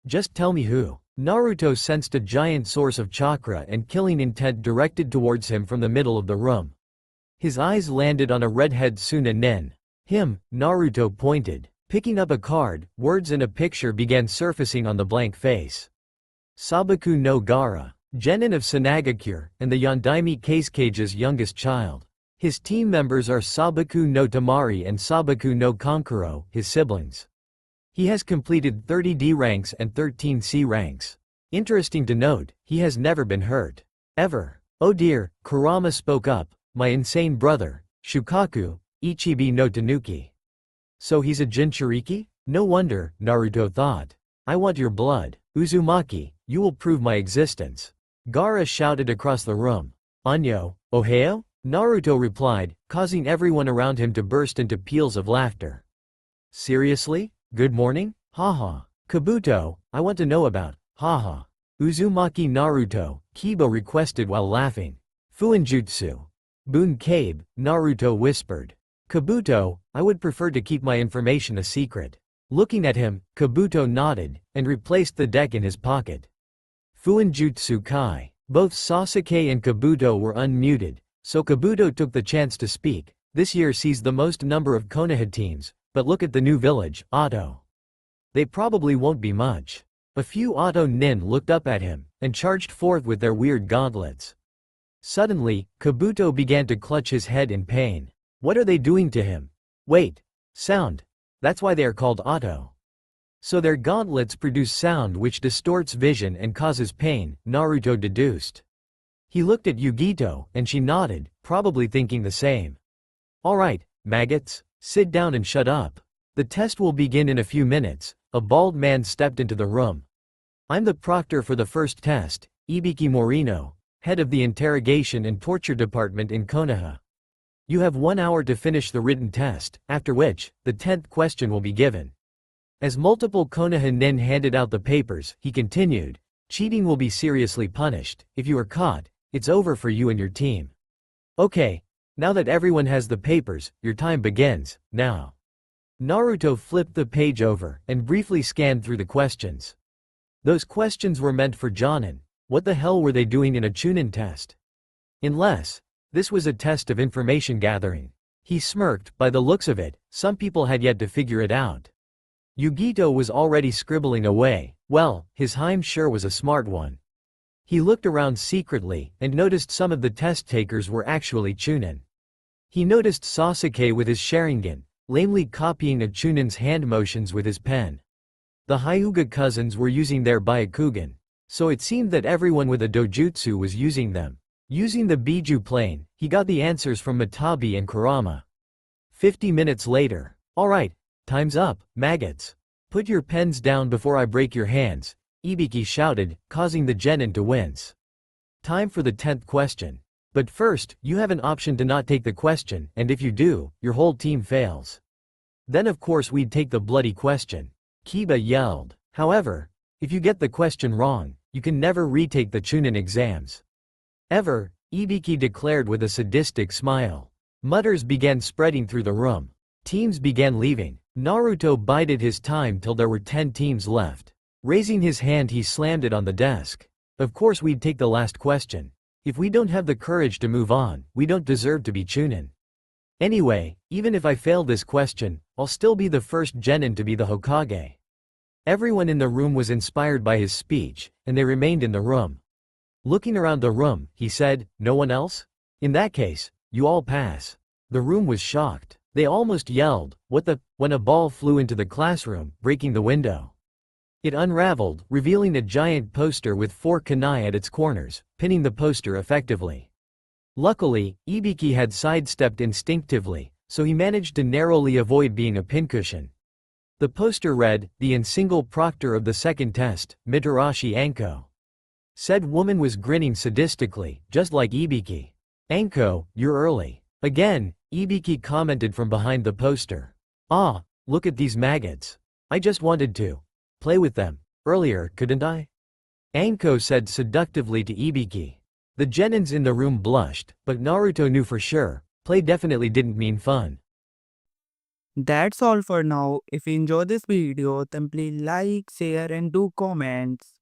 Just tell me who. Naruto sensed a giant source of chakra and killing intent directed towards him from the middle of the room. His eyes landed on a redhead Suna nin. Him, Naruto pointed. Picking up a card, words and a picture began surfacing on the blank face. Sabaku no Gaara, genin of Sanagakure, and the Yondaime Kasekage's youngest child. His team members are Sabaku no Tamari and Sabaku no Kankuro, his siblings. He has completed 30 D ranks and 13 C ranks. Interesting to note, he has never been hurt. Ever. Oh dear, Kurama spoke up, my insane brother, Shukaku, Ichibi no Tanuki. So he's a Jinchuriki? No wonder, Naruto thought. I want your blood. Uzumaki, you will prove my existence. Gaara shouted across the room. Anyo, Ohio? Naruto replied, causing everyone around him to burst into peals of laughter. Seriously? Good morning? Haha. Kabuto, I want to know about, haha. Uzumaki Naruto, Kiba requested while laughing. Fuinjutsu. Bunkabe, Naruto whispered. Kabuto, I would prefer to keep my information a secret. Looking at him, Kabuto nodded, and replaced the deck in his pocket. Fuinjutsu Kai. Both Sasuke and Kabuto were unmuted, so Kabuto took the chance to speak. This year sees the most number of Konoha teams, but look at the new village, Oto. They probably won't be much. A few Oto nin looked up at him, and charged forth with their weird gauntlets. Suddenly, Kabuto began to clutch his head in pain. What are they doing to him? Wait. Sound. That's why they are called Oto. So their gauntlets produce sound which distorts vision and causes pain, Naruto deduced. He looked at Yugito, and she nodded, probably thinking the same. Alright, maggots, sit down and shut up. The test will begin in a few minutes. A bald man stepped into the room. I'm the proctor for the first test, Ibiki Morino, head of the interrogation and torture department in Konoha. You have 1 hour to finish the written test, after which, the 10th question will be given. As multiple Konoha nin handed out the papers, he continued, cheating will be seriously punished. If you are caught, it's over for you and your team. Okay, now that everyone has the papers, your time begins, now. Naruto flipped the page over, and briefly scanned through the questions. Those questions were meant for Jonin. What the hell were they doing in a Chunin test? Unless, this was a test of information gathering. He smirked, by the looks of it, some people had yet to figure it out. Yugito was already scribbling away. Well, his Heim sure was a smart one. He looked around secretly, and noticed some of the test takers were actually Chunin. He noticed Sasuke with his Sharingan, lamely copying a Chunin's hand motions with his pen. The Hyuga cousins were using their Byakugan. So it seemed that everyone with a dojutsu was using them. Using the Biju plane, he got the answers from Matabi and Kurama. 50 minutes later. Alright, time's up, maggots. Put your pens down before I break your hands, Ibiki shouted, causing the genin to wince. Time for the 10th question. But first, you have an option to not take the question, and if you do, your whole team fails. Then of course we'd take the bloody question. Kiba yelled. However, if you get the question wrong, you can never retake the Chunin exams. Ever, Ibiki declared with a sadistic smile. Mutters began spreading through the room. Teams began leaving. Naruto bided his time till there were 10 teams left. Raising his hand he slammed it on the desk. Of course we'd take the last question. If we don't have the courage to move on, we don't deserve to be Chunin. Anyway, even if I fail this question, I'll still be the first genin to be the Hokage. Everyone in the room was inspired by his speech, and they remained in the room. Looking around the room, he said, no one else? In that case, you all pass. The room was shocked. They almost yelled, what the, when a ball flew into the classroom, breaking the window. It unraveled, revealing a giant poster with 4 kunai at its corners, pinning the poster effectively. Luckily, Ibiki had sidestepped instinctively, so he managed to narrowly avoid being a pincushion. The poster read, the single proctor of the second test, Mitarashi Anko. Said woman was grinning sadistically, just like Ibiki. Anko, you're early. Again, Ibiki commented from behind the poster. Ah, look at these maggots. I just wanted to play with them earlier, couldn't I? Anko said seductively to Ibiki. The genins in the room blushed, but Naruto knew for sure, play definitely didn't mean fun. That's all for now. If you enjoy this video, then please like, share and do comments.